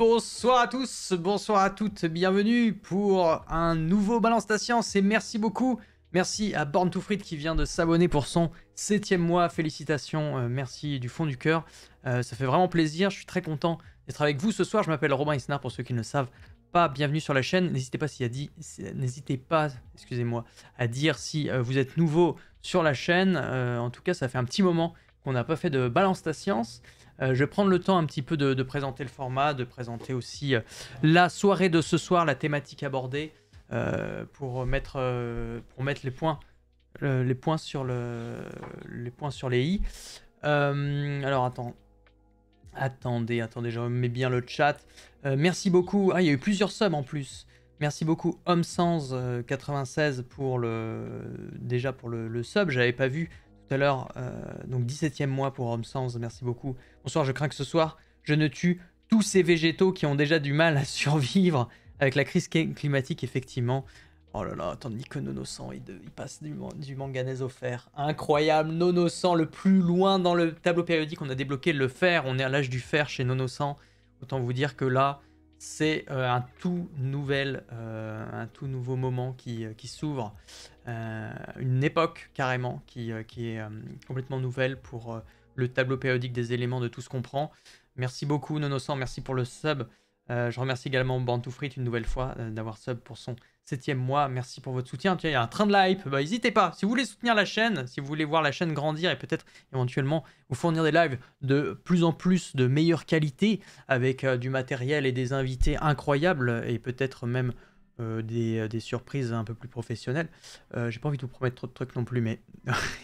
Bonsoir à tous, bonsoir à toutes, bienvenue pour un nouveau Balance ta Science et merci beaucoup. Merci à Born to Fried qui vient de s'abonner pour son 7e mois, félicitations, merci du fond du cœur. Ça fait vraiment plaisir, je suis très content d'être avec vous ce soir. Je m'appelle Robin Isnard pour ceux qui ne le savent pas, bienvenue sur la chaîne. N'hésitez pas, excusez-moi, à dire si vous êtes nouveau sur la chaîne. En tout cas, ça fait un petit moment qu'on n'a pas fait de Balance ta Science. Je vais prendre le temps un petit peu de présenter le format, de présenter aussi la soirée de ce soir, la thématique abordée, pour mettre les points sur les i. Alors attendez, je remets bien le chat. Merci beaucoup. Ah, il y a eu plusieurs subs en plus. Merci beaucoup Homsans96 pour le sub. J'avais pas vu tout à l'heure, donc 17e mois pour Homsans, merci beaucoup. Bonsoir, je crains que ce soir, je ne tue tous ces végétaux qui ont déjà du mal à survivre avec la crise climatique, effectivement. Oh là là, tandis que Nonosang, il passe du manganèse au fer. Incroyable, Nonosang, le plus loin dans le tableau périodique, on a débloqué le fer, on est à l'âge du fer chez Nonosang. Autant vous dire que là, c'est un tout nouveau moment qui s'ouvre. Une époque carrément qui est complètement nouvelle pour le tableau périodique des éléments de tout ce qu'on prend. Merci beaucoup Nonosang, merci pour le sub. Je remercie également Born to Fried une nouvelle fois d'avoir sub pour son 7e mois. Merci pour votre soutien. Tiens, il y a un train de la hype. N'hésitez pas. Si vous voulez soutenir la chaîne, si vous voulez voir la chaîne grandir et peut-être éventuellement vous fournir des lives de plus en plus de meilleure qualité avec du matériel et des invités incroyables et peut-être même des surprises un peu plus professionnelles. J'ai pas envie de vous promettre trop de trucs non plus, mais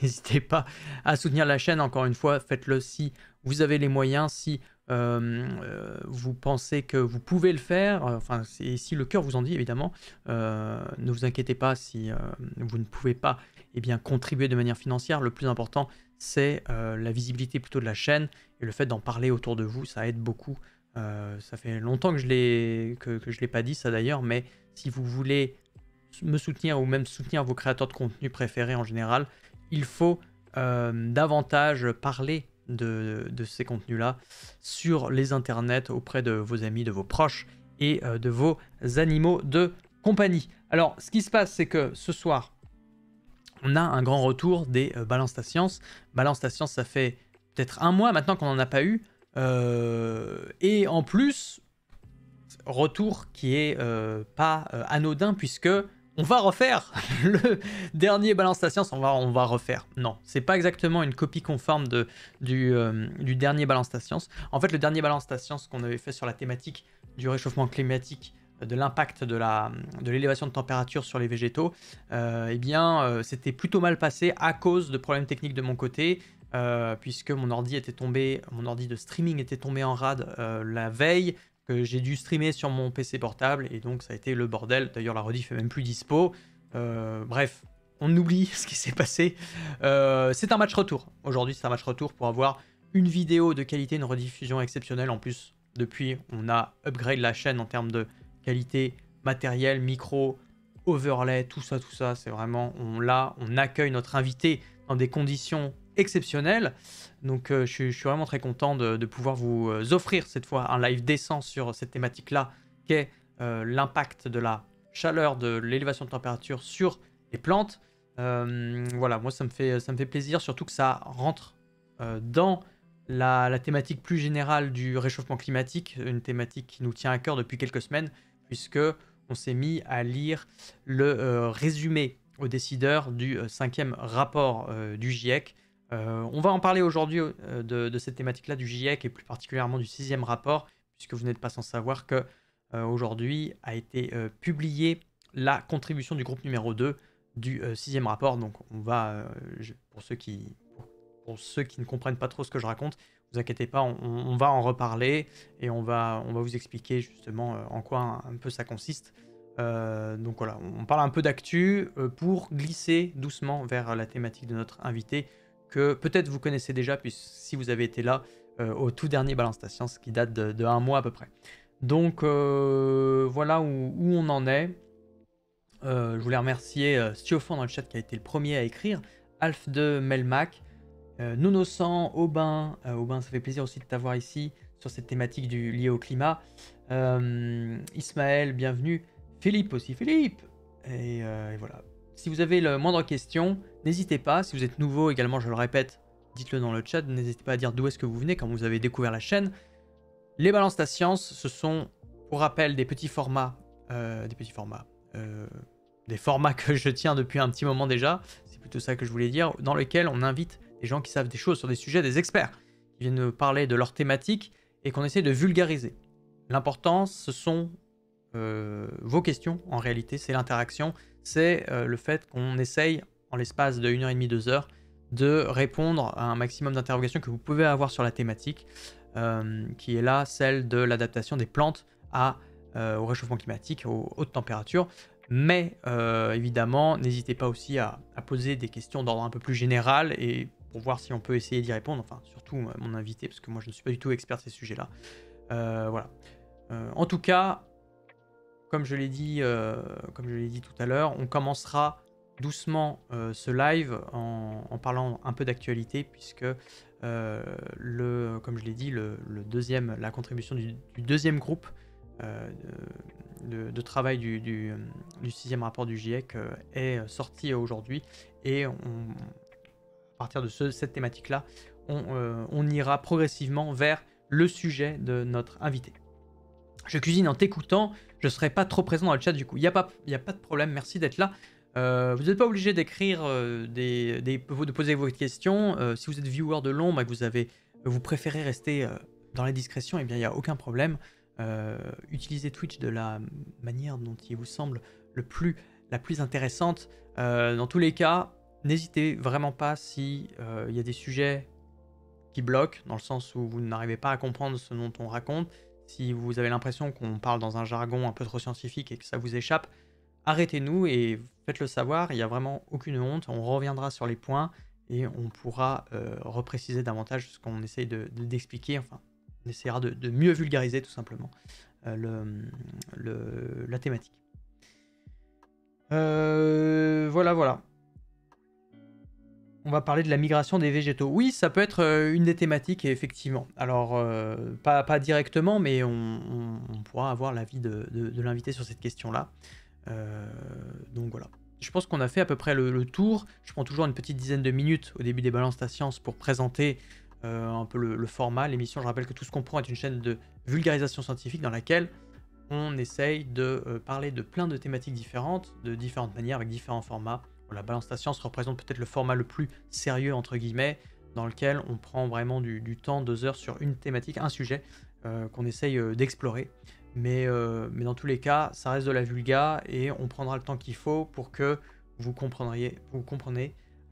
n'hésitez pas à soutenir la chaîne. Encore une fois, faites-le si vous avez les moyens, si vous pensez que vous pouvez le faire, enfin, si le cœur vous en dit, évidemment. Ne vous inquiétez pas si vous ne pouvez pas contribuer de manière financière. Le plus important, c'est la visibilité plutôt de la chaîne et le fait d'en parler autour de vous, ça aide beaucoup. Ça fait longtemps que je l'ai pas dit ça d'ailleurs, mais si vous voulez me soutenir ou même soutenir vos créateurs de contenu préférés en général, il faut davantage parler de ces contenus-là sur les internets auprès de vos amis, de vos proches et de vos animaux de compagnie. Alors, ce qui se passe, c'est que ce soir, on a un grand retour des Balance ta Science. Balance ta Science, ça fait peut-être un mois maintenant qu'on n'en a pas eu. Et en plus, retour qui est pas anodin puisque on va refaire le dernier Balance ta Science, on va refaire. Non, c'est pas exactement une copie conforme du dernier Balance ta Science. En fait, le dernier Balance ta Science qu'on avait fait sur la thématique du réchauffement climatique, de l'impact de l'élévation de température sur les végétaux, c'était plutôt mal passé à cause de problèmes techniques de mon côté, puisque mon ordi de streaming était tombé en rade la veille, que j'ai dû streamer sur mon PC portable et donc ça a été le bordel. D'ailleurs la rediff est même plus dispo. Bref, on oublie ce qui s'est passé. C'est un match retour. Aujourd'hui c'est un match retour pour avoir une vidéo de qualité, une rediffusion exceptionnelle. En plus, depuis on a upgrade la chaîne en termes de qualité, matériel, micro, overlay, tout ça. C'est vraiment, on accueille notre invité dans des conditions exceptionnelles. Donc je suis vraiment très content de pouvoir vous offrir cette fois un live décent sur cette thématique-là, qui est l'impact de la chaleur, de l'élévation de température sur les plantes. Voilà, moi ça me fait plaisir, surtout que ça rentre dans la thématique plus générale du réchauffement climatique, une thématique qui nous tient à cœur depuis quelques semaines, puisque on s'est mis à lire le résumé aux décideurs du 5e rapport du GIEC. On va en parler aujourd'hui de cette thématique-là du GIEC et plus particulièrement du 6e rapport, puisque vous n'êtes pas sans savoir que aujourd'hui a été publiée la contribution du groupe numéro 2 du 6e rapport. Donc on va, pour ceux qui ne comprennent pas trop ce que je raconte, ne vous inquiétez pas, on va en reparler et on va vous expliquer justement en quoi un peu ça consiste. Donc voilà, on parle un peu d'actu pour glisser doucement vers la thématique de notre invité, que peut-être vous connaissez déjà, puisque si vous avez été là au tout dernier Balance ta Science, qui date de un mois à peu près. Donc voilà où on en est. Je voulais remercier Stiofan dans le chat qui a été le premier à écrire, Alf de Melmac, Nonosang, Aubin, ça fait plaisir aussi de t'avoir ici sur cette thématique liée au climat. Ismaël, bienvenue. Philippe aussi, Philippe. Et voilà. Si vous avez le moindre question, n'hésitez pas. Si vous êtes nouveau également, je le répète, dites-le dans le chat. N'hésitez pas à dire d'où est-ce que vous venez quand vous avez découvert la chaîne. Les balances ta science, ce sont, pour rappel, des petits formats. Des formats que je tiens depuis un petit moment déjà. C'est plutôt ça que je voulais dire. Dans lesquels on invite des gens qui savent des choses sur des sujets, des experts, qui viennent nous parler de leur thématique et qu'on essaie de vulgariser. L'important, ce sont vos questions, en réalité, c'est l'interaction, c'est le fait qu'on essaye, en l'espace de 1h30, 2 heures, de répondre à un maximum d'interrogations que vous pouvez avoir sur la thématique, qui est là, celle de l'adaptation des plantes au réchauffement climatique, aux hautes températures. Mais évidemment, n'hésitez pas aussi à poser des questions d'ordre un peu plus général et pour voir si on peut essayer d'y répondre, enfin surtout mon invité, parce que moi je ne suis pas du tout expert de ces sujets-là. Voilà. En tout cas, comme je l'ai dit tout à l'heure, on commencera doucement ce live en parlant un peu d'actualité, puisque comme je l'ai dit, la contribution du deuxième groupe de travail du 6e rapport du GIEC est sorti aujourd'hui, et à partir de cette thématique-là, on ira progressivement vers le sujet de notre invité. Je cuisine en t'écoutant, je ne serai pas trop présent dans le chat du coup. Il n'y a pas de problème, merci d'être là. Vous n'êtes pas obligé d'écrire, de poser vos questions. Si vous êtes viewer de l'ombre et que vous préférez rester dans la discrétion, eh bien il n'y a aucun problème. Utilisez Twitch de la manière dont il vous semble la plus intéressante. Dans tous les cas, n'hésitez vraiment pas si il y a des sujets qui bloquent, dans le sens où vous n'arrivez pas à comprendre ce dont on raconte. Si vous avez l'impression qu'on parle dans un jargon un peu trop scientifique et que ça vous échappe, arrêtez-nous et faites-le savoir. Il n'y a vraiment aucune honte. On reviendra sur les points et on pourra repréciser davantage ce qu'on essaye d'expliquer. Enfin, on essaiera de mieux vulgariser tout simplement la thématique. Voilà. On va parler de la migration des végétaux. Oui, ça peut être une des thématiques, effectivement. Alors, pas directement, mais on pourra avoir l'avis de l'invité sur cette question-là. Donc voilà. Je pense qu'on a fait à peu près le tour. Je prends toujours une petite dizaine de minutes au début des Balances ta science pour présenter un peu le format, l'émission. Je rappelle que Tout ce qu'on prend est une chaîne de vulgarisation scientifique dans laquelle on essaye de parler de plein de thématiques différentes, de différentes manières, avec différents formats. La Balance ta science représente peut-être le format le plus sérieux, entre guillemets, dans lequel on prend vraiment du temps, 2 heures sur une thématique, un sujet qu'on essaye d'explorer. Mais dans tous les cas, ça reste de la vulga et on prendra le temps qu'il faut pour que vous compreniez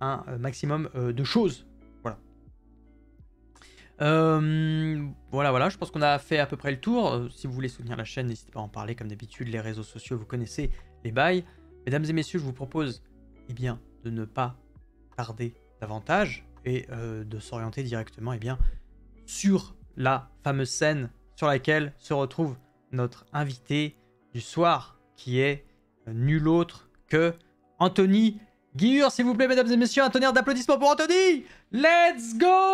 un maximum de choses. Voilà, je pense qu'on a fait à peu près le tour. Si vous voulez soutenir la chaîne, n'hésitez pas à en parler comme d'habitude. Les réseaux sociaux, vous connaissez les bails. Mesdames et messieurs, je vous propose de ne pas tarder davantage et de s'orienter directement sur la fameuse scène sur laquelle se retrouve notre invité du soir, qui est nul autre que Anthony Guillure, s'il vous plaît, mesdames et messieurs. Un tonnerre d'applaudissements pour Anthony. Let's go.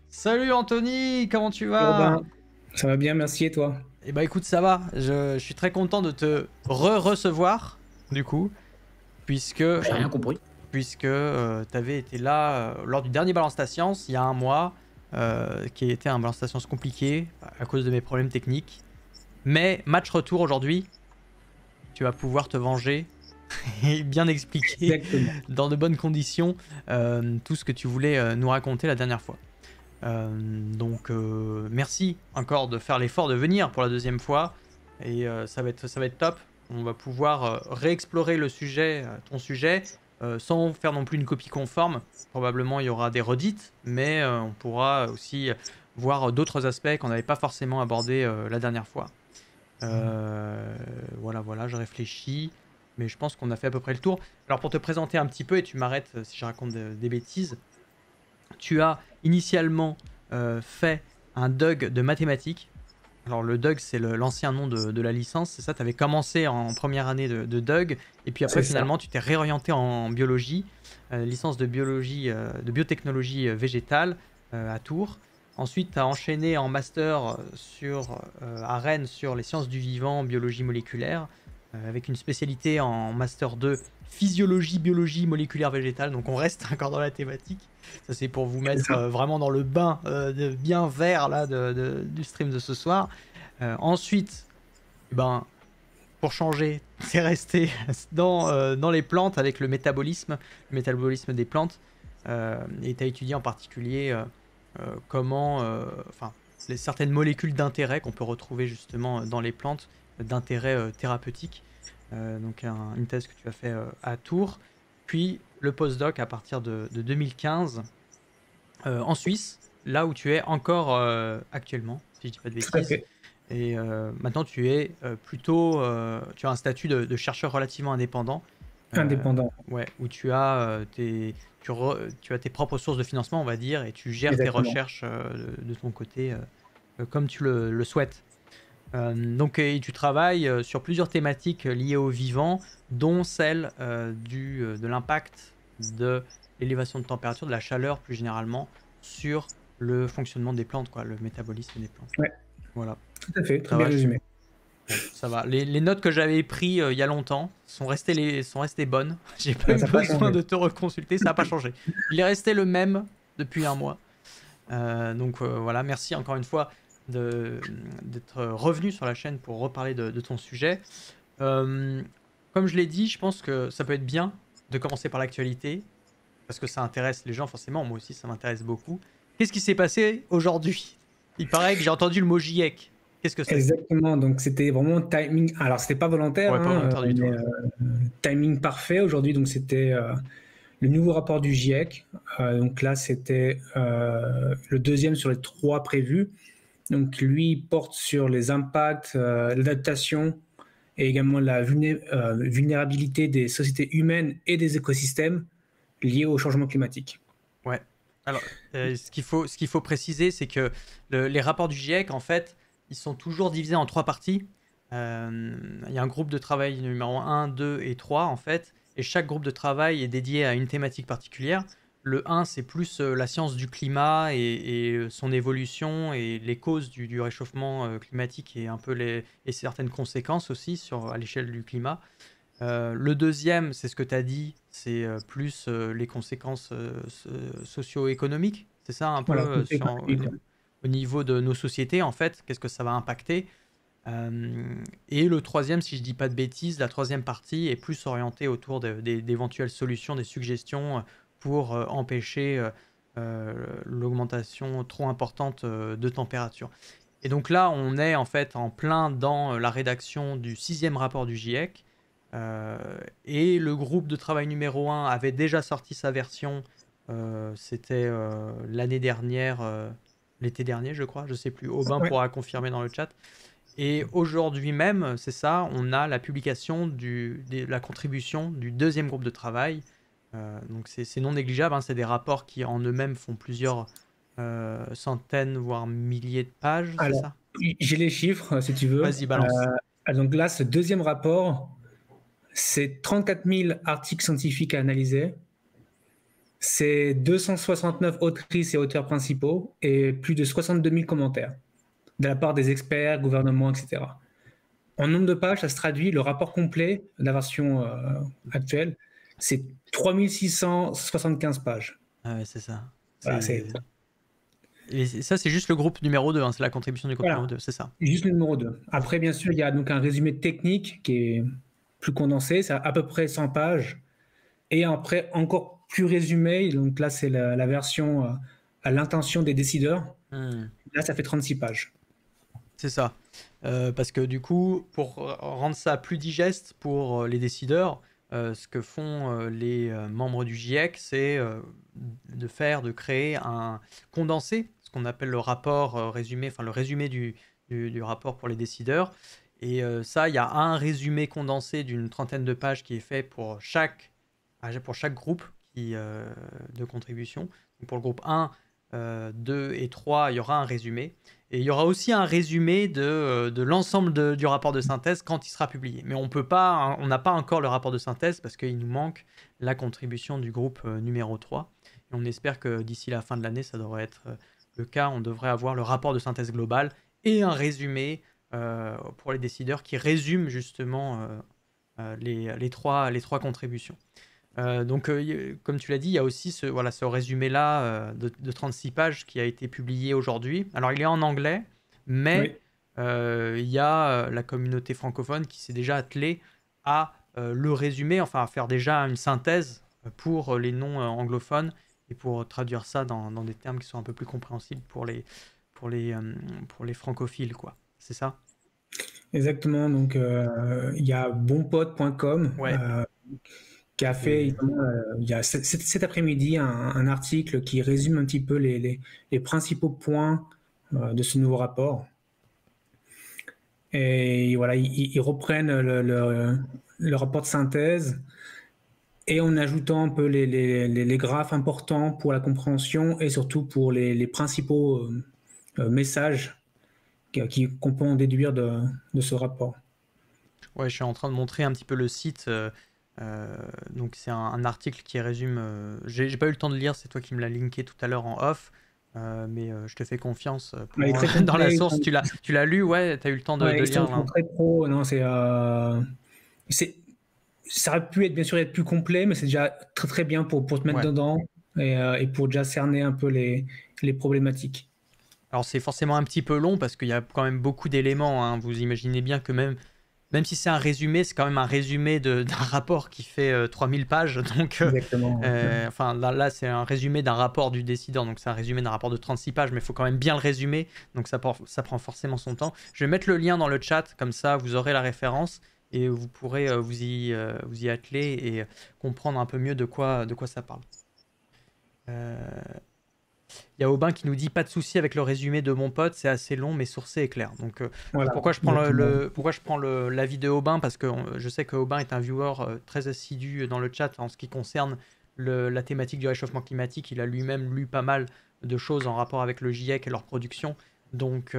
Salut Anthony, comment tu vas? Ça va bien, merci, et toi? Eh bah écoute, ça va. Je suis très content de te recevoir, du coup, puisque j'ai rien compris. Puisque t'avais été là lors du dernier Balance ta science, il y a un mois, qui était un Balance ta science compliqué à cause de mes problèmes techniques. Mais match retour aujourd'hui, tu vas pouvoir te venger et bien expliquer dans de bonnes conditions tout ce que tu voulais nous raconter la dernière fois. Donc merci encore de faire l'effort de venir pour la deuxième fois, et ça va être top. On va pouvoir réexplorer le sujet, ton sujet, sans faire non plus une copie conforme. Probablement il y aura des redites, mais on pourra aussi voir d'autres aspects qu'on n'avait pas forcément abordés la dernière fois. Voilà, je réfléchis, mais je pense qu'on a fait à peu près le tour. Alors pour te présenter un petit peu, et tu m'arrêtes si je raconte des bêtises, tu as initialement fait un DUG de mathématiques. Alors le DUG, c'est l'ancien nom de la licence, c'est ça? Tu avais commencé en première année de DUG, et puis après finalement tu t'es réorienté en biologie, licence de biologie, de biotechnologie végétale à Tours. Ensuite, tu as enchaîné en master à Rennes sur les sciences du vivant, biologie moléculaire, avec une spécialité en master 2, physiologie, biologie moléculaire végétale. Donc on reste encore dans la thématique. Ça, c'est pour vous mettre vraiment dans le bain bien vert là, du stream de ce soir. Ensuite, pour changer, c'est resté dans les plantes avec le métabolisme des plantes. Et tu as étudié en particulier comment, certaines molécules d'intérêt qu'on peut retrouver justement dans les plantes, d'intérêt thérapeutique. Donc une thèse que tu as fait à Tours. Puis le postdoc à partir de 2015 en Suisse, là où tu es encore actuellement, si je dis pas de Tout à bêtises. fait. Et maintenant, tu es plutôt. Tu as un statut de chercheur relativement indépendant. Indépendant. Ouais, où tu as tes propres sources de financement, on va dire, et tu gères Exactement. tes recherches de ton côté comme tu le souhaites. Donc, et tu travailles sur plusieurs thématiques liées au vivant, dont celle de l'impact de l'élévation de température, de la chaleur plus généralement, sur le fonctionnement des plantes, quoi, le métabolisme des plantes. Ouais. Voilà. Tout à fait, Ça très bien va, résumé. Bon, ça va. Les notes que j'avais prises il y a longtemps sont restées bonnes. J'ai pas eu besoin de te reconsulter, ça n'a pas changé. Il est resté le même depuis un mois. Donc voilà, merci encore une fois d'être revenu sur la chaîne pour reparler de ton sujet. Comme je l'ai dit, je pense que ça peut être bien de commencer par l'actualité, parce que ça intéresse les gens forcément, moi aussi ça m'intéresse beaucoup. Qu'est-ce qui s'est passé aujourd'hui? Il paraît que j'ai entendu le mot GIEC. Qu'est-ce que c'est? Exactement, donc c'était vraiment timing. Alors, c'était pas volontaire, Ouais, pas volontaire du tout. Timing parfait aujourd'hui. Donc, c'était le nouveau rapport du GIEC. Donc là, c'était le deuxième sur les 3 prévus. Donc, lui porte sur les impacts, l'adaptation et également la vulnérabilité des sociétés humaines et des écosystèmes liés au changement climatique. Ouais. Alors, ce qu'il faut préciser, c'est que les rapports du GIEC, en fait, ils sont toujours divisés en 3 parties. Il y a un groupe de travail numéro 1, 2 et 3, en fait, et chaque groupe de travail est dédié à une thématique particulière. Le 1, c'est plus la science du climat et son évolution et les causes du réchauffement climatique et un peu et certaines conséquences aussi à l'échelle du climat. Le deuxième, c'est ce que tu as dit, c'est plus les conséquences socio-économiques. C'est ça un peu Voilà, au niveau de nos sociétés, en fait, qu'est-ce que ça va impacter. Et le troisième, si je dis pas de bêtises, la troisième partie est plus orientée autour d'éventuelles solutions, des suggestions pour empêcher l'augmentation trop importante de température. Et donc là, on est en fait en plein dans la rédaction du 6e rapport du GIEC. Et le groupe de travail numéro 1 avait déjà sorti sa version, c'était l'année dernière, l'été dernier je crois, je sais plus, Aubin pourra confirmer dans le chat. Et aujourd'hui même, c'est ça, on a la publication la contribution du 2e groupe de travail. Donc c'est non négligeable, hein, c'est des rapports qui en eux-mêmes font plusieurs centaines, voire milliers de pages, c'est ça? J'ai les chiffres, si tu veux. Vas-y, balance. Donc là, ce 2e rapport, c'est 34 000 articles scientifiques à analyser. C'est 269 autrices et auteurs principaux et plus de 62 000 commentaires de la part des experts, gouvernements, etc. En nombre de pages, ça se traduit, le rapport complet, la version actuelle, c'est 3675 pages. Ah ouais, c'est ça. Voilà, et ça, c'est juste le groupe numéro 2, hein, c'est la contribution du groupe numéro 2, c'est ça. Juste le numéro 2. Après, bien sûr, il y a donc un résumé technique qui est plus condensé, c'est à peu près 100 pages. Et après, encore plus résumé, donc là, c'est la version à l'intention des décideurs. Là, ça fait 36 pages. C'est ça. Parce que du coup, pour rendre ça plus digeste pour les décideurs, ce que font les membres du GIEC, c'est de créer un condensé, ce qu'on appelle le rapport résumé, enfin le résumé du rapport pour les décideurs. Et ça, il y a un résumé condensé d'une trentaine de pages qui est fait pour chaque groupe de contribution. Donc pour le groupe 1, 2 et 3, il y aura un résumé. Et il y aura aussi un résumé de l'ensemble du rapport de synthèse quand il sera publié. Mais on n'a pas encore le rapport de synthèse parce qu'il nous manque la contribution du groupe numéro 3. Et on espère que d'ici la fin de l'année, ça devrait être le cas, on devrait avoir le rapport de synthèse globale et un résumé pour les décideurs qui résume justement les trois contributions. Donc, comme tu l'as dit, il y a aussi ce résumé-là de 36 pages qui a été publié aujourd'hui. Alors, il est en anglais, mais il y a la communauté francophone qui s'est déjà attelée à le résumer, enfin à faire déjà une synthèse pour les non-anglophones et pour traduire ça dans des termes qui sont un peu plus compréhensibles pour les francophiles, quoi. C'est ça? Exactement. Donc, il y a bonpote.com Ouais. qui a fait il y a cet après-midi un article qui résume un petit peu les principaux points de ce nouveau rapport. Et voilà, ils reprennent le rapport de synthèse et en ajoutant un peu les graphes importants pour la compréhension et surtout pour les principaux messages qu'on peut en déduire de ce rapport. Ouais, je suis en train de montrer un petit peu le site. Donc c'est un article qui résume. J'ai pas eu le temps de lire, c'est toi qui me l'as linké tout à l'heure en off. Mais je te fais confiance Il est très complet, dans la source. Tu l'as lu, ouais, tu as eu le temps de ils lire sont là. très pro. Non, ça aurait pu bien sûr être plus complet, mais c'est déjà très très bien pour te mettre dedans et pour déjà cerner un peu les problématiques. Alors c'est forcément un petit peu long parce qu'il y a quand même beaucoup d'éléments, hein. Vous imaginez bien que même si c'est un résumé, c'est quand même un résumé d'un rapport qui fait 3000 pages. Donc, Exactement. enfin, là c'est un résumé d'un rapport du décideur. Donc, c'est un résumé d'un rapport de 36 pages, mais il faut quand même bien le résumer. Donc, ça prend forcément son temps. Je vais mettre le lien dans le chat, comme ça vous aurez la référence et vous pourrez vous y atteler et comprendre un peu mieux de quoi ça parle. Il y a Aubin qui nous dit pas de souci avec le résumé de mon pote, c'est assez long mais sourcé et clair. Donc Voilà, pourquoi je prends l'avis de Aubin, parce que je sais que Aubin est un viewer très assidu dans le chat en ce qui concerne la thématique du réchauffement climatique. Il a lui-même lu pas mal de choses en rapport avec le GIEC et leur production. Donc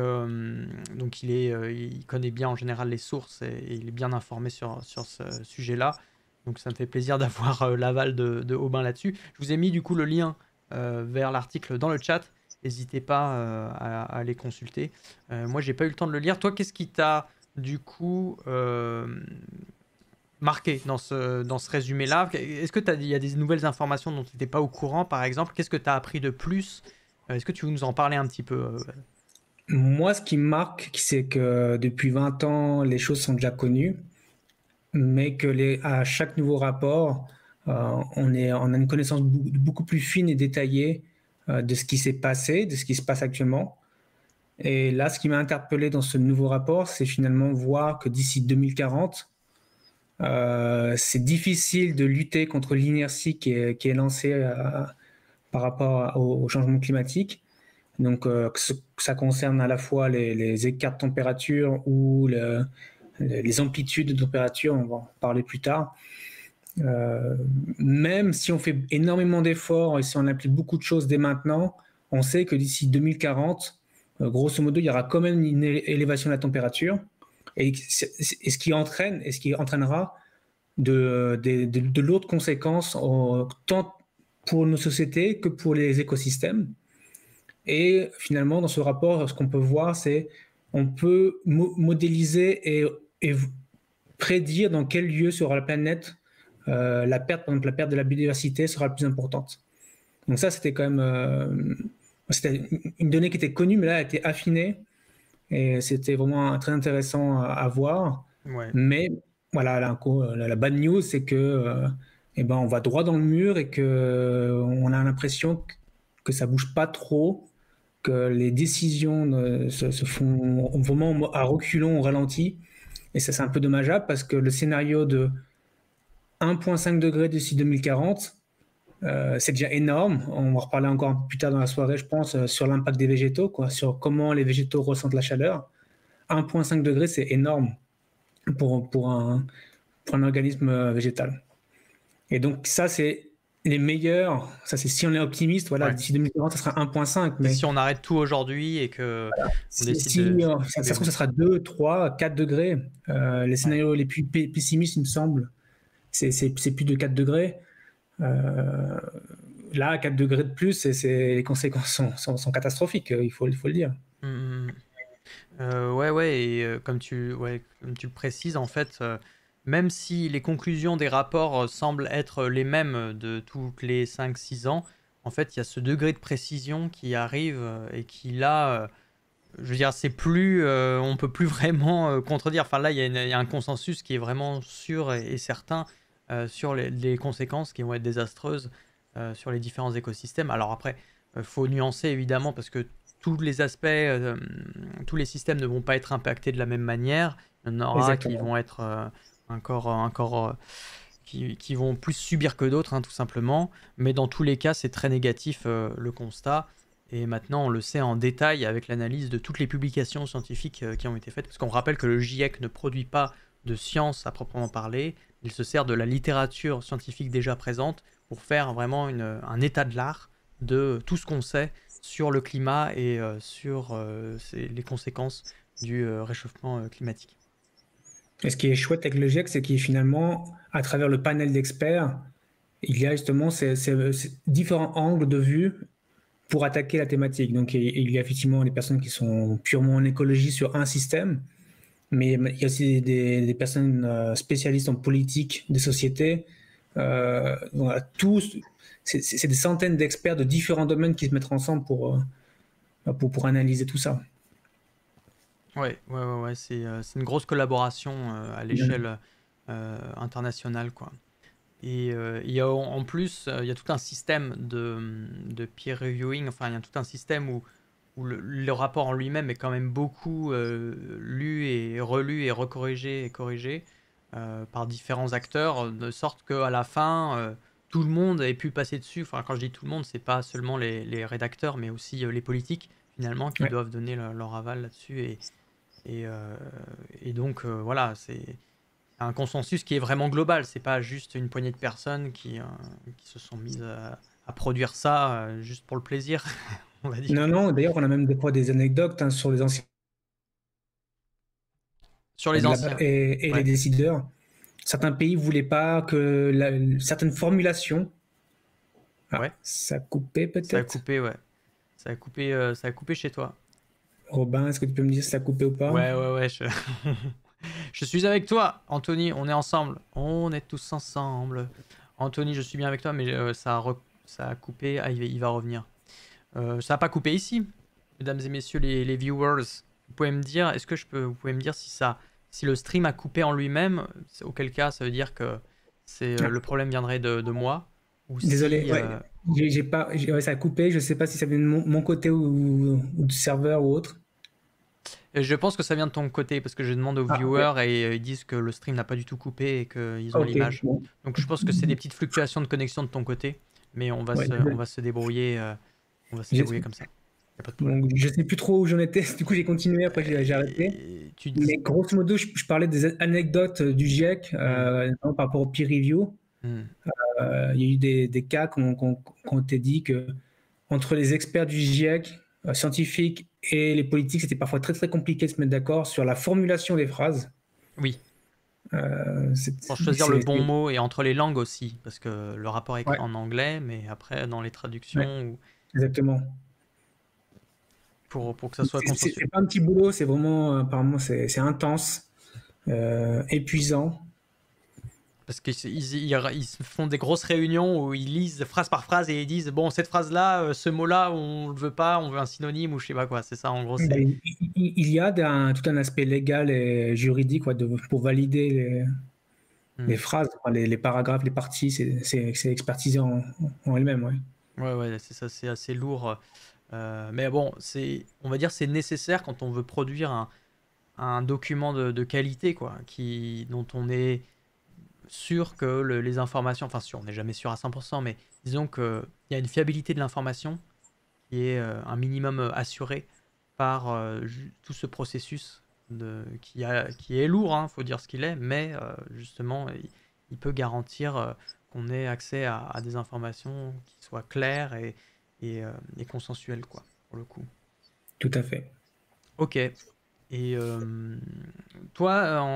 il connaît bien en général les sources et il est bien informé sur ce sujet-là. Donc ça me fait plaisir d'avoir l'aval de Aubin là-dessus. Je vous ai mis du coup le lien vers l'article dans le chat. N'hésitez pas à aller consulter. Moi, j'ai pas eu le temps de le lire. Toi, qu'est-ce qui t'a du coup marqué dans ce résumé-là? Est-ce que il y a des nouvelles informations dont tu n'étais pas au courant, par exemple? Qu'est-ce que tu as appris de plus? Est-ce que tu veux nous en parler un petit peu? Moi, ce qui me marque, c'est que depuis 20 ans, les choses sont déjà connues, mais que à chaque nouveau rapport, on a une connaissance beaucoup plus fine et détaillée de ce qui s'est passé, de ce qui se passe actuellement. Et là, ce qui m'a interpellé dans ce nouveau rapport, c'est finalement voir que d'ici 2040, c'est difficile de lutter contre l'inertie qui est lancée par rapport au changement climatique. Donc, que ça concerne à la fois les écarts de température ou les amplitudes de température, on va en parler plus tard. Même si on fait énormément d'efforts et si on applique beaucoup de choses dès maintenant, on sait que d'ici 2040, grosso modo, il y aura quand même une élévation de la température et ce qui entraînera de lourdes conséquences tant pour nos sociétés que pour les écosystèmes. Et finalement, dans ce rapport, ce qu'on peut voir, c'est on peut modéliser et prédire dans quel lieu sur la planète la perte de la biodiversité sera la plus importante. Donc ça, c'était quand même c'était une donnée qui était connue, mais là, elle a été affinée. Et c'était vraiment très intéressant à voir. Ouais. Mais voilà, la bad news, c'est que on va droit dans le mur et qu'on a l'impression que ça bouge pas trop, que les décisions se font vraiment à reculons, au ralenti. Et ça, c'est un peu dommageable parce que le scénario de 1,5 degré d'ici 2040, c'est déjà énorme. On va reparler encore un peu plus tard dans la soirée, je pense, sur l'impact des végétaux, sur comment les végétaux ressentent la chaleur. 1,5 degré, c'est énorme pour un organisme végétal. Et donc ça, c'est les meilleurs. Ça, c'est si on est optimiste, voilà, d'ici 2040, ça sera 1,5. Mais si on arrête tout aujourd'hui et que on décide ça se trouve, ça sera 2, 3, 4 degrés. Les scénarios les plus pessimistes, il me semble, c'est plus de 4 degrés. là, à 4 degrés de plus, les conséquences sont catastrophiques, il faut le dire. Mmh. Ouais, et comme tu le précises, en fait, même si les conclusions des rapports semblent être les mêmes de toutes les 5-6 ans, en fait, il y a ce degré de précision qui arrive et qui là, je veux dire, c'est plus, on peut plus vraiment contredire. Enfin là, il y a un consensus qui est vraiment sûr et certain sur les conséquences qui vont être désastreuses sur les différents écosystèmes. Alors après, faut nuancer évidemment parce que tous les aspects, tous les systèmes ne vont pas être impactés de la même manière. Il y en aura qui Exactement. vont être qui vont plus subir que d'autres, hein, tout simplement. Mais dans tous les cas, c'est très négatif le constat. Et maintenant, on le sait en détail avec l'analyse de toutes les publications scientifiques qui ont été faites. Parce qu'on rappelle que le GIEC ne produit pas de science à proprement parler. Il se sert de la littérature scientifique déjà présente pour faire vraiment un état de l'art de tout ce qu'on sait sur le climat et sur les conséquences du réchauffement climatique. Et ce qui est chouette avec le GIEC, c'est qu'il finalement, à travers le panel d'experts, il y a justement ces différents angles de vue pour attaquer la thématique. Donc, il y a effectivement des personnes qui sont purement en écologie sur un système, mais il y a aussi des personnes spécialistes en politique des sociétés. Voilà, c'est des centaines d'experts de différents domaines qui se mettent ensemble pour analyser tout ça. Ouais, c'est une grosse collaboration à l'échelle internationale, quoi. Et il y a en plus, il y a tout un système de peer reviewing, enfin, il y a tout un système où le rapport en lui-même est quand même beaucoup lu et relu et recorrigé et corrigé par différents acteurs, de sorte qu'à la fin, tout le monde ait pu passer dessus. Enfin, quand je dis tout le monde, c'est pas seulement les rédacteurs, mais aussi les politiques, finalement, qui Ouais. doivent donner leur aval là-dessus. Et donc, voilà, c'est un consensus qui est vraiment global. C'est pas juste une poignée de personnes qui se sont mises à produire ça juste pour le plaisir, on va dire. Non, d'ailleurs, on a même des fois des anecdotes sur les anciens Sur les anciens. et les Ouais. décideurs. Certains pays ne voulaient pas que certaines formulations. Ah, Ouais. ça a coupé Ça a peut-être. coupé, ouais. Ça a coupé chez toi. Robin, est-ce que tu peux me dire si ça a coupé ou pas? Ouais. Je suis avec toi, Anthony. On est ensemble. On est tous ensemble. Anthony, je suis bien avec toi, mais ça a coupé. Ah, il va revenir. Ça n'a pas coupé ici, mesdames et messieurs les viewers. Vous pouvez me dire, vous pouvez me dire si le stream a coupé en lui-même, auquel cas ça veut dire que Ah, le problème viendrait de moi, ou désolé, si, ouais. J'ai pas, ouais, ça a coupé. Je ne sais pas si ça vient de mon côté ou du serveur ou autre. je pense que ça vient de ton côté parce que je demande aux Ah, ok. viewers et ils disent que le stream n'a pas du tout coupé et qu'ils ont Ok, l'image. bon. Donc je pense que c'est des petites fluctuations de connexion de ton côté, mais Ouais, on va se débrouiller, comme ça. Y a pas de problème. bon, je ne sais plus trop où j'en étais. Du coup, j'ai continué. Après, j'ai arrêté. Et tu dis. Mais grosso modo, je parlais des anecdotes du GIEC Hmm, notamment par rapport au peer review. hmm. Il y a eu des cas qui ont été dit que entre les experts du GIEC, scientifiques et les politiques, c'était parfois très très compliqué de se mettre d'accord sur la formulation des phrases. Oui. Euh, c'est- Pour choisir le bon c'est- mot et entre les langues aussi, parce que le rapport est écrit ouais, en anglais, mais après dans les ouais, traductions, exactement. pour que ça soit consensuel. C'est pas un petit boulot, c'est vraiment, apparemment, c'est intense, épuisant. Parce qu'ils se font des grosses réunions où ils lisent phrase par phrase et ils disent bon, cette phrase-là, ce mot-là, on le veut pas, on veut un synonyme ou je sais pas quoi. C'est ça, en gros, c'est. Il y a tout un aspect légal et juridique pour valider les Hmm. phrases, enfin, les paragraphes, les parties, c'est expertisé en elle-même. Ouais. Ouais, c'est ça, c'est assez lourd. Mais bon, on va dire, c'est nécessaire quand on veut produire un document de qualité, quoi, dont on est sûr que les informations, enfin sûr, on n'est jamais sûr à 100%, mais disons qu'il y a une fiabilité de l'information qui est un minimum assurée par tout ce processus qui est lourd, hein, faut dire ce qu'il est, mais justement, il peut garantir qu'on ait accès à des informations qui soient claires et consensuelles, quoi, pour le coup. Tout à fait. Ok. Et toi,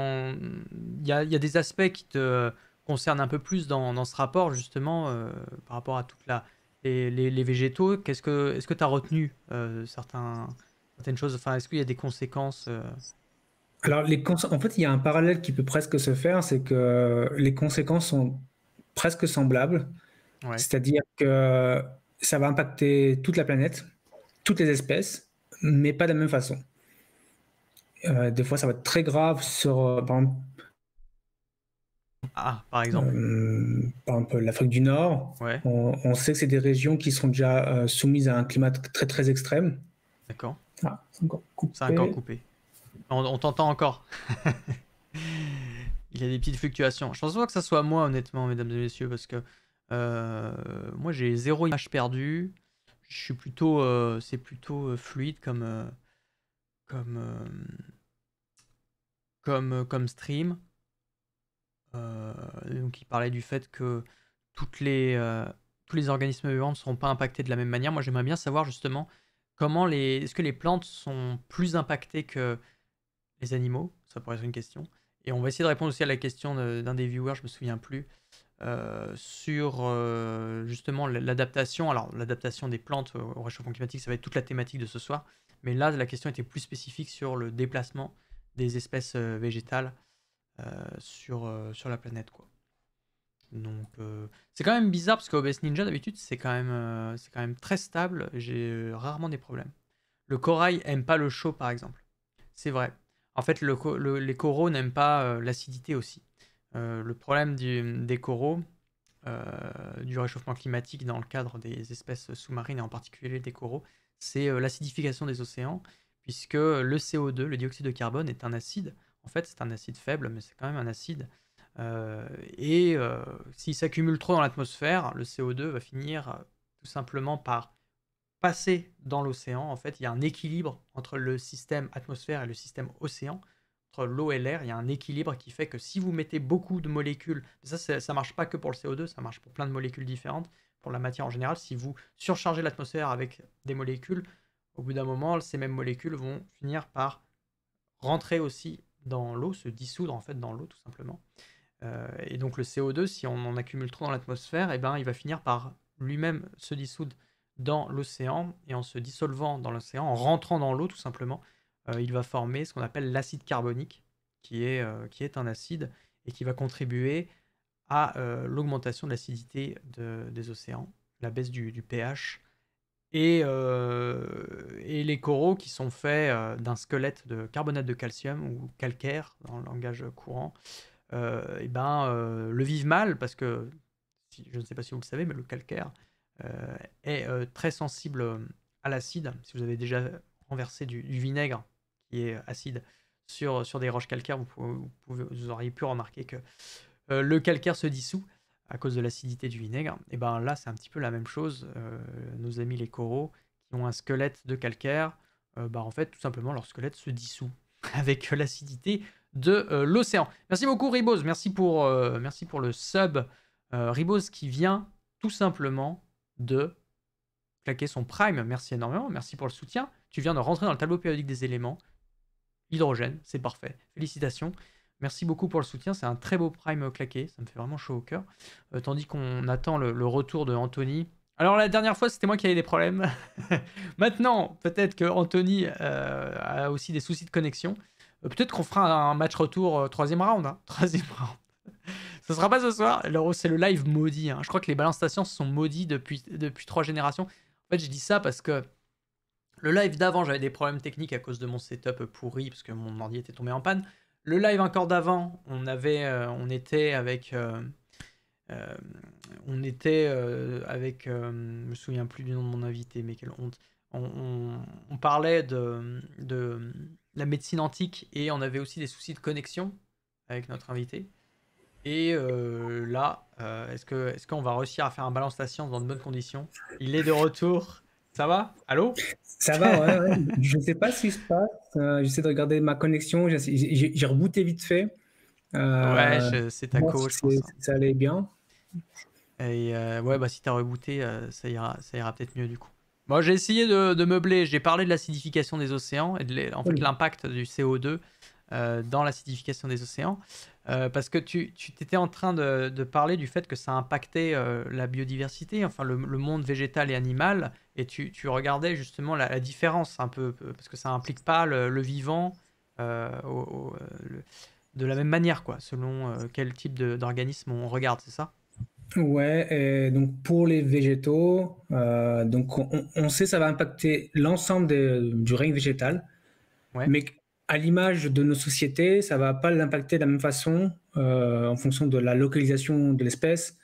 il y a des aspects qui te concernent un peu plus dans ce rapport, justement, par rapport à toute les végétaux. Est-ce que tu as retenu certaines choses? Enfin, est-ce qu'il y a des conséquences Alors, en fait, il y a un parallèle qui peut presque se faire, c'est que les conséquences sont presque semblables. Ouais. C'est-à-dire que ça va impacter toute la planète, toutes les espèces, mais pas de la même façon. Des fois, ça va être très grave sur, par exemple. Par exemple, l'Afrique du Nord. Ouais, On sait que c'est des régions qui sont déjà soumises à un climat très très extrême. d'accord. Ah, c'est encore C'est encore coupé. coupé. On t'entend encore. Il y a des petites fluctuations. Je pense pas que ça soit moi, honnêtement, mesdames et messieurs, parce que moi j'ai 0 image perdue. Je suis plutôt, c'est plutôt fluide comme, comme stream. Donc il parlait du fait que tous les organismes vivants ne seront pas impactés de la même manière. Moi j'aimerais bien savoir justement est-ce que les plantes sont plus impactées que les animaux? Ça pourrait être une question. Et on va essayer de répondre aussi à la question d'un des viewers, je me souviens plus, sur justement l'adaptation. Alors l'adaptation des plantes au réchauffement climatique, ça va être toute la thématique de ce soir. Mais là, la question était plus spécifique sur le déplacement des espèces végétales sur la planète, quoi. Donc c'est quand même bizarre parce qu'OBS Ninja d'habitude c'est quand même très stable. J'ai rarement des problèmes. Le corail aime pas le chaud par exemple. C'est vrai. En fait les coraux n'aiment pas l'acidité aussi. Le problème des coraux, du réchauffement climatique dans le cadre des espèces sous-marines et en particulier des coraux, c'est l'acidification des océans, puisque le CO2, le dioxyde de carbone, est un acide. En fait, c'est un acide faible, mais c'est quand même un acide. S'il s'accumule trop dans l'atmosphère, le CO2 va finir tout simplement par passer dans l'océan. En fait, il y a un équilibre entre le système atmosphère et le système océan, entre l'eau et l'air. Il y a un équilibre qui fait que si vous mettez beaucoup de molécules, ça marche pas que pour le CO2, ça marche pour plein de molécules différentes, pour la matière en général. Si vous surchargez l'atmosphère avec des molécules, au bout d'un moment, ces mêmes molécules vont finir par rentrer aussi dans l'eau, se dissoudre en fait dans l'eau tout simplement. Et donc le CO2, si on en accumule trop dans l'atmosphère, eh ben, il va finir par lui-même se dissoudre dans l'océan, et en se dissolvant dans l'océan, en rentrant dans l'eau tout simplement, il va former ce qu'on appelle l'acide carbonique, qui est un acide, et qui va contribuer à l'augmentation de l'acidité des océans, la baisse du pH, et les coraux qui sont faits d'un squelette de carbonate de calcium, ou calcaire dans le langage courant, le vivent mal parce que, je ne sais pas si vous le savez, mais le calcaire est très sensible à l'acide. Si vous avez déjà renversé du vinaigre qui est acide sur des roches calcaires, vous auriez pu remarquer que le calcaire se dissout à cause de l'acidité du vinaigre. Et ben là, c'est un petit peu la même chose. Nos amis les coraux qui ont un squelette de calcaire, en fait, tout simplement, leur squelette se dissout avec l'acidité de l'océan. Merci beaucoup Ribose, merci pour le sub. Ribose qui vient tout simplement de claquer son prime. Merci énormément, merci pour le soutien. Tu viens de rentrer dans le tableau périodique des éléments. Hydrogène, c'est parfait. Félicitations. Merci beaucoup pour le soutien, c'est un très beau prime claqué, ça me fait vraiment chaud au cœur. Tandis qu'on attend le retour de Anthony. Alors la dernière fois, c'était moi qui avais des problèmes. Maintenant, peut-être que Anthony a aussi des soucis de connexion. Peut-être qu'on fera un match retour troisième round. Hein. Troisième round. Ce sera pas ce soir. C'est le live maudit. Hein. Je crois que les balances stations sont maudits depuis 3 générations. En fait, je dis ça parce que le live d'avant, j'avais des problèmes techniques à cause de mon setup pourri parce que mon ordi était tombé en panne. Le live encore d'avant, on était avec... je me souviens plus du nom de mon invité, mais quelle honte. On parlait de la médecine antique et on avait aussi des soucis de connexion avec notre invité. Et là, est-ce qu'on va réussir à faire un balance station dans de bonnes conditions? Il est de retour. Ça va? Allô? Ça va, ouais, ouais. Je ne sais pas ce qui se passe. J'essaie de regarder ma connexion. J'ai rebooté vite fait. Ouais, c'est ta Voir co, je si pense. Hein. ça allait bien. Et ouais, bah si t'as rebooté, ça ira peut-être mieux du coup. Moi, j'ai essayé de meubler. J'ai parlé de l'acidification des océans et en fait l'impact du CO2 dans l'acidification des océans. Parce que tu t'étais en train de parler du fait que ça impactait la biodiversité, enfin le monde végétal et animal, et tu regardais justement la différence un peu, parce que ça implique pas le vivant de la même manière, quoi, selon quel type d'organisme on regarde, c'est ça? Ouais, et donc pour les végétaux, donc on sait que ça va impacter l'ensemble du règne végétal, Ouais. mais à l'image de nos sociétés, ça va pas l'impacter de la même façon en fonction de la localisation de l'espèce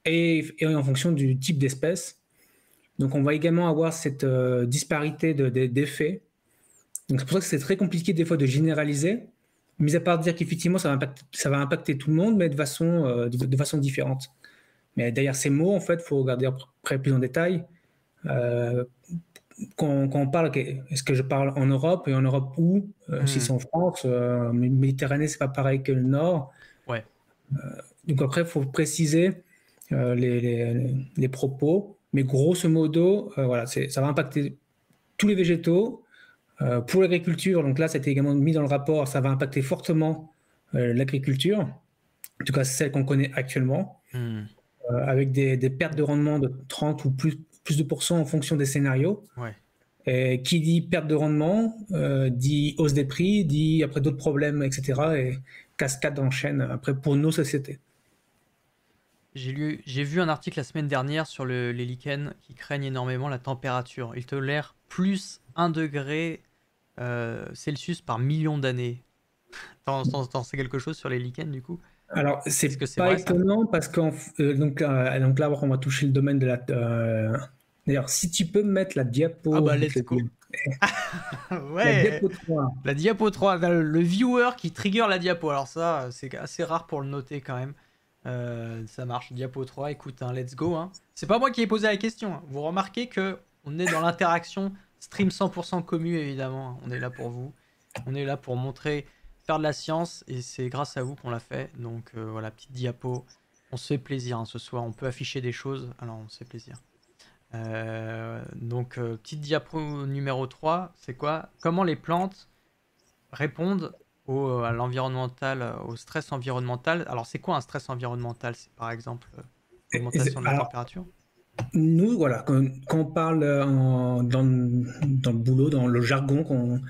et en fonction du type d'espèce. Donc on va également avoir cette disparité d'effets. Donc c'est pour ça que c'est très compliqué des fois de généraliser, mis à part dire qu'effectivement ça va impacter tout le monde, mais de façon différente. Mais derrière ces mots, en fait, il faut regarder après plus en détail. Euh, quand on parle, est-ce que je parle en Europe et en Europe où si c'est en France, Méditerranée, c'est pas pareil que le Nord. Ouais. Donc après, il faut préciser les propos. Mais grosso modo, voilà, ça va impacter tous les végétaux. Pour l'agriculture, donc là, c'était également mis dans le rapport, ça va impacter fortement l'agriculture, en tout cas celle qu'on connaît actuellement. Avec des pertes de rendement de 30 ou plus de pourcents en fonction des scénarios. Ouais. Et qui dit perte de rendement, dit hausse des prix, dit après d'autres problèmes, etc. Et cascade en chaîne après pour nos sociétés. J'ai vu un article la semaine dernière sur les lichens qui craignent énormément la température. Ils tolèrent plus 1 degré Celsius par million d'années. T'en sais quelque chose sur les lichens du coup? Alors, Est-ce que c'est c'est pas vrai ça? étonnant parce que donc là, on va toucher le domaine de la. D'ailleurs, si tu peux mettre la Ah diapo, bah je vais let's te le go. dire. La Ouais. diapo 3. La diapo 3, le viewer qui trigger la diapo. Alors ça, c'est assez rare pour le noter quand même. Ça marche, diapo 3, écoute, hein, let's go. Hein. C'est pas moi qui ai posé la question. Hein. Vous remarquez que on est dans l'interaction stream 100% commu, évidemment. Hein. On est là pour vous. On est là pour montrer, faire de la science, et c'est grâce à vous qu'on l'a fait. Donc voilà, petite diapo. On se fait plaisir hein, ce soir. On peut afficher des choses, alors on se fait plaisir. Donc petite diapo numéro 3, c'est quoi? Comment les plantes répondent à l'environnemental, au stress environnemental. Alors, c'est quoi un stress environnemental? C'est par exemple l'augmentation de la Alors, température? nous, voilà, quand on parle dans le boulot, dans le jargon,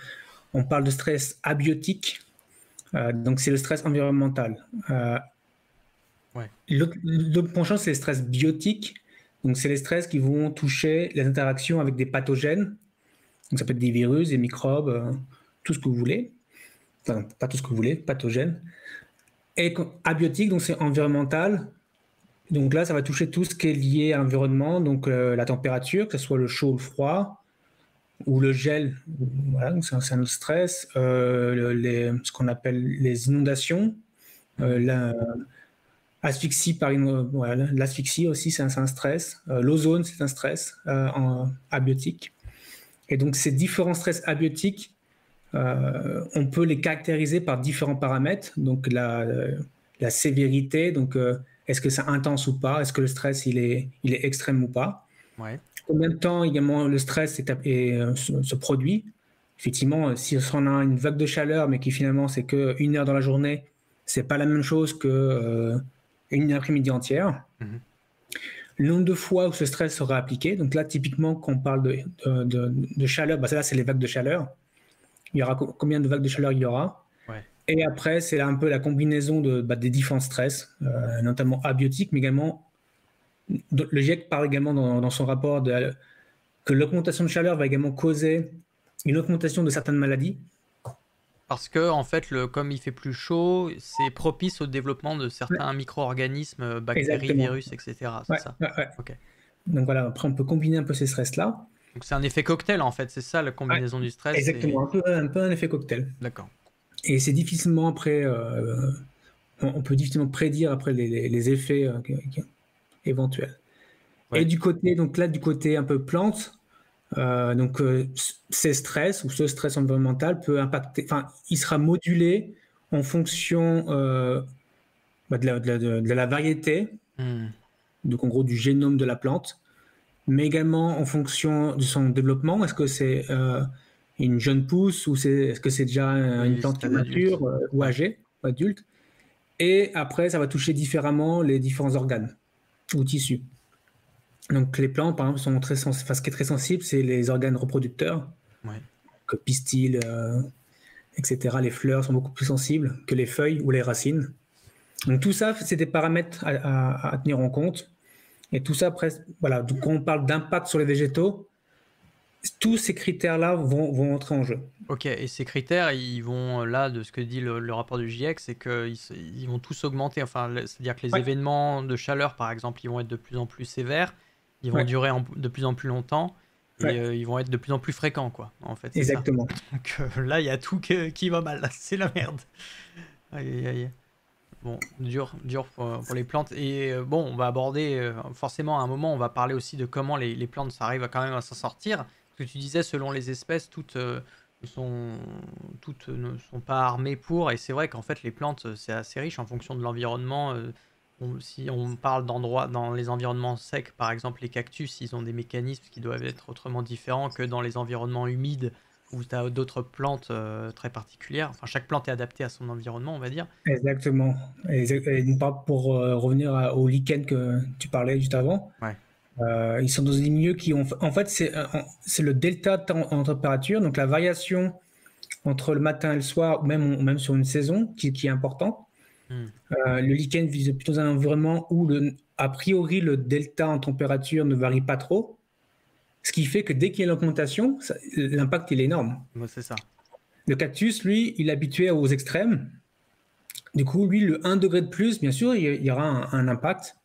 on parle de stress abiotique. Donc, c'est le stress environnemental. Ouais. L'autre penchant, c'est le stress biotique. Donc, c'est les stress qui vont toucher les interactions avec des pathogènes. Donc, ça peut être des virus, des microbes, tout ce que vous voulez. Enfin, pas tout ce que vous voulez, pathogènes. Et abiotique, donc c'est environnemental. Donc là, ça va toucher tout ce qui est lié à l'environnement, donc la température, que ce soit le chaud ou le froid, ou le gel, voilà, donc c'est un autre stress, ce qu'on appelle les inondations, l'asphyxie voilà, l'asphyxie aussi, c'est un stress, l'ozone, c'est un stress abiotique. Et donc ces différents stress abiotiques, on peut les caractériser par différents paramètres, donc la sévérité, donc est-ce que c'est intense ou pas, est-ce que le stress il est extrême ou pas. Ouais. Combien de temps également le stress se produit. Effectivement, si on a une vague de chaleur, mais qui finalement c'est qu'une heure dans la journée, c'est pas la même chose que une après-midi entière. Le nombre de fois où ce stress sera appliqué. Donc là, typiquement, quand on parle de chaleur, là c'est les vagues de chaleur. Il y aura combien de vagues de chaleur il y aura. Ouais. Et après, c'est un peu la combinaison des différents stress, notamment abiotiques, mais également le GIEC parle également dans son rapport que l'augmentation de chaleur va également causer une augmentation de certaines maladies. Parce que, en fait, comme il fait plus chaud, c'est propice au développement de certains micro-organismes, bactéries, Exactement. virus, etc. C'est Ouais, ça? ouais. Ok. Donc voilà, après on peut combiner un peu ces stress-là. Donc c'est un effet cocktail, en fait, c'est ça la combinaison du stress. Exactement, un peu un effet cocktail. D'accord. Et c'est difficilement après, on peut difficilement prédire après les effets éventuels. Ouais. Et du côté un peu plante, ces stress ou ce stress environnemental peut impacter, il sera modulé en fonction de la variété, donc en gros du génome de la plante, mais également en fonction de son développement. Est-ce que c'est une jeune pousse ou est-ce que c'est déjà une plante qui est mature ou âgée, adulte. Et après, ça va toucher différemment les différents organes ou tissus. Donc les plantes, par exemple, sont très sensibles. Ce qui est très sensible, c'est les organes reproducteurs, que pistils, etc. Les fleurs sont beaucoup plus sensibles que les feuilles ou les racines. Donc tout ça, c'est des paramètres à tenir en compte. Et tout ça, voilà. Donc quand on parle d'impact sur les végétaux, tous ces critères-là vont entrer en jeu. Ok, et ces critères, ils vont, là, de ce que dit le rapport du GIEC, c'est qu'ils vont tous augmenter. Enfin, c'est-à-dire que les événements de chaleur, par exemple, ils vont être de plus en plus sévères, ils vont durer de plus en plus longtemps, et ils vont être de plus en plus fréquents, quoi. En fait, c'est exactement. Ça. Donc là, il y a tout qui va mal. Là. C'est la merde. Aïe, aïe, aïe. Bon, dur pour les plantes. Et bon, on va aborder, forcément, à un moment, on va parler aussi de comment les plantes, ça arrive quand même à s'en sortir. Parce que tu disais, selon les espèces, toutes ne sont pas armées pour. Et c'est vrai qu'en fait, les plantes, c'est assez riche en fonction de l'environnement. Si on parle d'endroits, dans les environnements secs, par exemple, les cactus, ils ont des mécanismes qui doivent être autrement différents que dans les environnements humides où tu as d'autres plantes très particulières. Enfin, chaque plante est adaptée à son environnement, on va dire. Exactement. Et pour revenir au lichen que tu parlais juste avant, ils sont dans des milieux qui ont... En fait, c'est le delta en température, donc la variation entre le matin et le soir, ou même sur une saison, qui est importante. Le lichen vise plutôt dans un environnement où, a priori, le delta en température ne varie pas trop. Ce qui fait que dès qu'il y a l'augmentation, l'impact il est énorme. C'est ça. Le cactus, lui, il est habitué aux extrêmes. Du coup, lui, le 1 degré de plus, bien sûr, il y aura un impact,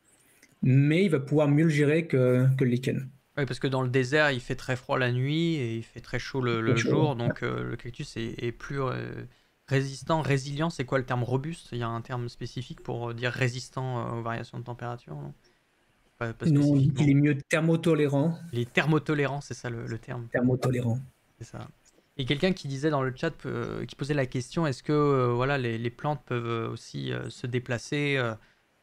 mais il va pouvoir mieux le gérer que le lichen. Oui, parce que dans le désert, il fait très froid la nuit et il fait très chaud le jour. Donc le cactus est plus résistant. Résilient, c'est quoi le terme? Robuste? Il y a un terme spécifique pour dire résistant aux variations de température, non? Non, il est mieux thermotolérant. Il est thermotolérant, c'est ça le terme. Thermotolérant. C'est ça. Et quelqu'un qui disait dans le chat, qui posait la question, est-ce que voilà, les plantes peuvent aussi se déplacer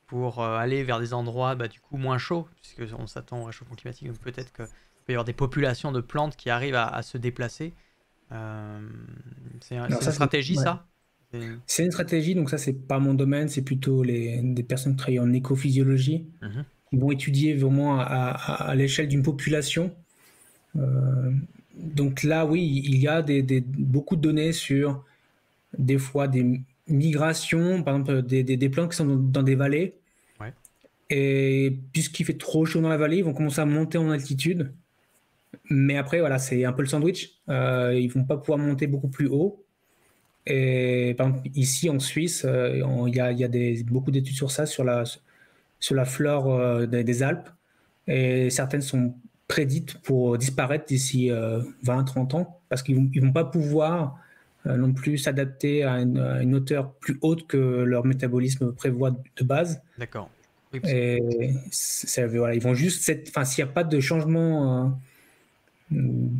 pour aller vers des endroits du coup moins chauds, puisqu'on s'attend au réchauffement climatique, donc peut-être qu'il peut y avoir des populations de plantes qui arrivent à se déplacer. C'est une stratégie, ça? C'est une stratégie, donc ça, c'est pas mon domaine, c'est plutôt des personnes qui travaillent en écophysiologie. Ils vont étudier vraiment à l'échelle d'une population. Donc là, oui, il y a beaucoup de données sur des fois des migrations, par exemple des plantes qui sont dans des vallées. Et puisqu'il fait trop chaud dans la vallée, ils vont commencer à monter en altitude. Mais après, voilà, c'est un peu le sandwich. Ils vont pas pouvoir monter beaucoup plus haut. Et par exemple, ici en Suisse, il y a beaucoup d'études sur ça, sur la flore des Alpes. Et certaines sont prédites pour disparaître d'ici 20-30 ans, parce qu'ils ne vont pas pouvoir non plus s'adapter à une hauteur plus haute que leur métabolisme prévoit de base. D'accord. Oui, et voilà, ils vont juste... s'il n'y a pas de changement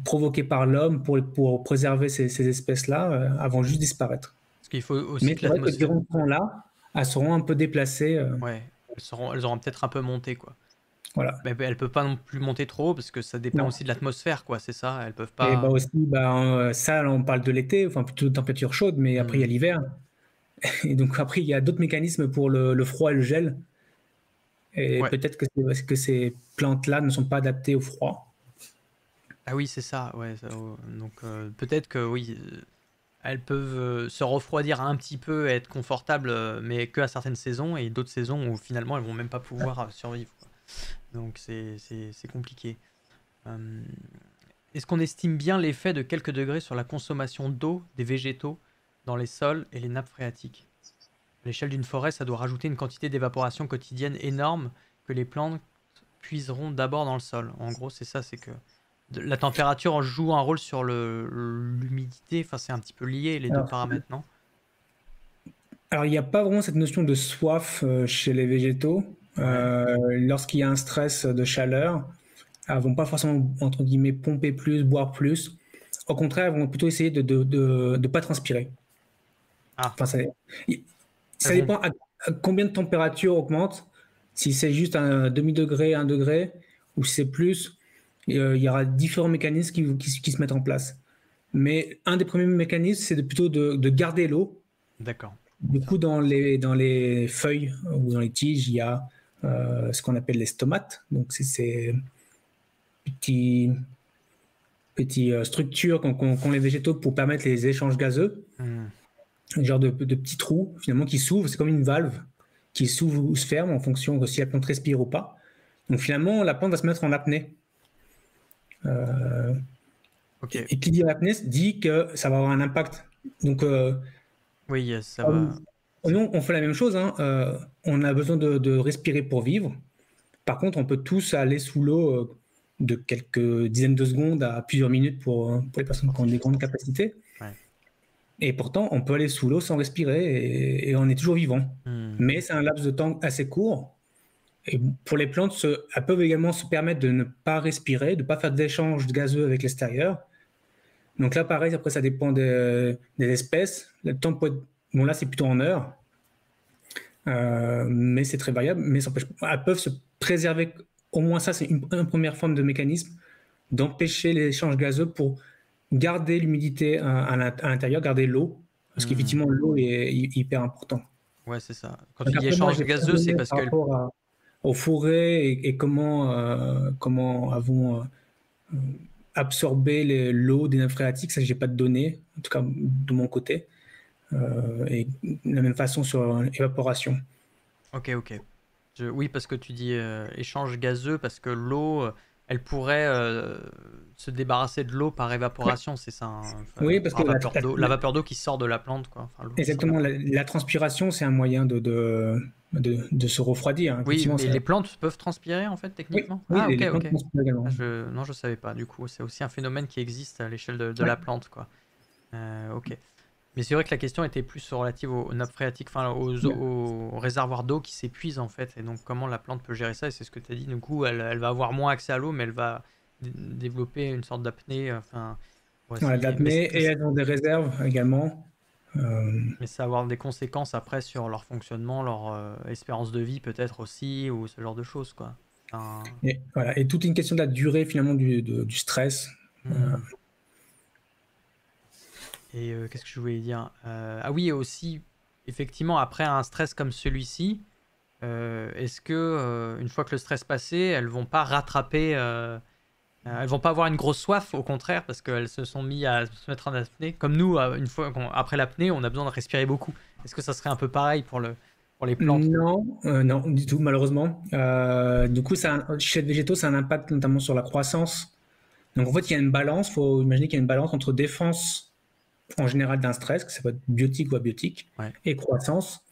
provoqué par l'homme pour préserver ces espèces-là, elles vont juste disparaître. Parce qu'il faut aussi mais c'est vrai que durant ce temps-là, elles seront un peu déplacées. Ouais, elles auront peut-être un peu monté, quoi. Voilà. Mais elles peuvent pas non plus monter trop haut parce que ça dépend aussi de l'atmosphère, quoi. C'est ça, elles peuvent pas. Et aussi, ça, là, on parle de l'été, enfin plutôt de température chaude, mais après il y a l'hiver. Et donc après il y a d'autres mécanismes pour le froid et le gel. Et peut-être que c'est parce que ces plantes-là ne sont pas adaptées au froid. Ah oui, c'est ça. Ouais. Donc peut-être que oui, elles peuvent se refroidir un petit peu et être confortables, mais que à certaines saisons et d'autres saisons où finalement elles vont même pas pouvoir survivre, quoi. Donc c'est compliqué. Est-ce qu'on estime bien l'effet de quelques degrés sur la consommation d'eau des végétaux dans les sols et les nappes phréatiques? À l'échelle d'une forêt, ça doit rajouter une quantité d'évaporation quotidienne énorme que les plantes puiseront d'abord dans le sol. En gros, c'est ça, c'est que la température joue un rôle sur l'humidité. Enfin, c'est un petit peu lié, les deux paramètres, non? Alors, il n'y a pas vraiment cette notion de soif chez les végétaux. Lorsqu'il y a un stress de chaleur, elles ne vont pas forcément, entre guillemets, pomper plus, boire plus. Au contraire, elles vont plutôt essayer de ne pas transpirer. Enfin, ça dépend à combien de température augmente. Si c'est juste un demi-degré, 1 degré, ou si c'est plus, il y aura différents mécanismes qui se mettent en place. Mais un des premiers mécanismes, c'est plutôt de garder l'eau. D'accord. Du coup, dans les feuilles ou dans les tiges, il y a ce qu'on appelle les stomates. Donc, c'est ces petites structures qu'ont les végétaux pour permettre les échanges gazeux. Un genre de petits trous, finalement, qui s'ouvrent. C'est comme une valve qui s'ouvre ou se ferme en fonction de si la plante respire ou pas. Donc, finalement, la plante va se mettre en apnée. Ok. Et qui dit apnée dit que ça va avoir un impact. Donc, Oui, ça va. nous, on fait la même chose. Hein. On a besoin de respirer pour vivre. Par contre, on peut tous aller sous l'eau de quelques dizaines de secondes à plusieurs minutes pour les personnes qui ont des grandes capacités. Ouais. Et pourtant, on peut aller sous l'eau sans respirer et on est toujours vivant. Mais c'est un laps de temps assez court. Et pour les plantes, elles peuvent également se permettre de ne pas respirer, de ne pas faire d'échanges gazeux avec l'extérieur. Donc là, pareil, après, ça dépend des espèces. Le temps peut être... Bon, là, c'est plutôt en heures. Mais c'est très variable. Mais elles peuvent se préserver. Au moins, ça, c'est une première forme de mécanisme d'empêcher les échanges gazeux pour garder l'humidité à l'intérieur, garder l'eau. Parce qu'effectivement, l'eau est hyper important. Ouais, c'est ça. Quand tu dis échange gazeux, c'est parce que... Par rapport aux forêts et comment avons absorbé l'eau des nappes phréatiques, ça, j'ai pas de données, en tout cas de mon côté. Et de la même façon sur l'évaporation. Ok. Oui, parce que tu dis échange gazeux, parce que l'eau, elle pourrait se débarrasser de l'eau par évaporation, c'est ça. Oui, parce que la vapeur d'eau qui sort de la plante, quoi. Enfin, exactement, la transpiration, c'est un moyen de se refroidir. Hein. Oui, mais les plantes peuvent transpirer, en fait, techniquement. Oui, Ah, les plantes transpirent également. Non, je savais pas, du coup. C'est aussi un phénomène qui existe à l'échelle de la plante, quoi. Ok. Mais c'est vrai que la question était plus relative aux nappes phréatiques, enfin aux réservoirs d'eau qui s'épuisent en fait. Et donc comment la plante peut gérer ça, et c'est ce que tu as dit, du coup elle va avoir moins accès à l'eau, mais elle va développer une sorte d'apnée. Enfin, d'apnée, et elles ont des réserves également. Mais ça va avoir des conséquences après sur leur fonctionnement, leur espérance de vie peut-être aussi, ou ce genre de choses, quoi. Enfin... Et toute une question de la durée finalement du stress. Et qu'est-ce que je voulais dire? Ah oui, aussi, effectivement, après un stress comme celui-ci, est-ce que une fois que le stress passé, elles vont pas rattraper, elles vont pas avoir une grosse soif, au contraire, parce qu'elles se sont mis à se mettre en apnée. Comme nous, une fois après l'apnée, on a besoin de respirer beaucoup. Est-ce que ça serait un peu pareil pour les plantes? Non, du tout, malheureusement. Du coup, chez les végétaux, ça a un impact notamment sur la croissance. Donc en fait, il y a une balance. Il faut imaginer qu'il y a une balance entre défense en général d'un stress, que ça peut être biotique ou abiotique, et croissance.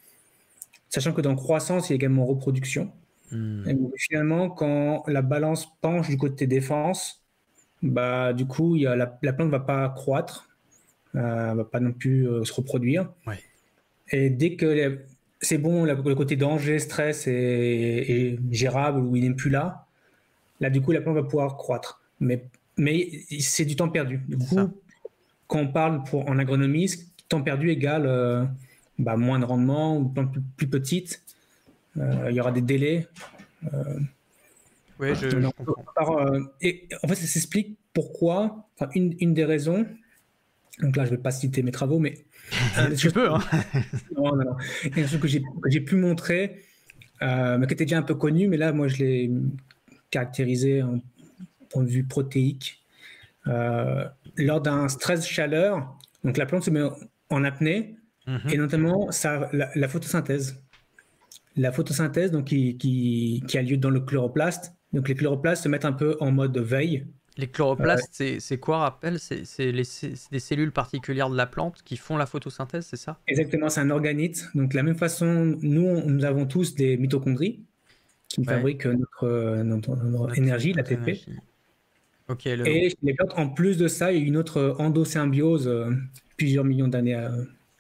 Sachant que dans croissance, il y a également reproduction. Et finalement, quand la balance penche du côté défense, bah, du coup, la plante ne va pas croître, ne va pas non plus se reproduire. Et dès que c'est bon, le côté danger, stress est gérable ou il n'est plus là, du coup, la plante va pouvoir croître. Mais c'est du temps perdu. Du coup, quand on parle en agronomie, temps perdu égale moins de rendement ou plante plus petite. Il y aura des délais. Oui, je comprends. Et en fait, ça s'explique pourquoi. Une des raisons. Donc là, je ne vais pas citer mes travaux, mais tu peux. Hein. Non. Il y a une chose que j'ai pu montrer, mais qui était déjà un peu connue, mais là, moi, je l'ai caractérisé en point de vue protéique. Lors d'un stress chaleur, donc la plante se met en apnée, et notamment la photosynthèse. La photosynthèse donc, qui a lieu dans le chloroplaste. Donc les chloroplastes se mettent un peu en mode veille. Les chloroplastes, c'est quoi, rappel? C'est des cellules particulières de la plante qui font la photosynthèse, c'est ça? Exactement, c'est un organite. Donc de la même façon, nous avons tous des mitochondries qui fabriquent notre énergie, l'ATP. Okay, et les plantes, en plus de ça, il y a une autre endosymbiose plusieurs millions d'années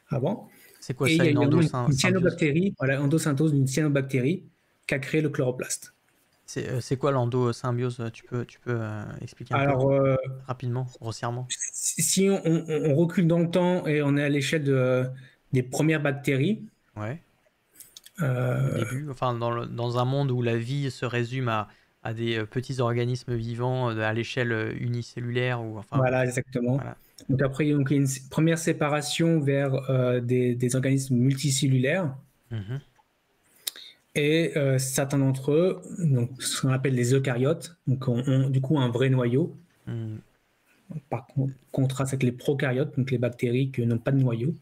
avant. C'est quoi ça, une endosymbiose? Une cyanobactérie, voilà, endosyntose d'une cyanobactérie qui a créé le chloroplaste. C'est quoi l'endosymbiose? Tu peux expliquer un peu rapidement, grossièrement? Si on recule dans le temps et on est à l'échelle des premières bactéries. Ouais. Au début, enfin, dans un monde où la vie se résume à des petits organismes vivants à l'échelle unicellulaire. Ou, enfin, voilà, exactement. Voilà. Donc après, il y a une première séparation vers des organismes multicellulaires. Mhm. Et certains d'entre eux, donc, ce qu'on appelle les eucaryotes, donc ont du coup un vrai noyau, Mhm. par contraste avec les prokaryotes, donc les bactéries qui n'ont pas de noyau.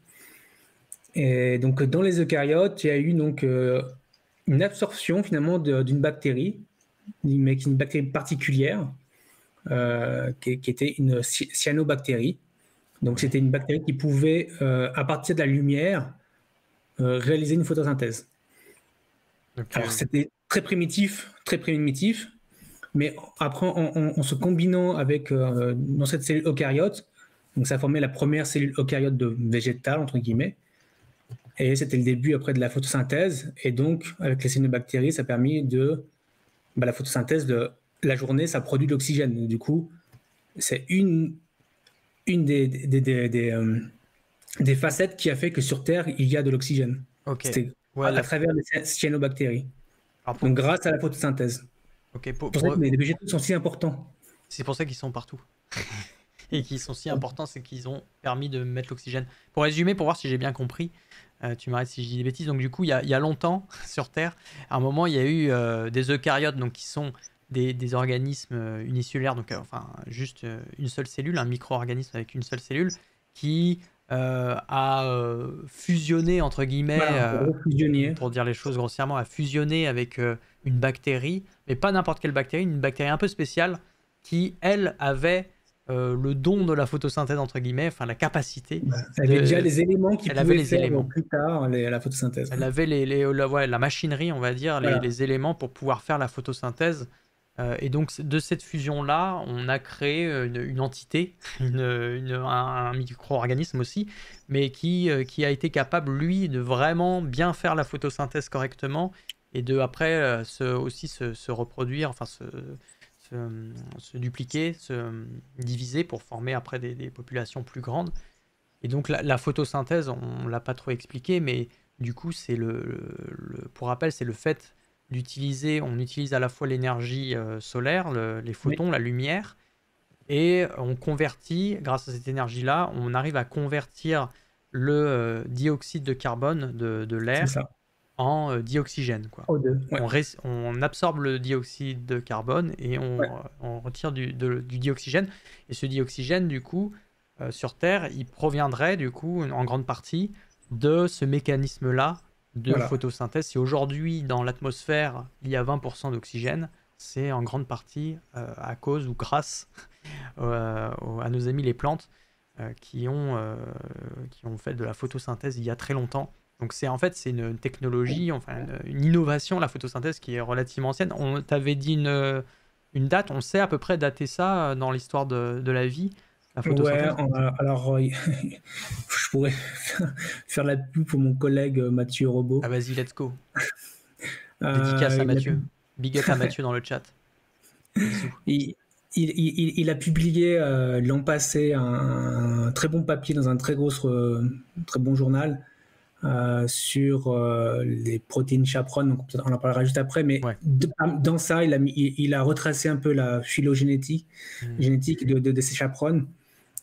Et donc dans les eucaryotes, il y a eu donc une absorption finalement d'une bactérie, mais une bactérie particulière, qui était une cyanobactérie. Donc Ouais. c'était une bactérie qui pouvait, à partir de la lumière, réaliser une photosynthèse. Donc, Alors c'était très primitif, mais après en se combinant avec dans cette cellule eucaryote, donc ça formait la première cellule eucaryote végétale entre guillemets, et c'était le début après de la photosynthèse. Et donc avec les cyanobactéries, ça a permis la photosynthèse de la journée, ça produit de l'oxygène. Du coup, c'est une des facettes qui a fait que sur Terre, il y a de l'oxygène. ok. C'était Ouais, à travers les cyanobactéries. Alors, Donc grâce à la photosynthèse. ok, C'est pour ça que les végétaux sont si importants. c'est pour ça qu'ils sont partout. Et qu'ils sont si importants, c'est qu'ils ont permis de mettre l'oxygène. Pour résumer, pour voir si j'ai bien compris, tu m'arrêtes si je dis des bêtises. Donc du coup, il y a longtemps, sur Terre, à un moment, il y a eu des eucaryotes, donc qui sont des organismes unicellulaires, donc enfin juste une seule cellule, un micro-organisme avec une seule cellule, qui a fusionné, entre guillemets, Voilà, gros fusionnier. pour dire les choses grossièrement, a fusionné avec une bactérie, mais pas n'importe quelle bactérie, une bactérie un peu spéciale, qui, elle, avait le don de la photosynthèse, entre guillemets, enfin la capacité. Elle avait déjà les éléments qui Elle avait pouvaient les faire éléments. plus tard la photosynthèse. Elle avait la machinerie, on va dire, Voilà. les éléments pour pouvoir faire la photosynthèse. Et donc, de cette fusion-là, on a créé une entité, un micro-organisme aussi, mais qui a été capable, lui, de vraiment bien faire la photosynthèse correctement et de, après, aussi se reproduire, enfin, se dupliquer, se diviser pour former après des populations plus grandes. Et donc la photosynthèse, on ne l'a pas trop expliqué, mais du coup, c'est pour rappel, c'est le fait d'utiliser, on utilise à la fois l'énergie solaire, les Oui, photons, la lumière, et on convertit, grâce à cette énergie-là, on arrive à convertir le dioxyde de carbone de c'est l'air ça. en dioxygène, quoi. O2. Ouais. On absorbe le dioxyde de carbone et Ouais. on retire du dioxygène. Et ce dioxygène, du coup, sur Terre, il proviendrait, du coup, en grande partie, de ce mécanisme-là de Voilà. photosynthèse. Si aujourd'hui, dans l'atmosphère, il y a 20% d'oxygène, c'est en grande partie à cause ou grâce à nos amis les plantes qui ont fait de la photosynthèse il y a très longtemps. Donc en fait c'est une technologie, enfin une innovation, la photosynthèse qui est relativement ancienne. On t'avait dit une date, on sait à peu près dater ça dans l'histoire de la vie, la Ouais, photosynthèse. alors je pourrais faire la pub pour mon collègue Mathieu Ah Robot. vas-y, let's go. Dédicace à Il a, Mathieu. Big up à Mathieu dans le chat. Bisous. il, il a publié l'an passé un très bon papier dans un très bon journal sur les protéines chaperon, donc on en parlera juste après, mais Ouais. dans ça, il a retracé un peu la phylogénétique génétique de ces chaperones.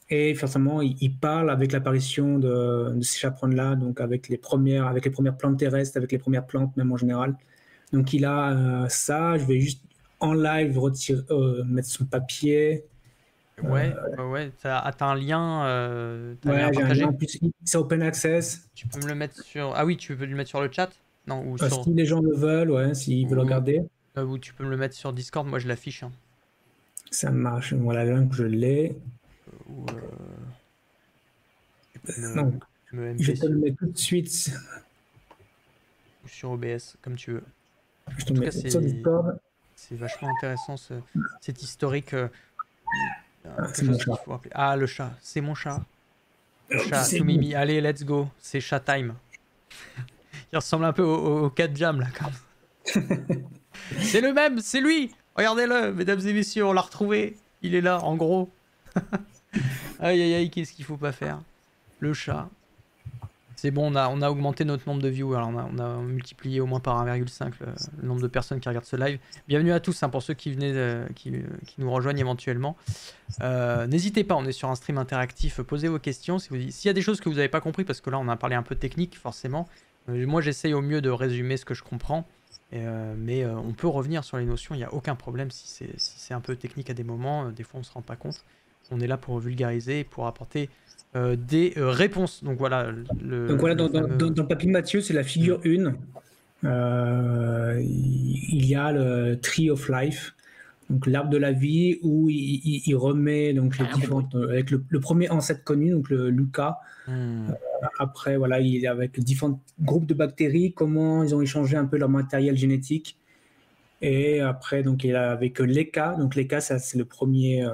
Et forcément, il parle avec l'apparition de ces chaperones-là, donc avec les premières plantes terrestres, avec les premières plantes même en général. Donc il a ça, je vais juste en live mettre son papier. Ouais. T'as un lien, t'as un lien à Ouais, j'ai un lien partager? en plus, c'est open access. Tu peux me le mettre sur... Ah oui, tu peux le mettre sur le chat? Non, ou Si les gens le veulent, ouais, s'ils veulent ou, regarder, ou tu peux me le mettre sur Discord, moi je l'affiche, hein. ça marche. Voilà, là, je l'ai. Ou tu peux Donc, me je MP te le mets tout de suite. sur OBS, comme tu veux. Je En te le tout cas, mets sur Discord. c'est vachement intéressant cet historique. C'est Quelque mon chose qu'il chat. faut rappeler. Ah, le chat, c'est mon chat. Le chat, C'est tout bon. mimi. Allez, let's go. C'est chat time. Il ressemble un peu au 4 Jam là. C'est le même, c'est lui. Regardez-le, mesdames et messieurs, on l'a retrouvé. Il est là, en gros. Aïe aïe aïe, qu'est-ce qu'il faut pas faire? Le chat. C'est bon, on a augmenté notre nombre de views. Alors on a multiplié au moins par 1,5 le nombre de personnes qui regardent ce live. Bienvenue à tous, hein, pour ceux qui venaient, qui nous rejoignent éventuellement. N'hésitez pas, on est sur un stream interactif. Posez vos questions. S'il y a des choses que vous n'avez pas compris, parce que là on a parlé un peu technique forcément. Moi j'essaye au mieux de résumer ce que je comprends. Mais on peut revenir sur les notions, il n'y a aucun problème si c'est un peu technique à des moments. Des fois on ne se rend pas compte. On est là pour vulgariser et pour apporter des réponses. Donc voilà. Donc voilà, dans le papier de Mathieu, c'est la figure 1. Il y a le Tree of Life, donc l'arbre de la vie, où il remet donc les différentes, avec le premier ancêtre connu, donc le Lucas. Après, voilà, il est avec différents groupes de bactéries, comment ils ont échangé un peu leur matériel génétique. Et après, donc il est avec l'ECA. Donc l'ECA, ça c'est le premier.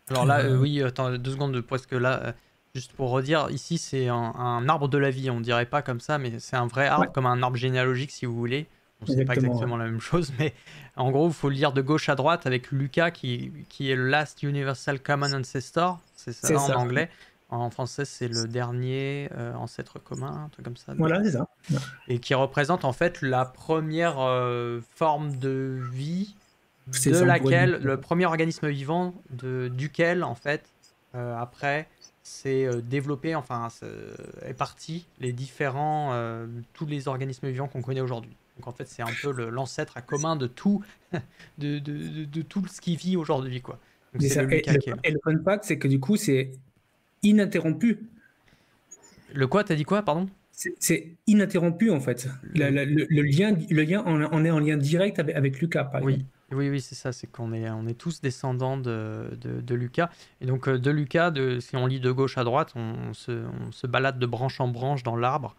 Alors là, oui, attends 2 secondes, parce que là, juste pour redire, ici c'est un arbre de la vie, on dirait pas comme ça, mais c'est un vrai arbre, comme un arbre généalogique si vous voulez. Bon, c'est pas exactement la même chose, mais en gros, il faut le lire de gauche à droite avec Lucas qui est le Last Universal Common Ancestor, c'est ça en anglais. En français, c'est le dernier ancêtre commun, un truc comme ça. Voilà, c'est ça. Et qui représente en fait la première forme de vie de laquelle, le premier organisme vivant duquel en fait après c'est développé, enfin est parti les différents tous les organismes vivants qu'on connaît aujourd'hui. Donc en fait c'est un peu l'ancêtre à commun de tout de tout ce qui vit aujourd'hui, quoi. Donc, et le fun fact, c'est que du coup c'est ininterrompu. Le quoi, t'as dit quoi, pardon? C'est ininterrompu en fait. Le lien on est en lien direct avec Lucas, par exemple. Oui, c'est ça, c'est qu'on est tous descendants de Lucas. Et donc de Lucas, si on lit de gauche à droite, on se balade de branche en branche dans l'arbre.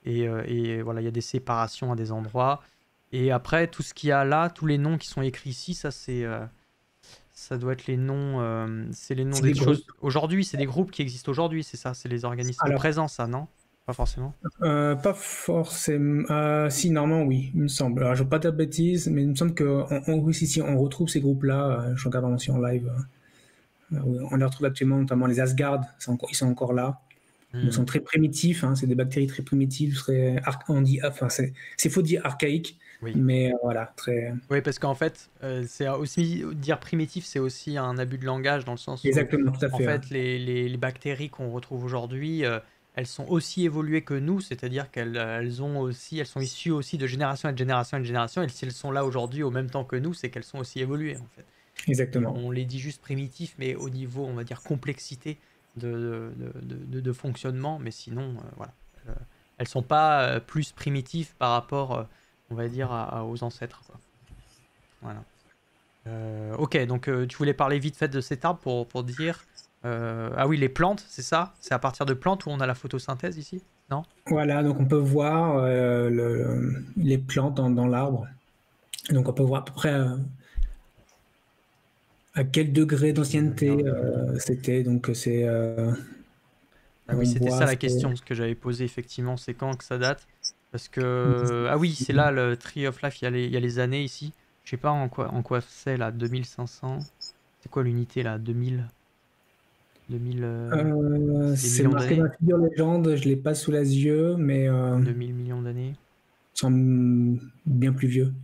Et voilà, il y a des séparations à des endroits. Et après, tout ce qu'il y a là, tous les noms qui sont écrits ici, ça doit être les noms, c'est les noms des choses. Aujourd'hui, c'est des groupes qui existent aujourd'hui, c'est ça, c'est les organismes présents, ça, non? Pas forcément. Pas forcément. Si, normalement, oui, il me semble. Alors, je ne veux pas dire de bêtises, mais il me semble qu'on si on retrouve ces groupes-là. Je regarde vraiment si en live. On les retrouve actuellement, notamment les Asgard. Ils sont encore là. Ils sont très primitifs. Hein, c'est des bactéries très primitives. C'est faux de dire archaïque. Oui. Mais voilà, très. Oui, parce qu'en fait, c'est aussi dire primitif, c'est aussi un abus de langage dans le sens où, exactement, tout à fait, en fait, les bactéries qu'on retrouve aujourd'hui, elles sont aussi évoluées que nous, c'est-à-dire qu'elles sont issues aussi de génération en génération en génération, et si elles sont là aujourd'hui au même temps que nous, c'est qu'elles sont aussi évoluées, en fait. Exactement. On les dit juste primitifs, mais au niveau, on va dire, complexité de fonctionnement, mais sinon, voilà. Elles sont pas plus primitives par rapport, on va dire, aux ancêtres, quoi. Voilà. Ok, donc tu voulais parler vite fait de cet arbre pour dire... ah oui, les plantes, c'est ça? C'est à partir de plantes où on a la photosynthèse ici? Non? Voilà, donc on peut voir les plantes dans l'arbre. Donc on peut voir à peu près à quel degré d'ancienneté c'était. Donc c'est... ah oui, c'était ça la question, ce que j'avais posé effectivement, c'est quand que ça date? Parce que... Ah oui, c'est là le Tree of Life, il y a les années ici. Je sais pas en quoi c'est là, 2500. C'est quoi l'unité là? 2000? c'est marqué dans la figure légende, je l'ai pas sous les yeux, mais 2000 millions d'années. Semble bien plus vieux.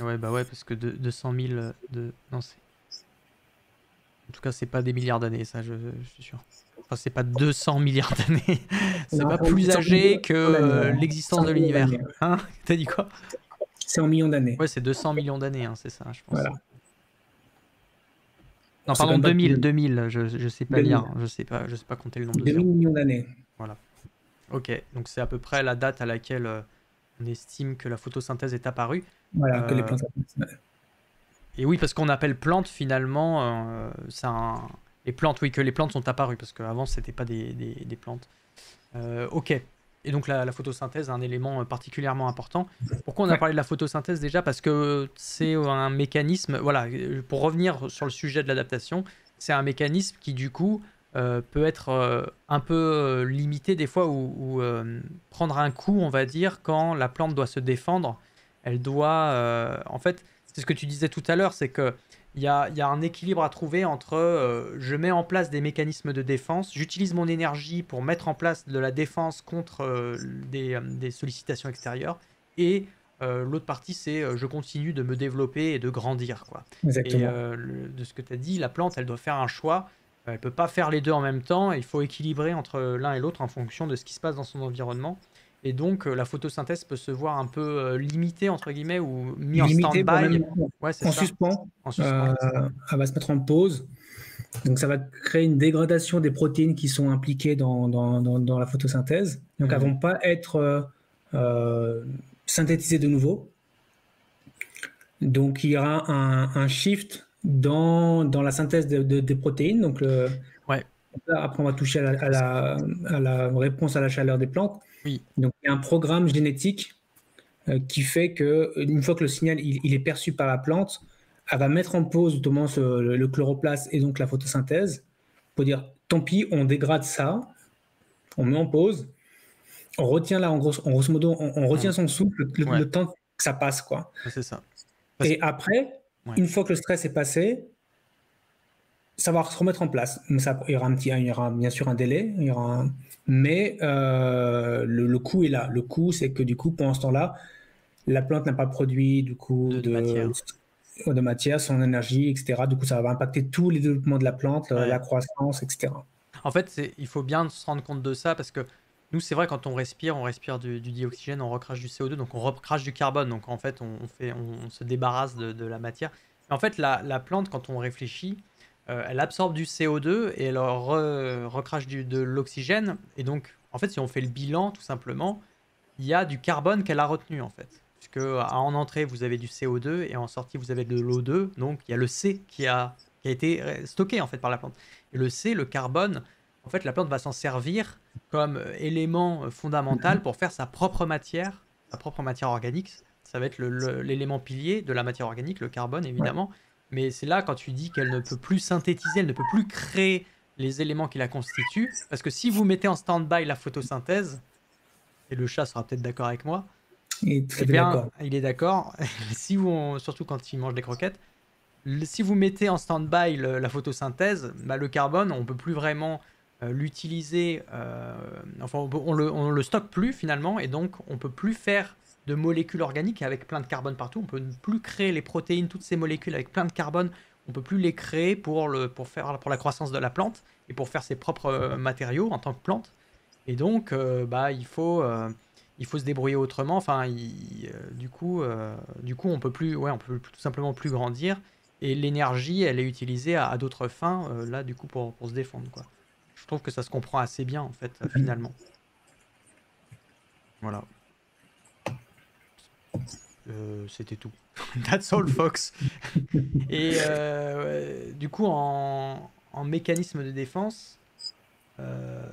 Ouais, bah ouais, parce que 200 000 non, c'est... En tout cas, c'est pas des milliards d'années, ça, je suis sûr. Enfin, c'est pas 200 milliards d'années. C'est pas plus âgé que l'existence de l'univers. Hein? T'as dit quoi? C'est en millions d'années. Ouais, c'est 200 millions d'années, hein, c'est ça, je pense. Voilà. Non, pardon, 2000, je sais pas lire, je sais pas compter le nombre de 2000 millions d'années. Voilà. Ok, donc c'est à peu près la date à laquelle on estime que la photosynthèse est apparue. Voilà, que les plantes... Et oui, parce qu'on appelle plantes finalement, les plantes, oui, que les plantes sont apparues, parce qu'avant c'était pas des plantes. Ok. Et donc la photosynthèse est un élément particulièrement important. Pourquoi on a parlé de la photosynthèse déjà? Parce que c'est un mécanisme, voilà, pour revenir sur le sujet de l'adaptation, c'est un mécanisme qui du coup peut être un peu limité des fois ou prendre un coup, on va dire, quand la plante doit se défendre. Elle doit, en fait, c'est ce que tu disais tout à l'heure, c'est que il y a un équilibre à trouver entre je mets en place des mécanismes de défense, j'utilise mon énergie pour mettre en place de la défense contre des sollicitations extérieures, et l'autre partie, c'est je continue de me développer et de grandir, quoi. Et Exactement. de ce que tu as dit, la plante, elle doit faire un choix. Elle peut pas faire les deux en même temps. Il faut équilibrer entre l'un et l'autre en fonction de ce qui se passe dans son environnement. Et donc, la photosynthèse peut se voir un peu limitée, entre guillemets, ou mis en Limité, voire stand-by. même Ouais, c'est en ça, suspens. en suspens. Elle va se mettre en pause. Donc, ça va créer une dégradation des protéines qui sont impliquées dans la photosynthèse. Donc, elles ne vont pas être synthétisées de nouveau. Donc, il y aura un shift dans la synthèse des protéines. Donc, Ouais, après, on va toucher à la réponse à la chaleur des plantes. oui, Donc, il y a un programme génétique qui fait que une fois que le signal il est perçu par la plante, elle va mettre en pause notamment le chloroplaste et donc la photosynthèse pour dire tant pis, on dégrade ça, on met en pause, on retient là en grosso modo, on retient son souffle ouais, le temps que ça passe quoi. c'est ça. Et après, Ouais. une fois que le stress est passé, ça va se remettre en place. Ça, il y aura bien sûr un délai, mais le coût est là. Le coût, c'est que du coup, pendant ce temps-là, la plante n'a pas produit du coup De matière. de matière, son énergie, etc. Du coup, ça va impacter tous les développements de la plante, Ouais. la croissance, etc. En fait, il faut bien se rendre compte de ça parce que nous, c'est vrai, quand on respire du dioxygène, on recrache du CO2, donc on recrache du carbone. Donc en fait, on se débarrasse de la matière. Mais en fait, la plante, quand on réfléchit, elle absorbe du CO2 et elle recrache de l'oxygène. Et donc, en fait, si on fait le bilan, tout simplement, il y a du carbone qu'elle a retenu, en fait. Puisque en entrée, vous avez du CO2 et en sortie, vous avez de l'O2. Donc, il y a le C qui a été stocké, en fait, par la plante. Et le C, le carbone, en fait, la plante va s'en servir comme élément fondamental pour faire sa propre matière organique. Ça va être l'élément pilier de la matière organique, le carbone, Ouais. évidemment. Mais c'est là, quand tu dis qu'elle ne peut plus synthétiser, elle ne peut plus créer les éléments qui la constituent. Parce que si vous mettez en stand-by la photosynthèse, et le chat sera peut-être d'accord avec moi, Et tout eh à fait bien, d'accord. il est d'accord. Si surtout quand il mange des croquettes, si vous mettez en stand-by la photosynthèse, bah, le carbone, on peut plus vraiment l'utiliser. Enfin, on le stocke plus finalement, et donc on peut plus faire de molécules organiques avec plein de carbone partout. On peut plus créer les protéines, toutes ces molécules avec plein de carbone. On peut plus les créer pour la croissance de la plante et pour faire ses propres matériaux en tant que plante. Et donc, bah, il faut se débrouiller autrement. Enfin, du coup, on peut plus, ouais, on peut tout simplement plus grandir. Et l'énergie, elle est utilisée à d'autres fins, là, du coup, pour se défendre, quoi. Je trouve que ça se comprend assez bien, en fait, finalement. Voilà. C'était tout. That's all, Fox. Et du coup, en mécanisme de défense, euh,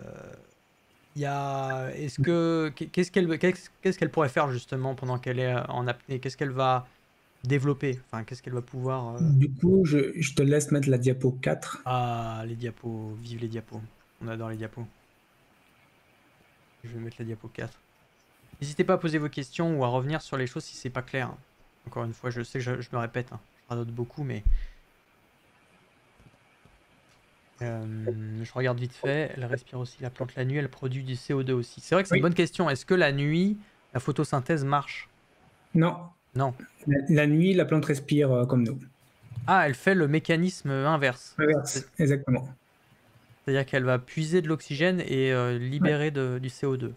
qu'est-ce qu'elle pourrait faire justement pendant qu'elle est en apnée? Qu'est-ce qu'elle va développer? Enfin, qu'est-ce qu'elle va pouvoir Du coup, je te laisse mettre la diapo 4. Ah, les diapos, vive les diapos. On adore les diapos. Je vais mettre la diapo 4. N'hésitez pas à poser vos questions ou à revenir sur les choses si c'est pas clair. Encore une fois, je sais que je me répète, hein. Je radote beaucoup, mais je regarde vite fait. Elle respire aussi la plante la nuit, elle produit du CO2 aussi. C'est vrai que c'est une Oui. bonne question. Est-ce que la nuit, la photosynthèse marche? Non. Non. La nuit, la plante respire comme nous. Ah, elle fait le mécanisme inverse. Inverse, exactement. C'est-à-dire qu'elle va puiser de l'oxygène et Ouais, libérer du CO2.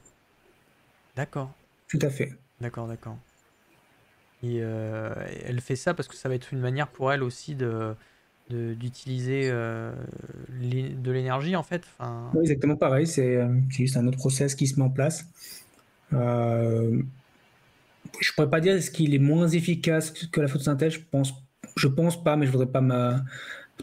D'accord, tout à fait. d'accord, d'accord. Et elle fait ça parce que ça va être une manière pour elle aussi d'utiliser de l'énergie en fait. Enfin, Oui, exactement pareil. C'est juste un autre process qui se met en place. Je pourrais pas dire est-ce qu'il est moins efficace que la photosynthèse. Je pense pas, mais je voudrais pas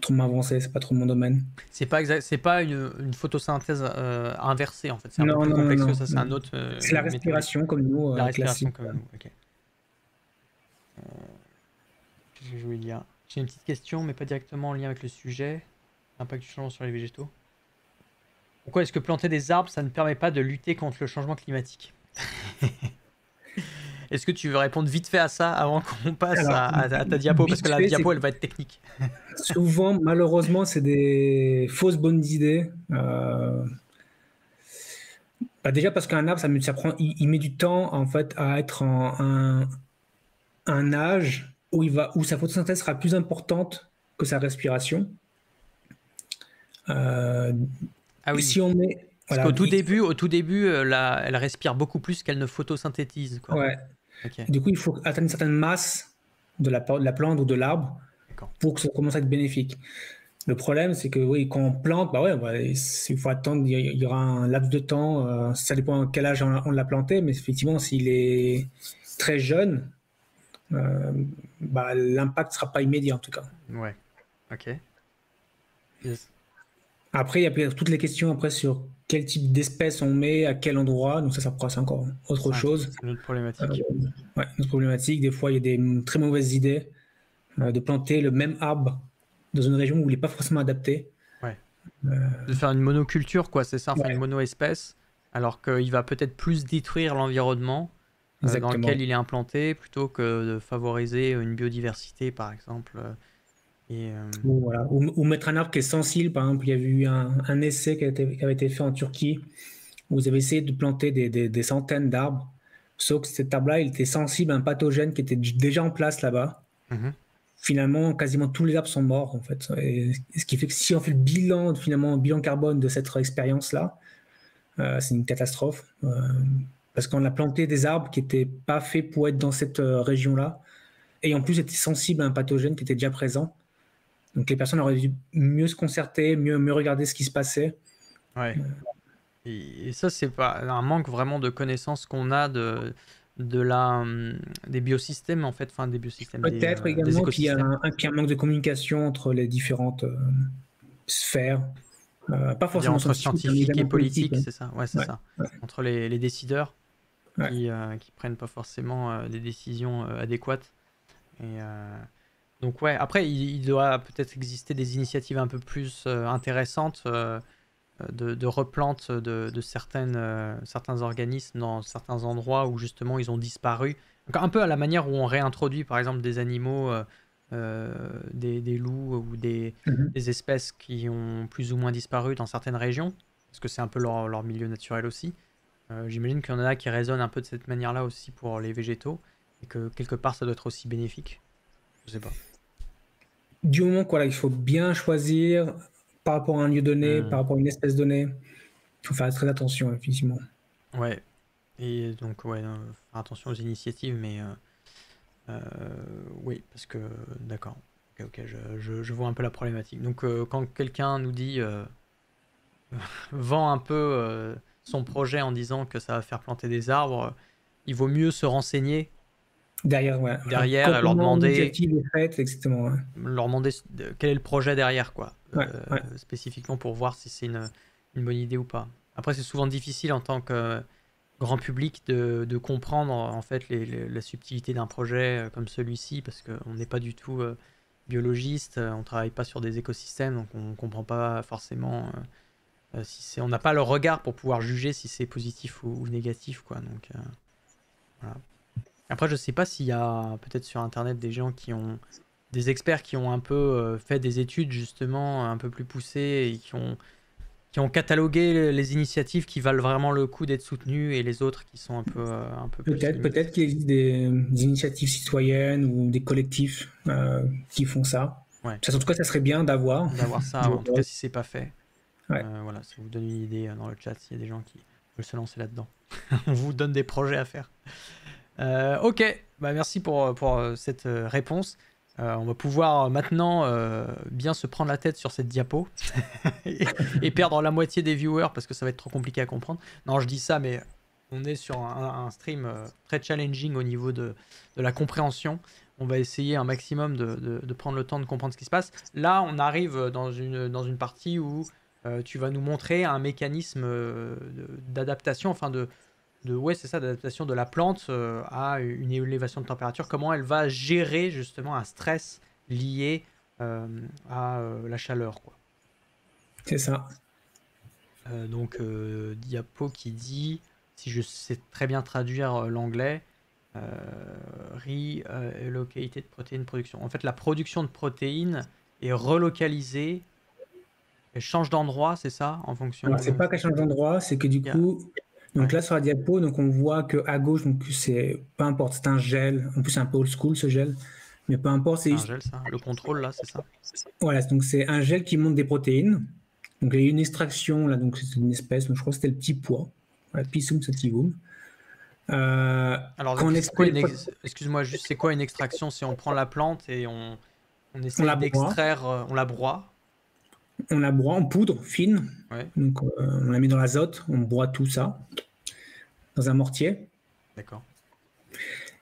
trop m'avancer. C'est pas trop mon domaine. c'est pas une photosynthèse inversée en fait. C'est un peu Non, plus non, non, complexe que non, ça. C'est non. un autre C'est la métabolisme. respiration comme nous, La respiration classique. comme nous. Ok. Qu'est-ce que je voulais dire? J'ai une petite question, mais pas directement en lien avec le sujet. L'impact du changement sur les végétaux. Pourquoi est-ce que planter des arbres, ça ne permet pas de lutter contre le changement climatique? Est-ce que tu veux répondre vite fait à ça avant qu'on passe Alors, à ta diapo? Parce vite que la fait, diapo, elle va être technique. souvent, malheureusement, c'est des fausses bonnes idées. Déjà parce qu'un arbre, il met du temps en fait à être en un âge où sa photosynthèse sera plus importante que sa respiration. Ah oui. Si on met, Parce voilà, qu'au tout début, elle respire beaucoup plus qu'elle ne photosynthétise, quoi. ouais. Ok, Du coup, il faut atteindre une certaine masse de la plante ou de l'arbre d'accord. pour que ça commence à être bénéfique. Le problème, c'est que oui, quand on plante, il faut attendre, il y aura un laps de temps, ça dépend à quel âge on l'a planté, mais effectivement, s'il est très jeune, l'impact ne sera pas immédiat en tout cas. Ouais, ok. Yes. Après, il y a toutes les questions après sur quel type d'espèce on met, à quel endroit, donc ça c'est encore autre chose. C'est une autre problématique. Ouais, une autre problématique. Des fois, il y a des très mauvaises idées de planter le même arbre dans une région où il n'est pas forcément adapté. Ouais. De faire une monoculture, quoi, c'est ça, enfin Ouais. une mono-espèce, alors qu'il va peut-être plus détruire l'environnement dans Exactement. lequel il est implanté, plutôt que de favoriser une biodiversité, par exemple. Ou mettre un arbre qui est sensible. Par exemple, il y a eu un essai qui avait été fait en Turquie où vous avez essayé de planter des centaines d'arbres, sauf que cet arbre-là, il était sensible à un pathogène qui était déjà en place là-bas. Mhm. Finalement, quasiment tous les arbres sont morts, en fait. Et ce qui fait que si on fait le bilan, finalement, bilan carbone de cette expérience-là, c'est une catastrophe. Parce qu'on a planté des arbres qui n'étaient pas faits pour être dans cette région-là, et en plus étaient sensibles à un pathogène qui était déjà présent. Donc les personnes auraient dû mieux se concerter, mieux regarder ce qui se passait. Ouais. Et ça, c'est pas un manque vraiment de connaissances qu'on a des biosystèmes, en fait, enfin des biosystèmes, Peut-être des également qu'il y a écosystèmes. un manque de communication entre les différentes sphères. Pas forcément Entre scientifique, mais scientifiques et également politique. politiques, c'est ça. Ouais, c'est Ouais, ça. ouais, Entre les décideurs ouais. qui prennent pas forcément des décisions adéquates. Donc ouais, après, il doit peut-être exister des initiatives un peu plus intéressantes de replante de certains organismes dans certains endroits où justement ils ont disparu. Donc, un peu à la manière où on réintroduit par exemple des animaux, des loups ou Mhm. des espèces qui ont plus ou moins disparu dans certaines régions, parce que c'est un peu leur milieu naturel aussi. J'imagine qu'il y en a qui résonnent un peu de cette manière-là aussi pour les végétaux, et que quelque part ça doit être aussi bénéfique. Je sais pas. Du moment qu'il faut bien choisir par rapport à un lieu donné, par rapport à une espèce donnée, il faut faire très attention, effectivement. Ouais. Et donc, ouais, faire attention aux initiatives, mais oui, parce que, d'accord. Ok, je vois un peu la problématique. Donc, quand quelqu'un nous dit, vend un peu son projet en disant que ça va faire planter des arbres, il vaut mieux se renseigner Derrière, ouais. derrière et Comment l'initiative est faite, exactement. Ouais. leur demander quel est le projet derrière, quoi, Ouais, ouais. spécifiquement pour voir si c'est une bonne idée ou pas. Après, c'est souvent difficile en tant que grand public de comprendre en fait la subtilité d'un projet comme celui-ci, parce qu'on n'est pas du tout biologiste, on travaille pas sur des écosystèmes, donc on comprend pas forcément on n'a pas le regard pour pouvoir juger si c'est positif ou négatif, quoi. Donc voilà. Après, je sais pas s'il y a peut-être sur internet des gens qui ont des experts qui ont un peu fait des études justement un peu plus poussées et qui ont catalogué les initiatives qui valent vraiment le coup d'être soutenues et les autres qui sont un peu plus limites. Peut-être qu'il existe des initiatives citoyennes ou des collectifs qui font ça. Ouais. En tout cas, ça serait bien d'avoir. D'avoir ça, en tout cas si c'est pas fait. Ouais. Voilà, ça vous donne une idée dans le chat s'il y a des gens qui veulent se lancer là-dedans. On vous donne des projets à faire. Ok, bah merci pour cette réponse. On va pouvoir maintenant bien se prendre la tête sur cette diapo et perdre la moitié des viewers parce que ça va être trop compliqué à comprendre. Non, je dis ça, mais on est sur un stream très challenging au niveau de la compréhension. On va essayer un maximum de prendre le temps de comprendre ce qui se passe. Là, on arrive dans une partie où tu vas nous montrer un mécanisme d'adaptation, enfin ouais, c'est ça, d'adaptation de la plante à une élévation de température. Comment elle va gérer justement un stress lié à la chaleur, quoi. C'est ça. Donc, diapo qui dit, si je sais très bien traduire l'anglais, Relocated protein production. En fait, la production de protéines est relocalisée, elle change d'endroit, c'est ça, en fonction Alors, c'est de... pas qu'elle change d'endroit, c'est que du Il y a- coup, donc Ouais, là sur la diapo, donc on voit que à gauche, donc c'est peu importe, c'est un gel. En plus, c'est un peu old school ce gel, mais peu importe, c'est c'est un juste gel, ça. Le contrôle, là, c'est ça. voilà, donc c'est un gel qui monte des protéines. Donc il y a une extraction là, donc c'est une espèce, donc je crois que c'était le petit pois, voilà, Pisum sativum. Alors, Quand on c'est quoi extrait les une protéines, excuse-moi, juste, c'est quoi une extraction? Si on prend la plante et on on essaye la broie, d'extraire, on la broie. en poudre fine, Ouais, donc on la met dans l'azote, on broie tout ça dans un mortier. d'accord.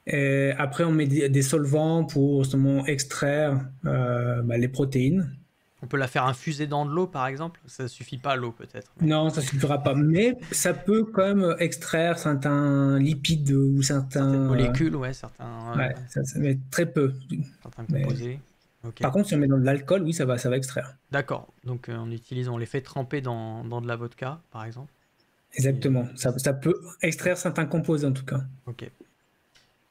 Et après, on met des solvants pour justement extraire les protéines. On peut la faire infuser dans de l'eau, par exemple? Ça suffit pas, l'eau, peut-être, mais Non, ça suffira pas, mais ça peut quand même extraire certains lipides ou certaines certains, molécules, ouais, certains, ouais, ça met très peu. certains Mais composés. Ok. par contre, si on met dans de l'alcool, oui, ça va extraire. D'accord. Donc, on les fait tremper dans de la vodka, par exemple. Et, Exactement. Ça peut extraire certains composés en tout cas. ok.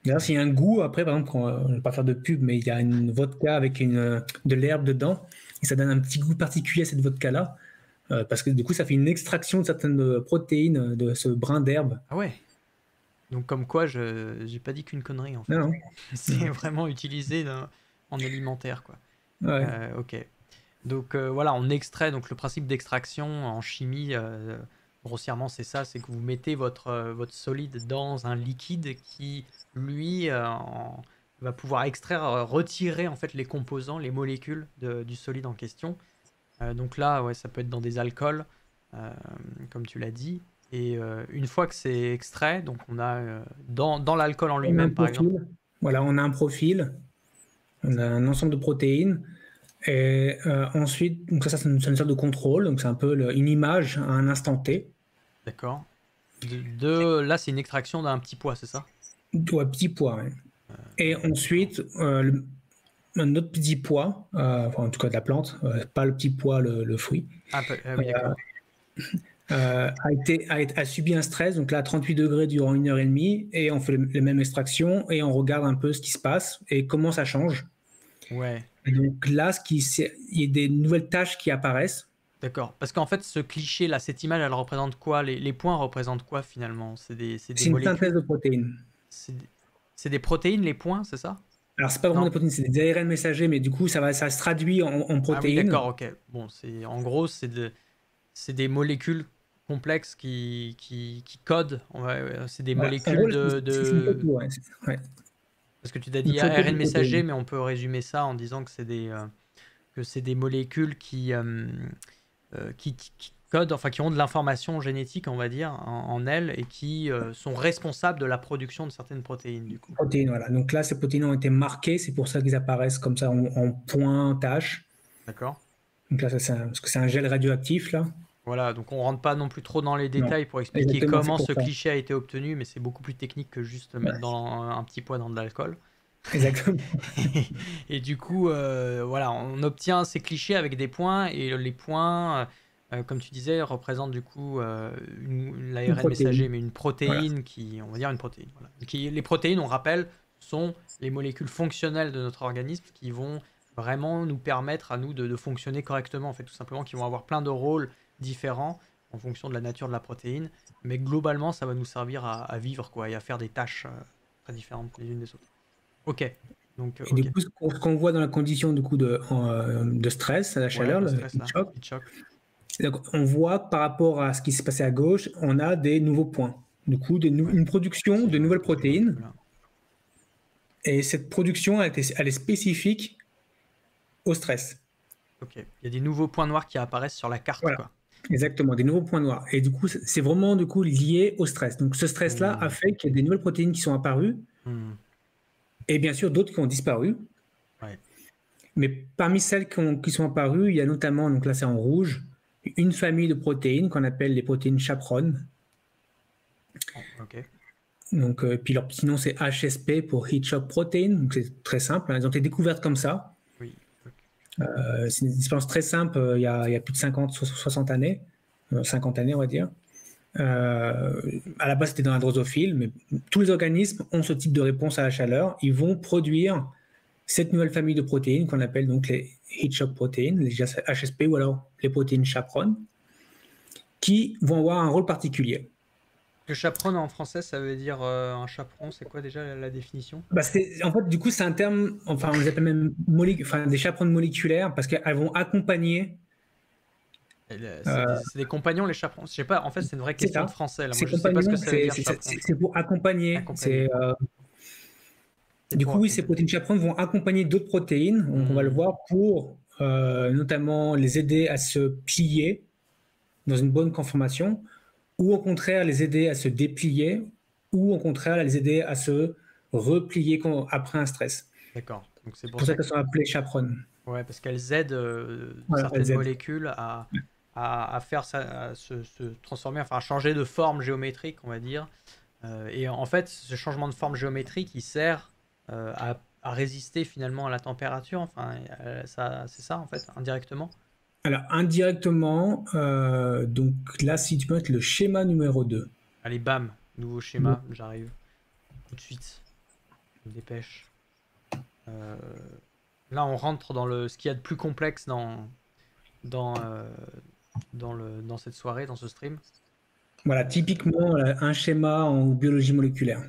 D'ailleurs, s'il y a un goût, après, par exemple, je ne vais pas faire de pub, mais il y a une vodka avec de l'herbe dedans, et ça donne un petit goût particulier à cette vodka-là, parce que du coup, ça fait une extraction de certaines protéines de ce brin d'herbe. Ah ouais. Donc, comme quoi, j'ai pas dit qu'une connerie, en Non, fait. non. C'est vraiment utilisé en alimentaire, quoi. Ouais. Ok. Donc voilà, on extrait. Donc le principe d'extraction en chimie, grossièrement, c'est ça, c'est que vous mettez votre solide dans un liquide qui, lui, va pouvoir extraire, retirer en fait les composants, les molécules du solide en question. Donc là, ouais, ça peut être dans des alcools, euh, comme tu l'as dit. Et une fois que c'est extrait, donc on a dans l'alcool en On a un lui-même, par exemple. profil. Voilà, on a un profil, on a un ensemble de protéines. Et ensuite, donc ça c'est une sorte de contrôle, donc c'est un peu une image à un instant T. D'accord. Là, c'est une extraction d'un petit pois, c'est ça? Ouais, petit pois. Ouais. Et ensuite, un autre petit pois, enfin, en tout cas de la plante, pas le petit pois, le fruit, Oui, d'accord. a subi un stress, donc là à 38 degrés durant 1 heure et demie, et on fait les mêmes extractions et on regarde un peu ce qui se passe et comment ça change. Ouais. Et donc là, il y a des nouvelles tâches qui apparaissent. D'accord. Parce qu'en fait, ce cliché là, cette image, elle représente quoi? Les points représentent quoi finalement? C'est des C'est une synthèse molécules? de protéines. C'est des protéines, les points, c'est ça? Alors, c'est pas vraiment Non? des protéines, c'est des ARN messagers, mais du coup, ça se traduit en Ah oui, protéines. d'accord, ok. Bon, en gros, c'est des molécules complexes qui codent. C'est des Voilà. En molécules gros, c'est une photo. Ouais. Ouais. Parce que tu t'as Une dit photo ARN de messager, protéines. mais on peut résumer ça en disant que c'est des molécules qui codent, enfin qui ont de l'information génétique, on va dire, en elles, et qui sont responsables de la production de certaines protéines, du coup. Protéines, voilà. Donc là, ces protéines ont été marquées, c'est pour ça qu'ils apparaissent comme ça en points, taches. D'accord? Donc là, parce que c'est un gel radioactif, là. Voilà, donc on rentre pas non plus trop dans les Non, détails pour expliquer exactement, c'est comment pour ce ça. cliché a été obtenu, mais c'est beaucoup plus technique que juste mettre Ouais, dans un petit poids dans de l'alcool. exactement. Et du coup, voilà, on obtient ces clichés avec des points, et les points, comme tu disais, représentent du coup Une l'ARN messager, protéine. mais une Voilà. protéine on va dire une protéine. Voilà. Les protéines, on rappelle, sont les molécules fonctionnelles de notre organisme qui vont vraiment nous permettre à nous de fonctionner correctement, en fait, tout simplement, qui vont avoir plein de rôles différents en fonction de la nature de la protéine, mais globalement, ça va nous servir à vivre, quoi, et à faire des tâches très différentes les unes des autres. Ok, donc Et du ok. coup, ce qu'on voit dans la condition du coup de stress, à la Ouais, chaleur, de le stress heat là, shock, heat shock. donc, on voit par rapport à ce qui s'est passé à gauche, on a des nouveaux points. Du coup, Ouais, une production si de je vois nouvelles un protéines. peu là. Et cette production, elle est spécifique au stress. Ok, il y a des nouveaux points noirs qui apparaissent sur la carte, Voilà, quoi. exactement, des nouveaux points noirs. Et du coup, c'est vraiment du coup lié au stress. Donc, ce stress-là a Hmm, fait qu'il y a des nouvelles protéines qui sont apparues, hmm, et bien sûr d'autres qui ont disparu. ouais, Mais parmi celles qui sont apparues, il y a notamment, donc là c'est en rouge, une famille de protéines qu'on appelle les protéines chaperone. oh, ok, Donc, puis leur petit nom c'est HSP pour Heat Shock Protein. Donc c'est très simple. Elles ont été découvertes comme ça. oui, ok. C'est une expérience très simple. Il y a plus de 50, 60 années, 50 années on va dire. À la base, c'était dans la drosophile, mais tous les organismes ont ce type de réponse à la chaleur. Ils vont produire cette nouvelle famille de protéines qu'on appelle donc les heat shock protéines, les HSP ou alors les protéines chaperones, qui vont avoir un rôle particulier. Le chaperon en français, ça veut dire un chaperon. C'est quoi déjà la définition? En fait, du coup, c'est un terme, enfin, on les appelle même des chaperones moléculaires parce qu'elles vont accompagner. C'est des compagnons, les chaperons. Je sais pas, en fait, c'est une vraie question de français. Là. Moi, je sais pas ce compagnons, que ça veut dire chaperon. c'est pour accompagner. Accompagner. Du coup, oui, ces protéines chaperones vont accompagner d'autres protéines, donc on va le voir, pour notamment les aider à se plier dans une bonne conformation, ou au contraire les aider à se déplier, ou au contraire les aider à se replier après un stress. D'accord. Donc c'est pour ça qu'elles sont appelées chaperones. Ouais, parce qu'elles aident certaines molécules à faire ça, à se transformer, enfin à changer de forme géométrique, on va dire. Et en fait, ce changement de forme géométrique, il sert à résister finalement à la température. Enfin, c'est ça en fait, indirectement. Alors, indirectement, donc là, si tu peux mettre le schéma numéro 2. Allez, bam, nouveau schéma, j'arrive. Tout de suite. Je me dépêche. Là, on rentre dans ce qu'il y a de plus complexe dans cette soirée, dans ce stream. Voilà, typiquement, un schéma en biologie moléculaire.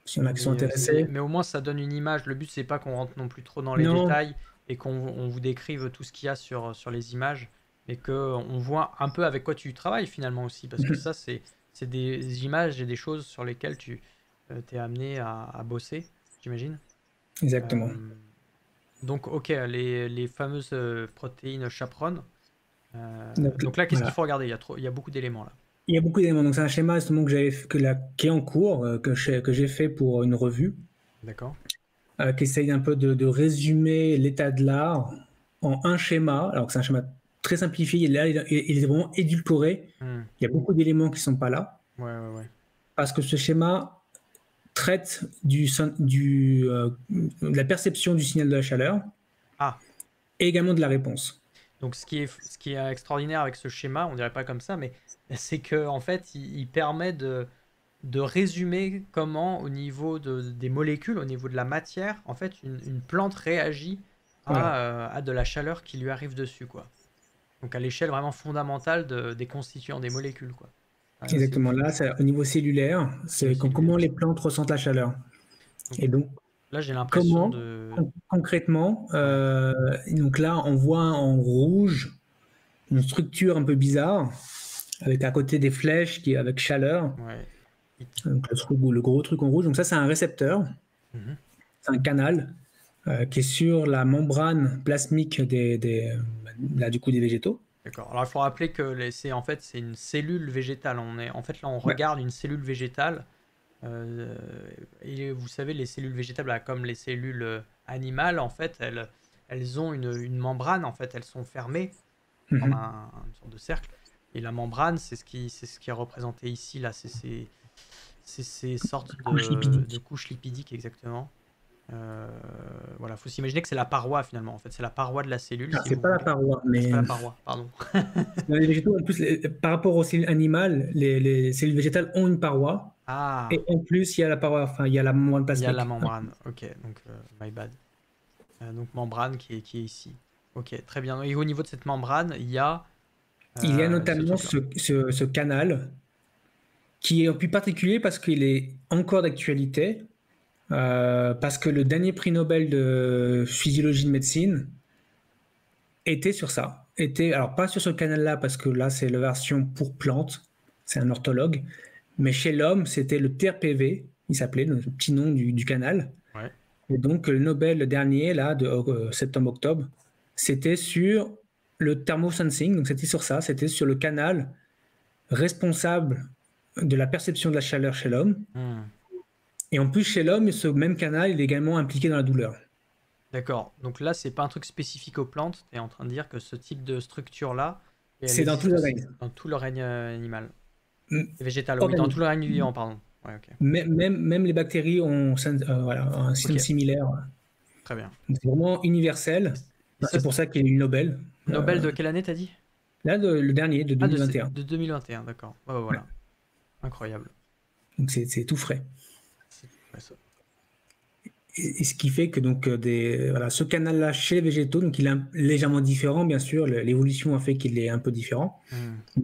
Si on a qui sont intéressés. Mais au moins, ça donne une image. Le but, c'est pas qu'on rentre non plus trop dans les détails et qu'on vous décrive tout ce qu'il y a sur les images, mais qu'on voit un peu avec quoi tu travailles finalement aussi. Parce que ça, c'est des images et des choses sur lesquelles tu t'es amené à bosser, j'imagine. Exactement. Donc, ok, les fameuses protéines chaperones. Donc là, qu'est-ce qu'il faut regarder? Il y a beaucoup d'éléments là. Il y a beaucoup d'éléments. Donc, c'est un schéma justement qui est en cours, que j'ai fait pour une revue. D'accord. Qui essaye un peu de résumer l'état de l'art en un schéma. Alors que c'est un schéma très simplifié. Là, il est vraiment édulcoré. Il y a beaucoup d'éléments qui ne sont pas là. Ouais. Parce que ce schéma traite de la perception du signal de la chaleur et également de la réponse. Donc ce qui est extraordinaire avec ce schéma, on dirait pas comme ça, mais c'est que en fait, il permet de résumer comment au niveau des molécules, au niveau de la matière, en fait, une plante réagit à de la chaleur qui lui arrive dessus, quoi. Donc à l'échelle vraiment fondamentale des constituants des molécules, quoi. Exactement. Là, c'est au niveau cellulaire, c'est comment les plantes ressentent la chaleur. Et donc, là, j'ai l'impression concrètement, donc là, on voit en rouge une structure un peu bizarre, avec à côté des flèches qui est avec chaleur. Ouais. Donc le gros truc en rouge. Donc ça, c'est un récepteur. C'est un canal qui est sur la membrane plasmique des végétaux. D'accord. Alors il faut rappeler que c'est une cellule végétale. En fait là on regarde une cellule végétale. Et vous savez, les cellules végétales, comme les cellules animales, en fait, elles ont une membrane. En fait, elles sont fermées en une sorte de cercle. Et la membrane, c'est ce qui est représenté ici. Là, c'est ces sortes de couches lipidiques, exactement. Voilà, faut s'imaginer que c'est la paroi finalement. En fait, c'est la paroi de la cellule. Ah, c'est pas la paroi, mais c'est pas la paroi, pardon. Dans les végétaux, en plus, par rapport aux cellules animales, les cellules végétales ont une paroi. Et en plus, il y a la paroi, enfin, il y a la membrane plasmique. Il y a la membrane. Ok, donc my bad. Donc membrane qui est ici. Ok, très bien. Et au niveau de cette membrane, il y a notamment ce canal qui est plus particulier parce qu'il est encore d'actualité. Parce que le dernier prix Nobel de physiologie de médecine était sur ça. Alors pas sur ce canal-là, parce que là c'est la version pour plantes, c'est un orthologue, mais chez l'homme c'était le TRPV, il s'appelait, le petit nom du canal. Ouais. Et donc le Nobel le dernier, là, de septembre-octobre, c'était sur le thermosensing, donc c'était sur ça, c'était sur le canal responsable de la perception de la chaleur chez l'homme. Et en plus, chez l'homme, ce même canal il est également impliqué dans la douleur. D'accord. Donc là, c'est pas un truc spécifique aux plantes. Tu es en train de dire que ce type de structure-là, c'est dans tout le règne. Dans tout le règne animal. Végétal, oui, dans tout le règne vivant, pardon. Ouais, okay. Même les bactéries ont un système similaire. Très bien. C'est vraiment universel. C'est pour ça qu'il y a eu le Nobel. Nobel de quelle année, t'as dit? Là, le dernier, de 2021. De 2021, d'accord. Voilà. Incroyable. Donc c'est tout frais. C'est ouais, ça. Et ce qui fait que donc voilà, ce canal-là chez les végétaux, donc il est légèrement différent, bien sûr. L'évolution a fait qu'il est un peu différent,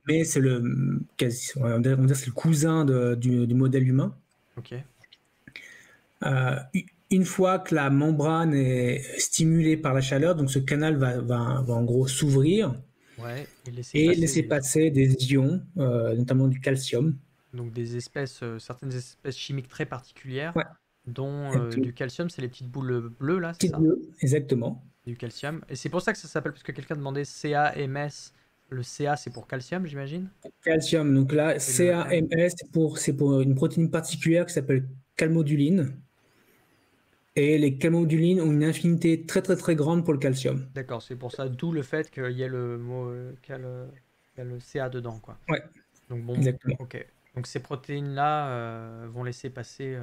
mais c'est on va dire c'est le cousin du modèle humain. Ok. Une fois que la membrane est stimulée par la chaleur, donc ce canal va en gros s'ouvrir Ouais, et laisser passer des ions, notamment du calcium. Donc des espèces, certaines espèces chimiques très particulières, Ouais. dont du calcium, c'est les petites boules bleues là, c'est ça? Bleu, exactement. Du calcium. Et c'est pour ça que ça s'appelle, parce que quelqu'un demandait CAMS. Le CA c'est pour calcium, j'imagine? Calcium, donc là, Et CAMS, c'est pour une protéine particulière qui s'appelle calmoduline. Et les calmodulines ont une affinité très très très grande pour le calcium. D'accord, c'est pour ça, d'où le fait qu'il y ait le mot qu'il y a le CA dedans, quoi. Ouais, Donc bon, exactement. ok. Donc ces protéines-là vont laisser passer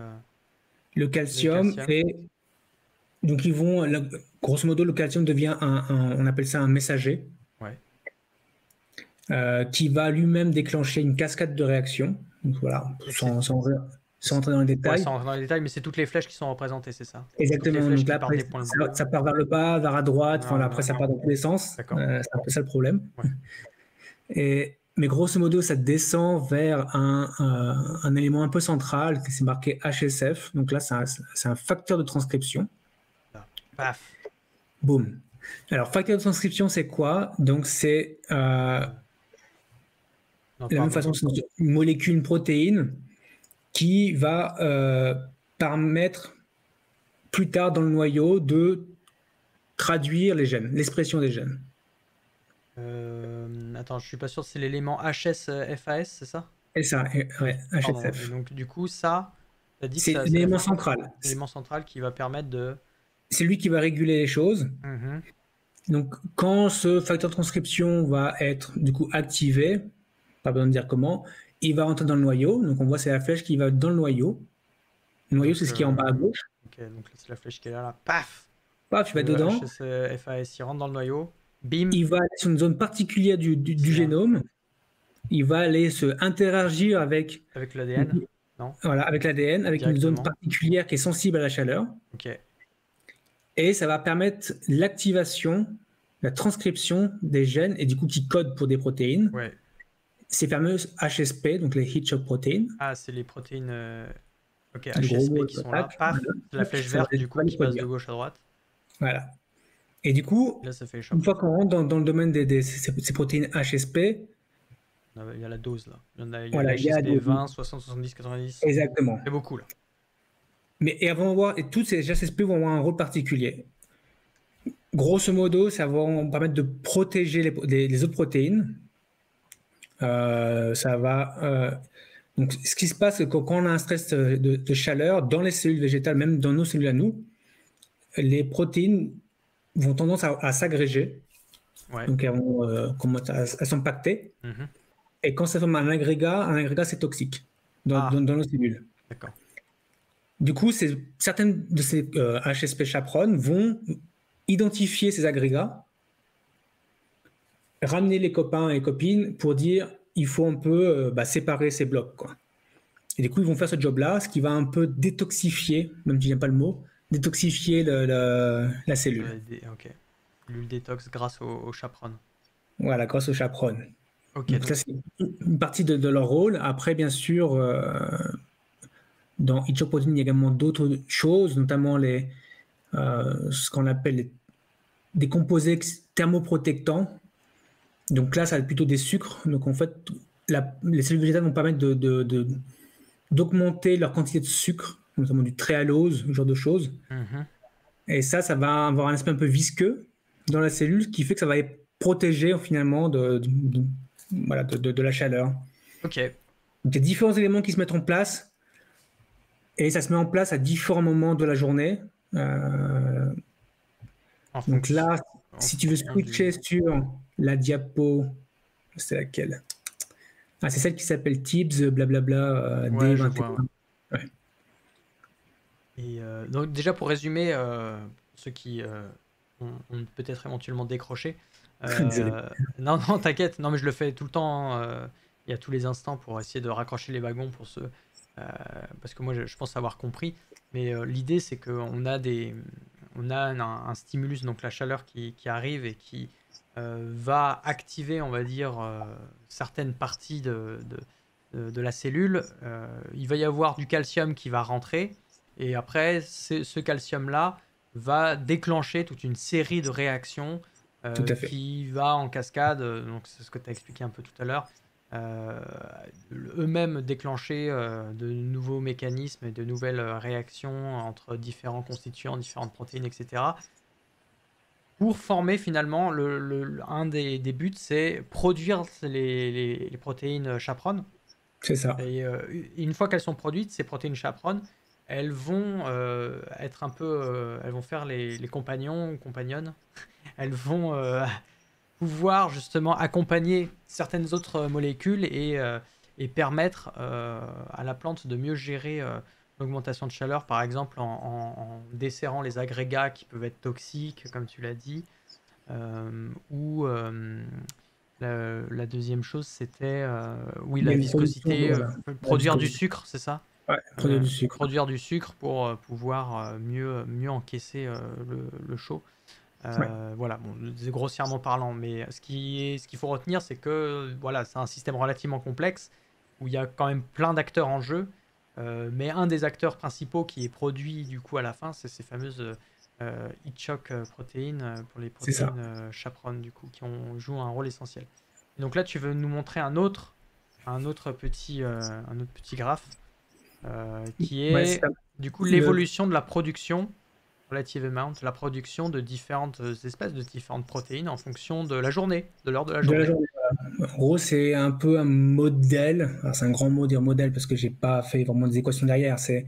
le calcium et donc ils vont, grosso modo, le calcium devient on appelle ça un messager. Ouais. Qui va lui-même déclencher une cascade de réactions. Donc voilà, sans entrer dans les détails. Ouais, sans rentrer dans les détails, mais c'est toutes les flèches qui sont représentées, c'est ça? Exactement. Toutes les flèches Donc là, qui partent des points bleus. ça part vers le bas, vers à droite. Enfin, après, ça part dans tous les sens. C'est un peu ça le problème. Ouais. Mais grosso modo, ça descend vers un élément un peu central qui s'est marqué HSF. Donc là, c'est un facteur de transcription. Là. Paf. Boum. Alors, facteur de transcription, c'est quoi? Donc, c'est de la même façon, c'est une molécule, une protéine qui va permettre plus tard dans le noyau de traduire les gènes, l'expression des gènes. Attends, je suis pas sûr, c'est l'élément HSFAS, c'est ça? Et ça, ouais, HSF. Et donc du coup, ça, t'as dit que c'est l'élément central. L'élément central qui va permettre de... C'est lui qui va réguler les choses. Donc quand ce facteur de transcription va être du coup activé, pas besoin de dire comment, il va rentrer dans le noyau. Donc on voit c'est la flèche qui va dans le noyau. Le noyau, c'est ce qui est en bas à gauche. Ok, donc c'est la flèche qui est là. Paf! Paf, tu vas dedans. HSFAS, il rentre dans le noyau. Bim! Il va aller sur une zone particulière du génome. Il va aller se interagir avec l'ADN, non? Voilà, avec l'ADN, avec une zone particulière qui est sensible à la chaleur. Ok. Et ça va permettre l'activation, la transcription des gènes et du coup qui codent pour des protéines. Ouais. Ces fameuses HSP, donc les heat shock proteins. Ah, c'est les protéines ok, HSP qui sont là. Paf, c'est la flèche verte du coup qui passe de gauche à droite. Voilà. Et du coup, là, ça fait une fois qu'on rentre dans le domaine de ces protéines HSP, il y a la dose là. Il y a HSP 20, 60, 70, 90. Exactement. C'est beaucoup là. Mais toutes ces HSP vont avoir un rôle particulier. Grosso modo, ça va permettre de protéger les autres protéines. Ça va. Donc, ce qui se passe, c'est que quand on a un stress de chaleur dans les cellules végétales, même dans nos cellules à nous, les protéines vont tendance à s'agréger. Ouais. Donc, elles vont à s'impacter. Et quand ça forme un agrégat, c'est toxique dans nos cellules. D'accord. Du coup, certaines de ces HSP chaperones vont identifier ces agrégats, ramener les copains et les copines pour dire il faut un peu séparer ces blocs, quoi. Et du coup, ils vont faire ce job-là, ce qui va un peu détoxifier, même si j'aime pas le mot, détoxifier la cellule. Ok. L'huile détox grâce au chaperone. Voilà, grâce au chaperone. Ok. Donc ça, c'est une partie de leur rôle. Après, bien sûr, dans heat shock protein, il y a également d'autres choses, notamment ce qu'on appelle des composés thermoprotectants. Donc là, ça va être plutôt des sucres. Donc en fait, les cellules végétales vont permettre d'augmenter leur quantité de sucre, notamment du tréhalose, ce genre de choses. Et ça va avoir un aspect un peu visqueux dans la cellule, ce qui fait que ça va être protégé finalement de la chaleur. Ok. Donc il y a différents éléments qui se mettent en place, et ça se met en place à différents moments de la journée. Donc là, si tu veux switcher sur la diapo, c'est laquelle? Ah, c'est celle qui s'appelle Tips, blablabla, D21. Ouais. Et donc déjà pour résumer, ceux qui ont peut-être éventuellement décroché. Non, t'inquiète, non mais je le fais tout le temps. à tous les instants pour essayer de raccrocher les wagons parce que moi je pense avoir compris. Mais l'idée c'est qu'on a un stimulus, donc la chaleur qui arrive et qui va activer, on va dire, certaines parties de la cellule. Il va y avoir du calcium qui va rentrer et après ce calcium-là va déclencher toute une série de réactions Tout à fait. qui va en cascade, donc c'est ce que tu as expliqué un peu tout à l'heure, eux-mêmes déclencher de nouveaux mécanismes et de nouvelles réactions entre différents constituants, différentes protéines, etc. Pour former finalement, un des buts, c'est produire les protéines chaperones. C'est ça. Et une fois qu'elles sont produites, ces protéines chaperones, elles vont être un peu, elles vont faire les compagnons ou compagnonnes. Elles vont pouvoir justement accompagner certaines autres molécules et permettre à la plante de mieux gérer l'augmentation de chaleur, par exemple en desserrant les agrégats qui peuvent être toxiques, comme tu l'as dit, ou la deuxième chose, c'était oui, Il y la a une production viscosité, voilà, la produire du viscosité. sucre, c'est ça? Ouais, produire du sucre. Produire du sucre pour pouvoir mieux encaisser le chaud. Ouais. Voilà, bon, c'est grossièrement parlant, mais ce qu'il faut retenir, c'est que voilà, c'est un système relativement complexe où il y a quand même plein d'acteurs en jeu, mais un des acteurs principaux qui est produit du coup à la fin, c'est ces fameuses heat shock protéines pour les C'est ça. protéines chaperones du coup jouent un rôle essentiel. Et donc là, tu veux nous montrer un autre petit graphe qui Ouais, est du coup le, l'évolution de la production relative amount, la production de différentes espèces, de différentes protéines en fonction de la journée, de l'heure de la de la journée. journée. En gros, c'est un peu un modèle. Alors, c'est un grand mot dire modèle parce que j'ai pas fait vraiment des équations derrière. C'est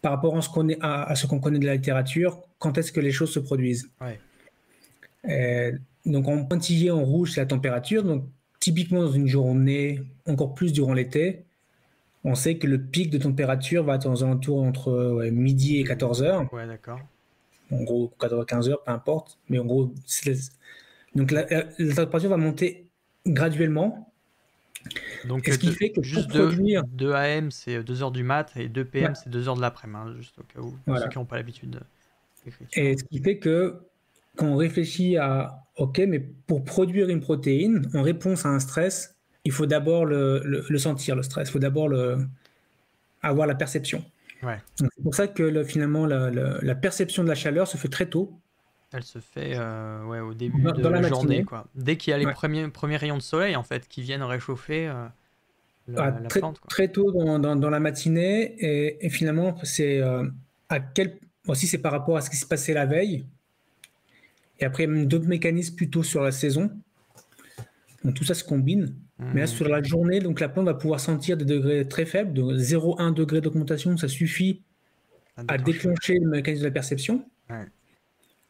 par rapport à ce qu'on connaît de la littérature, quand est-ce que les choses se produisent. Ouais. Donc en pointillé, en rouge, c'est la température. Donc typiquement dans une journée, encore plus durant l'été, on sait que le pic de température va être aux alentours entre midi et 14 heures. Ouais, d'accord. En gros, 15 heures, peu importe. Mais en gros, donc la température va monter graduellement. Donc Et ce qui fait que pour juste produire... 2 AM, c'est 2 heures du mat, et 2 PM, Ouais, c'est 2 heures de l'après-midi, hein, juste au cas où, pour ceux voilà. qui n'ont pas l'habitude d'écriture. Et ce qui fait que quand on réfléchit à, OK, mais pour produire une protéine, en réponse à un stress, il faut d'abord le sentir, le stress. Il faut d'abord avoir la perception. Ouais. C'est pour ça que finalement, la perception de la chaleur se fait très tôt. Elle se fait ouais, au début de Dans la la journée, matinée. quoi. Dès qu'il y a les Ouais. premiers rayons de soleil, en fait, qui viennent réchauffer la Très, plante, quoi. très tôt dans la matinée. Et finalement, c'est aussi c'est par rapport à ce qui s'est passé la veille. Et après, il y a même d'autres mécanismes plutôt sur la saison. Donc tout ça se combine. Mais là, sur la journée, donc la plante va pouvoir sentir des degrés très faibles, de 0,1 degré d'augmentation, ça suffit à déclencher le mécanisme de la perception. Ouais.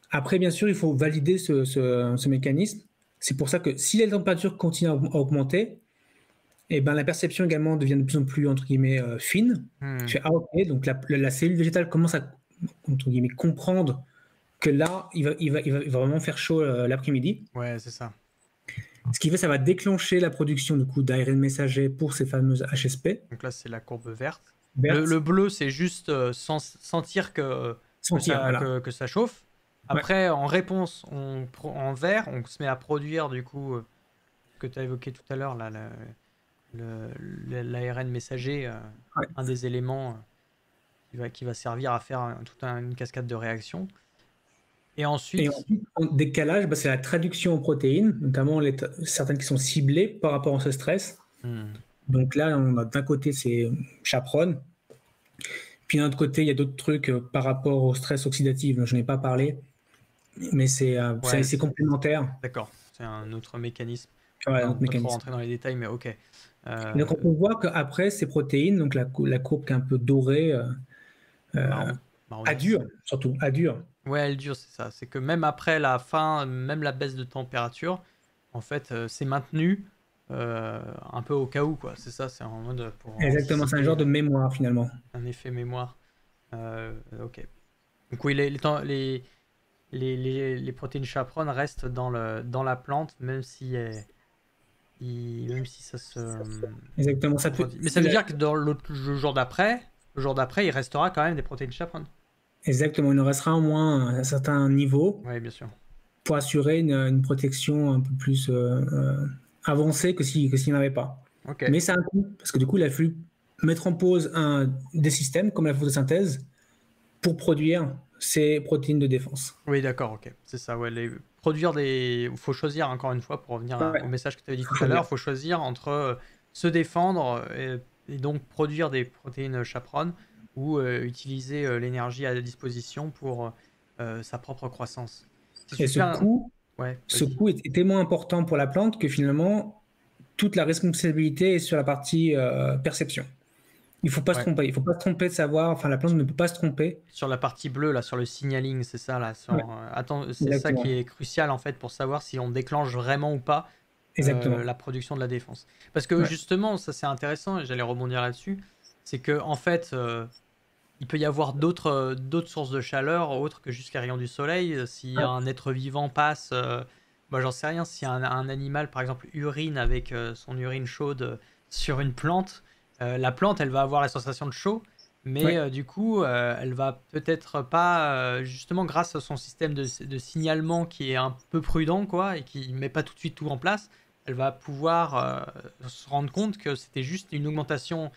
Après, bien sûr, il faut valider ce mécanisme. C'est pour ça que si la température continue à augmenter, et ben, la perception également devient de plus en plus, entre guillemets, fine. Tu fais, ah ok, donc la cellule végétale commence à, entre guillemets, comprendre que là, il va vraiment faire chaud l'après-midi. Ouais, c'est ça. Ce qui fait, ça va déclencher la production du coup d'ARN messager pour ces fameuses HSP. Donc là, c'est la courbe verte. Verte. Le bleu, c'est juste sentir que ça chauffe. Après, en réponse, en vert, on se met à produire du coup ce que tu as évoqué tout à l'heure, l'ARN messager, un des éléments qui va servir à faire toute une cascade de réactions. Et ensuite, en décalage, c'est la traduction en protéines, notamment certaines qui sont ciblées par rapport à ce stress. Donc là, on a d'un côté, c'est chaperon. Puis d'un autre côté, il y a d'autres trucs par rapport au stress oxydatif, dont je n'ai pas parlé. Mais c'est complémentaire. D'accord, c'est un autre mécanisme. Ouais, on peut trop rentrer dans les détails, mais ok. Donc on voit qu'après, ces protéines, donc la courbe qui est un peu dorée, à dur, surtout, à dur. Ouais, elle dure, c'est ça. C'est que même après la fin, même la baisse de température, en fait, c'est maintenu un peu au cas où, quoi. C'est ça, c'est en mode pour Exactement, c'est un genre de mémoire finalement. Un effet mémoire. Ok. Donc oui, les protéines chaperones restent dans la plante, même si même si ça se Exactement. Ça peut... Mais ça veut dire que dans le jour d'après, il restera quand même des protéines chaperon. Exactement. Il en restera au moins un certain niveau Oui, bien sûr. pour assurer une protection un peu plus avancée que s'il n'y en avait pas. Ok. Mais ça a un coût, parce que du coup, il a fallu mettre en pause des systèmes comme la photosynthèse pour produire ces protéines de défense. Oui, d'accord, ok. C'est ça, ouais. Produire des. Il faut choisir, encore une fois, pour revenir Ouais. au message que tu avais dit Faut tout à l'heure, choisir. il faut choisir entre se défendre et donc produire des protéines chaperon ou utiliser l'énergie à disposition pour sa propre croissance. C'est Et super. Ouais, ce vas-y. coût est tellement important pour la plante que finalement, toute la responsabilité est sur la partie perception. Il ne faut pas se Ouais. tromper. Il ne faut pas se tromper de savoir. Enfin, la plante ne peut pas se tromper. Sur la partie bleue, là, sur le signaling, c'est ça, là. Ouais, Attends, c'est ça exactement. qui est crucial, en fait, pour savoir si on déclenche vraiment ou pas Exactement. la production de la défense. Parce que Ouais. justement, ça c'est intéressant, et j'allais rebondir là-dessus, c'est que en fait, il peut y avoir d'autres sources de chaleur autres que juste les rayons du soleil. Si Ouais. un être vivant passe, moi j'en sais rien, si un animal, par exemple, urine avec son urine chaude sur une plante, la plante, elle va avoir la sensation de chaud, mais Ouais. du coup, elle va peut-être pas, justement grâce à son système de signalement qui est un peu prudent, quoi, et qui met pas tout de suite tout en place, elle va pouvoir se rendre compte que c'était juste une augmentation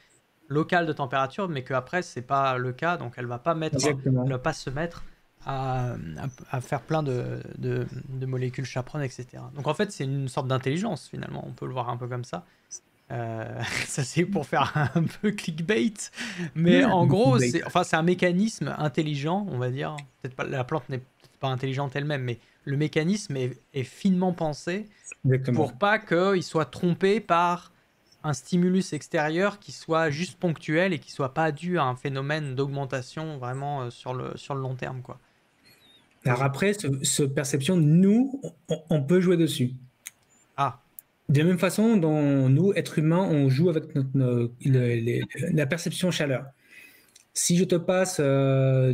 locale de température, mais qu'après, c'est pas le cas, donc elle Exactement. va pas se mettre à faire plein de molécules chaperones, etc. Donc en fait, c'est une sorte d'intelligence, finalement, on peut le voir un peu comme ça. Ça c'est pour faire un peu clickbait, mais en gros, c'est un mécanisme intelligent, on va dire. Peut-être pas, la plante n'est peut-être pas intelligente elle-même, mais le mécanisme est finement pensé pour Exactement. pas qu'il soit trompé par un stimulus extérieur qui soit juste ponctuel et qui soit pas dû à un phénomène d'augmentation vraiment sur le long terme, quoi. Alors après, ce perception, nous, on peut jouer dessus. Ah, De la même façon dont nous, êtres humains, on joue avec la perception chaleur. Si je te passe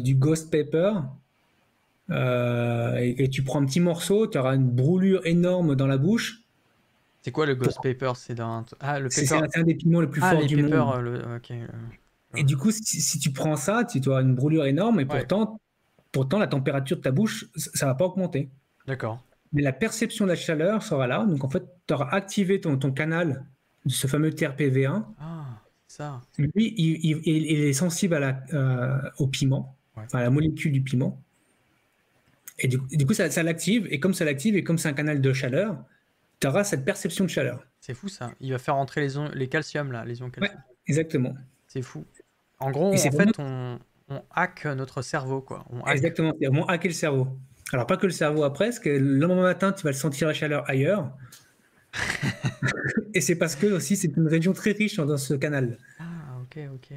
du ghost paper et tu prends un petit morceau, tu auras une brûlure énorme dans la bouche. c'est quoi le ghost paper? C'est dans le C'est paper. un des pigments les plus forts Les du papers, monde. ok. Et du coup, si tu prends ça, tu auras une brûlure énorme et Ouais, pourtant la température de ta bouche, ça va pas augmenter. d'accord. Mais la perception de la chaleur sera là. Donc en fait, tu auras activé ton canal, ce fameux TRPV1. Ah, ça. Lui, il est sensible au piment, Ouais. enfin à la molécule du piment. Et du coup, ça l'active. Et comme ça l'active, et comme c'est un canal de chaleur, tu auras cette perception de chaleur. C'est fou ça. Il va faire entrer les calcium là, les ions Ouais, calcium. exactement. C'est fou. En gros, Et en c'est vraiment fait, on hack notre cerveau, quoi. On hack. exactement. C'est vraiment hacker le cerveau. Alors, pas que le cerveau après, parce que le lendemain matin, tu vas le sentir la chaleur ailleurs. Et c'est parce que aussi, c'est une région très riche dans ce canal. Ah, ok, ok.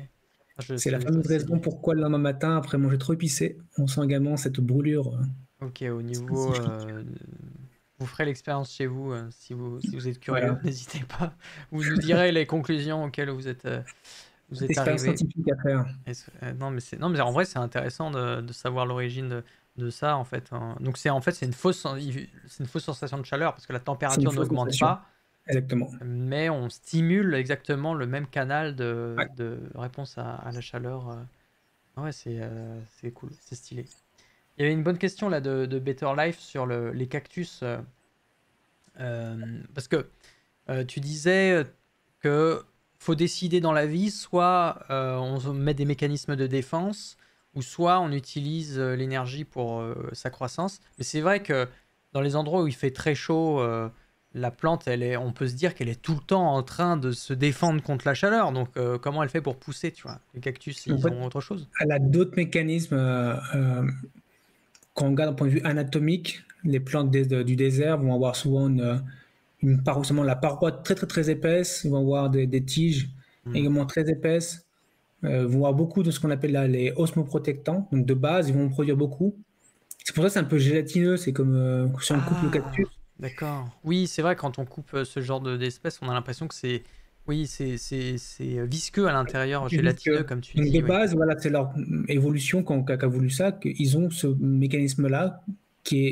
C'est la fameuse raison pourquoi le lendemain matin, après manger trop épicé, on sent également cette brûlure Ok, au niveau. spécifique. Vous ferez l'expérience chez vous si vous êtes curieux, Voilà. n'hésitez pas. Vous nous direz les conclusions auxquelles vous êtes Expérience arrivé. scientifique à faire. Non, mais en vrai, c'est intéressant de savoir l'origine de ça, en fait, hein. Donc, c'est une fausse sensation de chaleur parce que la C'est une température fausse n'augmente sensation. pas, Exactement. mais on stimule exactement le même canal Ouais. de réponse à la chaleur. Ouais, c'est cool, c'est stylé. Il y avait une bonne question là de Better Life sur les cactus. Parce que tu disais que faut décider dans la vie, soit on met des mécanismes de défense, ou soit on utilise l'énergie pour sa croissance. Mais c'est vrai que dans les endroits où il fait très chaud, la plante, on peut se dire qu'elle est tout le temps en train de se défendre contre la chaleur. Donc comment elle fait pour pousser, tu vois? Les cactus, En ils fait, ont autre chose. elle a d'autres mécanismes. Quand on regarde d'un point de vue anatomique, les plantes du désert vont avoir souvent la paroi très très très épaisse, ils vont avoir des tiges également très épaisses, vont avoir beaucoup de ce qu'on appelle là, les osmoprotectants, donc de base ils vont en produire beaucoup. C'est pour ça que c'est un peu gélatineux, c'est comme si on coupe le Ah, cactus. d'accord. Oui, c'est vrai, quand on coupe ce genre d'espèce, on a l'impression que c'est. Oui, c'est visqueux à l'intérieur, gélatineux, comme tu Donc de dis, oui. base, voilà, c'est leur évolution qu'a voulu ça, qu'ils ont ce mécanisme-là qui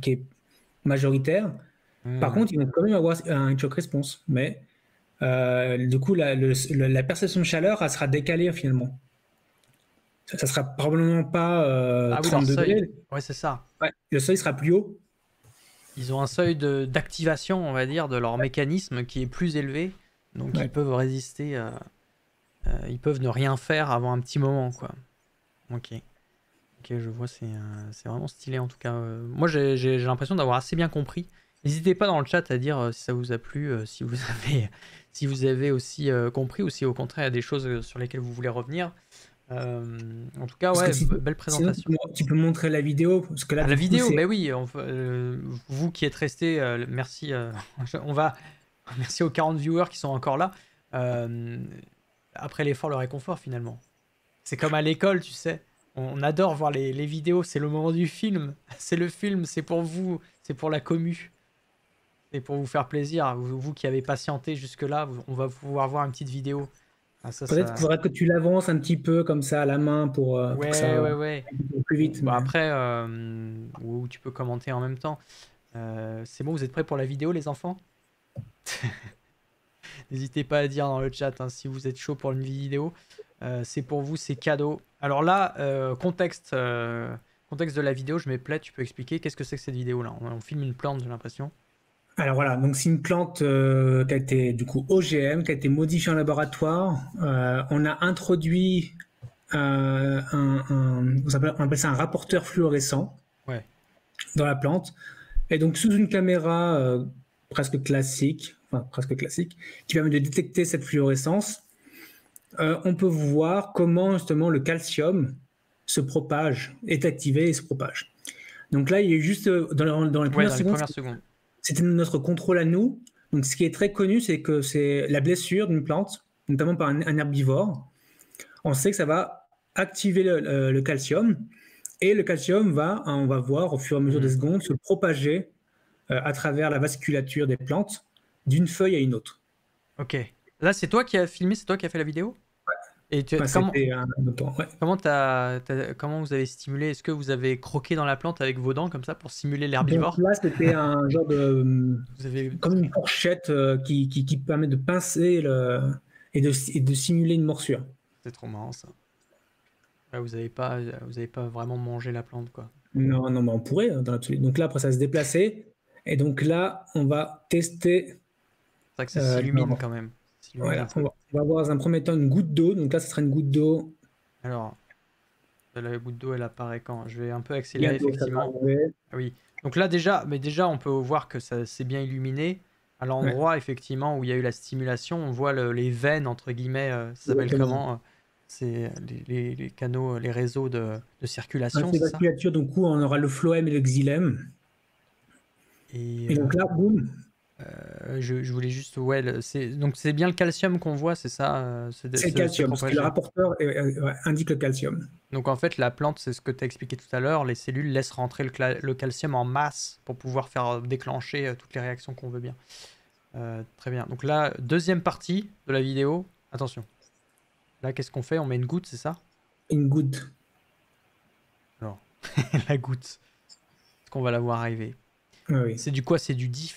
est majoritaire. Par contre, ils vont quand même avoir un shock response, mais du coup, la perception de chaleur, elle sera décalée finalement. Ça sera probablement pas Ah oui, 30 leur seuil. degrés. Ouais, c'est ça. Ouais, le seuil sera plus haut. Ils ont un seuil d'activation, on va dire, de leur mécanisme qui est plus élevé. Donc ils Ouais. peuvent résister, ils peuvent ne rien faire avant un petit moment, quoi. Ok. Ok, je vois, c'est vraiment stylé en tout cas. Moi, j'ai l'impression d'avoir assez bien compris. N'hésitez pas dans le chat à dire si ça vous a plu, si vous avez, si vous avez aussi compris ou si au contraire il y a des choses sur lesquelles vous voulez revenir. En tout cas, Parce que ouais, belle sinon, présentation. tu peux montrer la vidéo. Parce que là, Ah, la du coup, vidéo, c'est. ben oui, vous qui êtes restés, merci. On va, merci aux 40 viewers qui sont encore là. Euh, Après l'effort, le réconfort finalement. C'est comme à l'école, tu sais. On adore voir les vidéos, c'est le moment du film. C'est le film, c'est pour vous, c'est pour la commu. C'est pour vous faire plaisir. Vous qui avez patienté jusque-là, on va pouvoir voir une petite vidéo. Ah, Peut-être qu'il faudrait que tu l'avances un petit peu comme ça à la main pour que Ouais, ça ouais, ouais. aille plus vite. Bah Mais... après, ou tu peux commenter en même temps. C'est bon, vous êtes prêts pour la vidéo, les enfants? N'hésitez pas à dire dans le chat hein, si vous êtes chaud pour une vidéo. C'est pour vous, c'est cadeau. Alors là, contexte de la vidéo, je mets play, tu peux expliquer qu'est-ce que c'est que cette vidéo là? On filme une plante, j'ai l'impression. Alors voilà, donc c'est une plante qui a été du coup OGM, qui a été modifiée en laboratoire. On a introduit on appelle ça un rapporteur fluorescent Ouais. dans la plante. Et donc sous une caméra presque classique, qui permet de détecter cette fluorescence, on peut voir comment justement le calcium se propage, est activé et se propage. Donc là, il y a juste dans les Ouais, premières dans les secondes, premières secondes. c'était notre contrôle à nous. Donc ce qui est très connu, c'est que c'est la blessure d'une plante, notamment par un herbivore. On sait que ça va activer le calcium et le calcium on va voir au fur et à mesure des secondes se propager à travers la vasculature des plantes d'une feuille à une autre. Ok. Là, c'est toi qui as filmé, c'est toi qui as fait la vidéo? Et C'était un temps, ouais. comment vous avez stimulé? Est-ce que vous avez croqué dans la plante avec vos dents comme ça pour simuler Donc l'herbivore? là, c'était un genre de Vous avez... comme une fourchette qui permet de pincer et de simuler une morsure. C'est trop marrant ça. Ouais, vous avez pas vraiment mangé la plante quoi. Non, non, mais on pourrait dans l'absolu. Donc là, après, ça se déplacer. Et donc là, on va tester. C'est vrai que ça s'illumine quand même. Ça s'illumine un Voilà, peu. on va avoir dans un premier temps une goutte d'eau. Donc là, ce sera une goutte d'eau. Alors, la goutte d'eau, elle apparaît quand? Je vais un peu accélérer Bientôt, ça va effectivement. arriver. Ah oui. Donc là déjà, on peut voir que ça c'est bien illuminé. À Ouais, l'endroit effectivement où il y a eu la stimulation, on voit les veines entre guillemets. Ça s'appelle exactement. comment? C'est les canaux, les réseaux de Dans circulation, ces c'est ça? vasculatures, donc, on aura le phloème et le xylème. Et Et donc là, boum, je voulais juste ouais, donc c'est bien le calcium qu'on voit, c'est ça? c'est le Se calcium. Parce que le propager. rapporteur indique le calcium. Donc en fait, la plante, c'est ce que tu as expliqué tout à l'heure, les cellules laissent rentrer le calcium en masse pour pouvoir faire déclencher toutes les réactions qu'on veut bien. Très bien. Donc là, deuxième partie de la vidéo. Attention. Là, qu'est-ce qu'on fait? On met une goutte, c'est ça? Une goutte. Alors, la goutte. Est-ce qu'on va la voir arriver? Oui. C'est du quoi? C'est du 10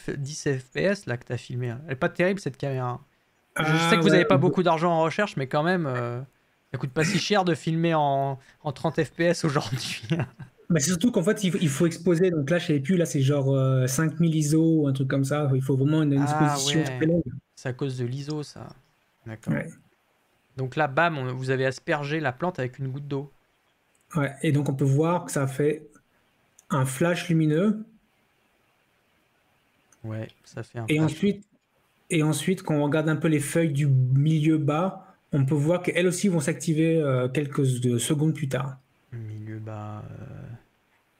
FPS là que tu as filmé. Elle est pas terrible cette caméra. Je sais Ah que vous ouais. n'avez pas beaucoup d'argent en recherche, mais quand même, ça coûte pas si cher de filmer en 30 FPS aujourd'hui. Mais c'est surtout qu'en fait, il faut exposer. Donc là, je ne sais plus, là, c'est genre 5000 ISO ou un truc comme ça. Il faut vraiment une Ah exposition ouais, très longue. c'est à cause de l'ISO ça. D'accord. Ouais. Donc là, bam, vous avez aspergé la plante avec une goutte d'eau. Ouais. Et donc, on peut voir que ça fait un flash lumineux. Ouais, ça fait un Et flash. ensuite, quand on regarde un peu les feuilles du milieu bas, on peut voir qu'elles aussi vont s'activer quelques secondes plus tard. Milieu bas.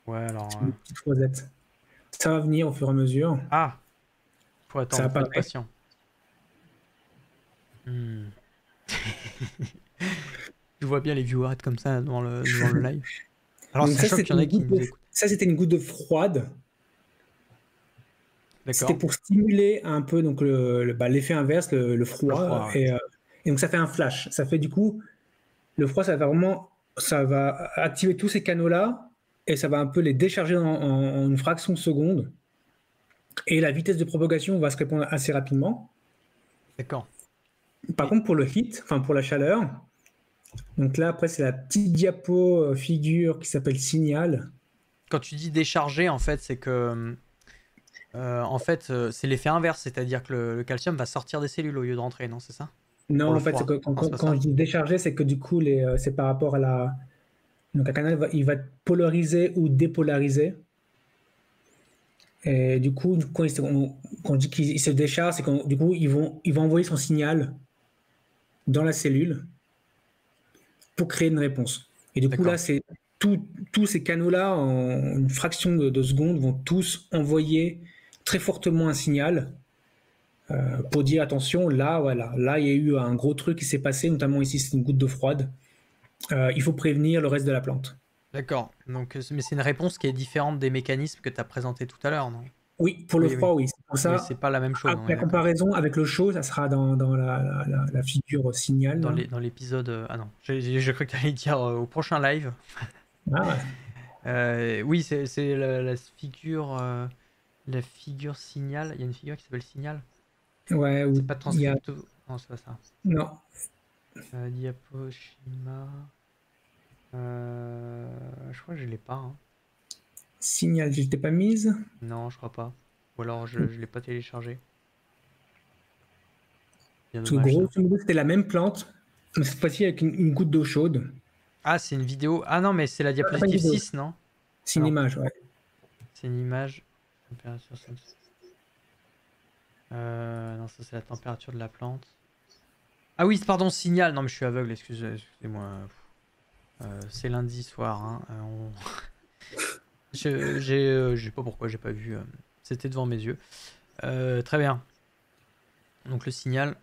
Ouais, alors. C'est une petite rosette. Ça va venir au fur et à mesure. Ah, faut Ça attendre, faut être apparaît. patient. Hmm. Je vois bien les viewers être comme ça devant le live. Alors, Donc ça, sachant qu'il y en a qui nous écoutent. ça, c'était une goutte de froide. C'était D'accord. pour stimuler un peu donc l'effet inverse, le Le froid. froid, ouais. Et donc ça fait un flash. Ça fait du coup, le froid, ça va activer tous ces canaux-là et ça va un peu les décharger en une fraction de seconde. Et la vitesse de propagation va se répandre assez rapidement. D'accord. Par contre, pour le heat, enfin pour la chaleur, donc là, après, c'est la petite diapo figure qui s'appelle signal. Quand tu dis décharger, en fait, c'est que c'est l'effet inverse, c'est-à-dire que le calcium va sortir des cellules au lieu de rentrer, non, c'est ça? Non, Pour le en fait, froid. c'est que Non, c'est pas quand ça. je dis décharger, c'est que du coup, c'est par rapport à la. Donc, un canal, il va être polarisé ou dépolarisé. Et du coup, quand on dit qu'il se décharge, c'est que du coup, il va envoyer son signal dans la cellule pour créer une réponse. Et du coup, D'accord. là, c'est tous ces canaux-là, en une fraction de seconde, vont tous envoyer très fortement un signal pour dire attention, là, voilà, là, il y a eu un gros truc qui s'est passé, notamment ici, c'est une goutte d'eau froide. Il faut prévenir le reste de la plante. D'accord. Donc, mais c'est une réponse qui est différente des mécanismes que tu as présentés tout à l'heure, non? Oui, pour le Oui, oui. froid, oui. C'est pour Oui, c'est ça, pas la même chose, on est la d'accord. comparaison avec le chaud, ça sera dans la figure signal. Dans l'épisode. Ah non, j'ai cru que tu allais dire au prochain live. Ah, Oui, c'est la figure signal. Il y a une figure qui s'appelle signal. ouais, C'est pas il y a, transcripto. Non, c'est pas ça. non, Diaposchema. Je crois que je l'ai pas, hein. signal, je n'étais pas mise. Non, je crois pas. Ou alors je l'ai pas téléchargé. Bien Parce que dommage ça. grosso modo, c'était la même plante, mais cette fois-ci avec une goutte d'eau chaude. Ah, c'est une vidéo. Ah non, mais c'est la Pas une diapositive vidéo, 6, non? c'est Ah une non, image, ouais. c'est une image. Température. Non, ça c'est la température de la plante. Ah oui, pardon, signal. Non, mais je suis aveugle, excusez-moi. C'est lundi soir, hein. Je sais pas pourquoi j'ai pas vu. C'était devant mes yeux. Très bien. Donc le signal.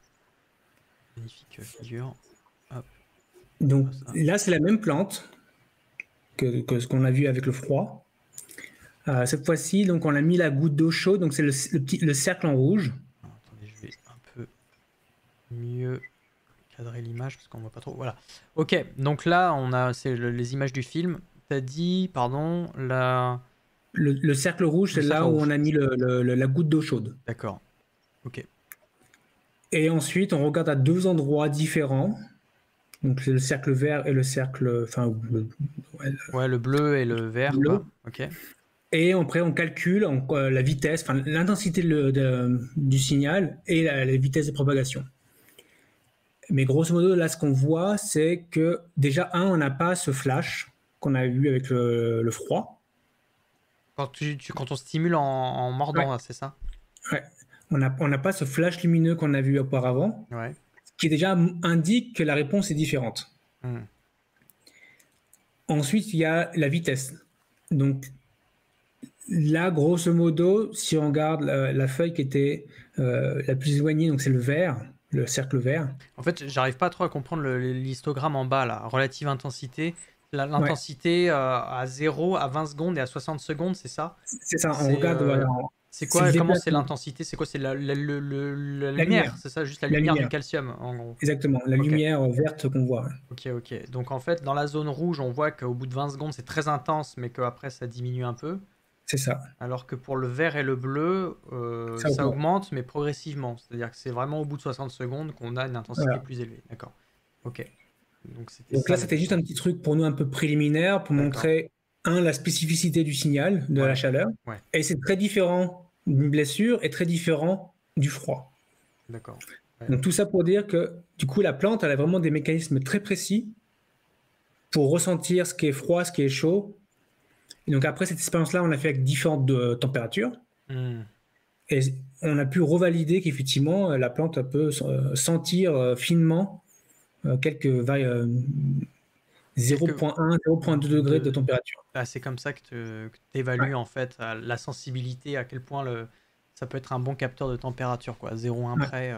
Magnifique figure. Hop, Donc ça. là, c'est la même plante que ce qu'on a vu avec le froid. Cette fois-ci, donc on a mis la goutte d'eau chaude, donc c'est le cercle en rouge. Alors, attendez, je vais un peu mieux cadrer l'image parce qu'on voit pas trop. Voilà. Ok, donc là, c'est les images du film. T'as dit, pardon, Le cercle rouge, le c'est cercle là où rouge. on a mis la goutte d'eau chaude. D'accord. Ok. Et ensuite, on regarde à deux endroits différents. Donc le cercle vert et le cercle, enfin, Ouais, le bleu et le vert, bleu. quoi. Ok. Et après, on calcule la vitesse, enfin, l'intensité du signal et la vitesse de propagation. Mais grosso modo, là, ce qu'on voit, c'est que déjà, on n'a pas ce flash qu'on a vu avec le froid. Quand on stimule en mordant, Ouais. là, c'est ça? Ouais. On n'a pas ce flash lumineux qu'on a vu auparavant, Ouais. qui déjà indique que la réponse est différente. Hmm. Ensuite, il y a la vitesse. Donc là, grosso modo, si on regarde la feuille qui était la plus éloignée, donc c'est le vert, le cercle vert. En fait, j'arrive pas trop à comprendre l'histogramme en bas, là. Relative intensité. Ouais, L'intensité à 0, à 20 secondes et à 60 secondes, c'est ça? c'est ça. On C'est regarde, voilà, c'est c'est le quoi? Comment c'est déplacement. l'intensité? C'est quoi? C'est la La lumière. lumière, c'est ça? Juste la La lumière du lumière. calcium, en gros. Exactement. La Ok. lumière verte qu'on voit. Ok, ok. Donc en fait, dans la zone rouge, on voit qu'au bout de 20 secondes, c'est très intense, mais qu'après, ça diminue un peu. C'est ça. Alors que pour le vert et le bleu, Ça ça augmente. augmente, mais progressivement. C'est-à-dire que c'est vraiment au bout de 60 secondes qu'on a une intensité Voilà. plus élevée. D'accord. Ok. Donc c'était Donc ça là, la c'était juste un différence. petit truc pour nous un peu préliminaire pour D'accord. montrer, la spécificité du signal, de la Ouais. chaleur. Ouais. Et c'est très différent d'une blessure et très différent du froid. D'accord. Ouais. Donc tout ça pour dire que du coup, la plante, elle a vraiment des mécanismes très précis pour ressentir ce qui est froid, ce qui est chaud. Et donc après cette expérience-là, on l'a fait avec différentes températures. Hmm. Et on a pu revalider qu'effectivement, la plante peut sentir finement quelques 0,1, 0,2 degrés de température. Ah, c'est comme ça que tu évalues en fait la sensibilité, à quel point ça peut être un bon capteur de température, quoi. 0,1 Ouais. près,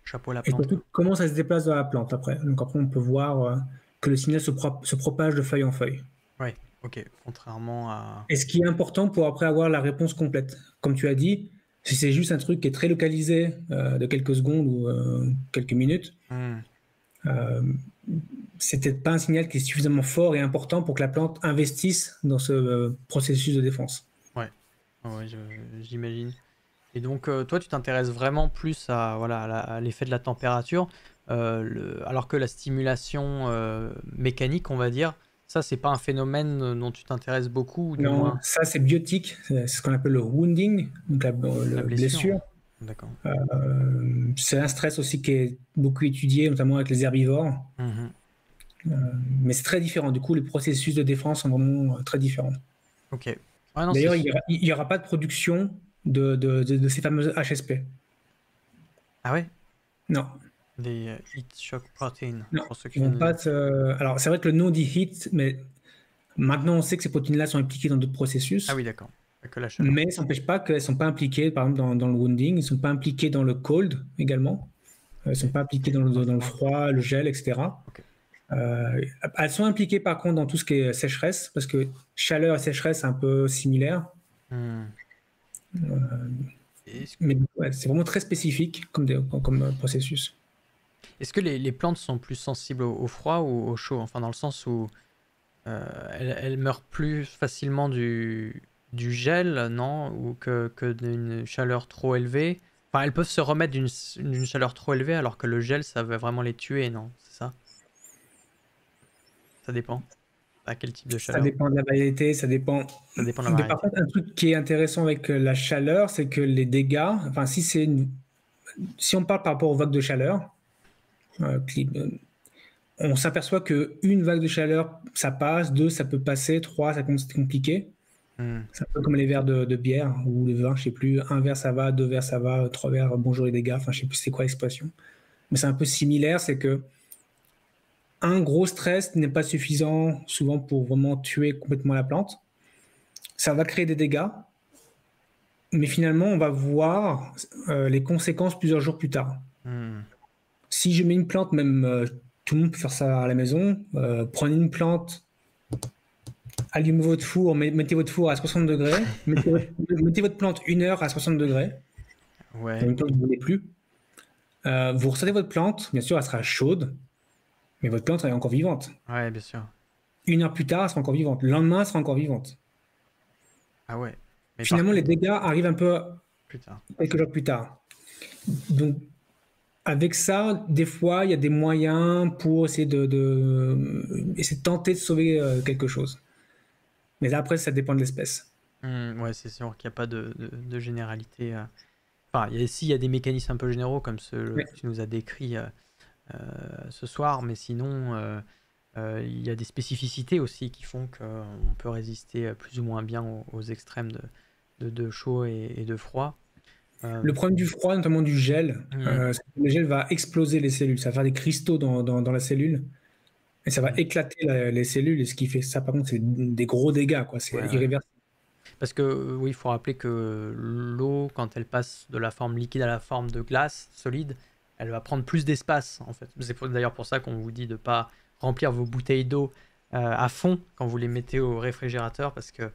chapeau à la Et plante, surtout, quoi. comment ça se déplace dans la plante après. Donc après, on peut voir que le signal se propage de feuille en feuille. Ouais, ok. Contrairement à. Et ce qui est important pour après avoir la réponse complète. Comme tu as dit, si c'est juste un truc qui est très localisé de quelques secondes ou quelques minutes, Hmm. c'est peut-être pas un signal qui est suffisamment fort et important pour que la plante investisse dans ce processus de défense. Ouais, ouais, j'imagine. Et donc, toi, tu t'intéresses vraiment plus à, voilà, à l'effet de la température, alors que la stimulation mécanique, on va dire, ça, c'est pas un phénomène dont tu t'intéresses beaucoup, ou du Non, moins ça c'est biotique, c'est ce qu'on appelle le wounding, donc la la blessure. blessure. D'accord. C'est un stress aussi qui est beaucoup étudié, notamment avec les herbivores. Mhm. Mais c'est très différent. Du coup, les processus de défense sont vraiment très différents. Ok. Ouais, non, D'ailleurs, il n'y aura pas de production de ces fameuses HSP. Ah ouais? Non, Des heat shock protein, non. pour ceux Ils qui vont nous... pas Alors, c'est vrai que le nom dit HIT, mais maintenant on sait que ces protéines-là sont impliquées dans d'autres Ah processus. oui, d'accord. Pas que la chaleur. Mais ça n'empêche pas qu'elles ne sont pas impliquées, par exemple, dans le wounding. Ils ne sont pas impliqués dans le cold également. Elles ne sont Ok. pas impliquées Dans le dans le froid. froid, le gel, etc. Ok. Elles sont impliquées par contre dans tout ce qui est sécheresse, parce que chaleur et sécheresse, c'est un peu similaire. Hmm. Est-ce Mais ouais, c'est vraiment très spécifique comme processus. est-ce que les plantes sont plus sensibles au froid ou au chaud? Enfin, dans le sens où elles meurent plus facilement du gel, non? Ou que d'une chaleur trop élevée? Enfin, elles peuvent se remettre d'une chaleur trop élevée alors que le gel, ça va vraiment les tuer, non? C'est ça? Ça dépend. À quel type de Ça chaleur? dépend de la variété, ça dépend. Ça dépend de la Mais par variété. contre, un truc qui est intéressant avec la chaleur, c'est que les dégâts, enfin, si on parle par rapport aux vagues de chaleur, euh, on s'aperçoit qu'une vague de chaleur, ça passe, deux, ça peut passer, trois, ça commence à être compliqué. Hmm. C'est un peu comme les verres de bière ou de vin, je sais plus. Un verre ça va, deux verres ça va, trois verres, bonjour les dégâts. Enfin, je sais plus c'est quoi l'expression. Mais c'est un peu similaire, c'est que un gros stress n'est pas suffisant souvent pour vraiment tuer complètement la plante. Ça va créer des dégâts, mais finalement, on va voir les conséquences plusieurs jours plus tard. Hmm. Si je mets une plante, même tout le monde peut faire ça à la maison, prenez une plante, allumez votre four, mettez votre four à 60 degrés, mettez votre plante 1 heure à 60 degrés, Ouais. dans une plante que vous ne voulez plus. Vous ressortez votre plante, bien sûr, elle sera chaude, mais votre plante elle est encore vivante. Ouais, bien sûr. 1 heure plus tard, elle sera encore vivante. Le lendemain, elle sera encore vivante. Ah ouais. Mais par Finalement, les contre, dégâts arrivent un peu putain. quelques jours plus tard. Donc, avec ça, des fois, il y a des moyens pour essayer essayer de tenter de sauver quelque chose. Mais là, après, ça dépend de l'espèce. Ouais, c'est sûr qu'il n'y a pas de généralité. Enfin, il y a des mécanismes un peu généraux comme ceux Ouais. que tu nous as décrits ce soir, mais sinon, il y a des spécificités aussi qui font qu'on peut résister plus ou moins bien aux extrêmes de chaud et de froid. Le problème du froid, notamment du gel, Hmm. c'est que le gel va exploser les cellules. Ça va faire des cristaux dans la cellule et ça va Hmm. éclater les cellules. Et ce qui fait ça, par contre, c'est des gros dégâts, quoi. C'est Ouais, ouais. irréversible. Parce que oui, il faut rappeler que l'eau, quand elle passe de la forme liquide à la forme de glace solide, elle va prendre plus d'espace en fait. C'est d'ailleurs pour ça qu'on vous dit de ne pas remplir vos bouteilles d'eau à fond quand vous les mettez au réfrigérateur parce que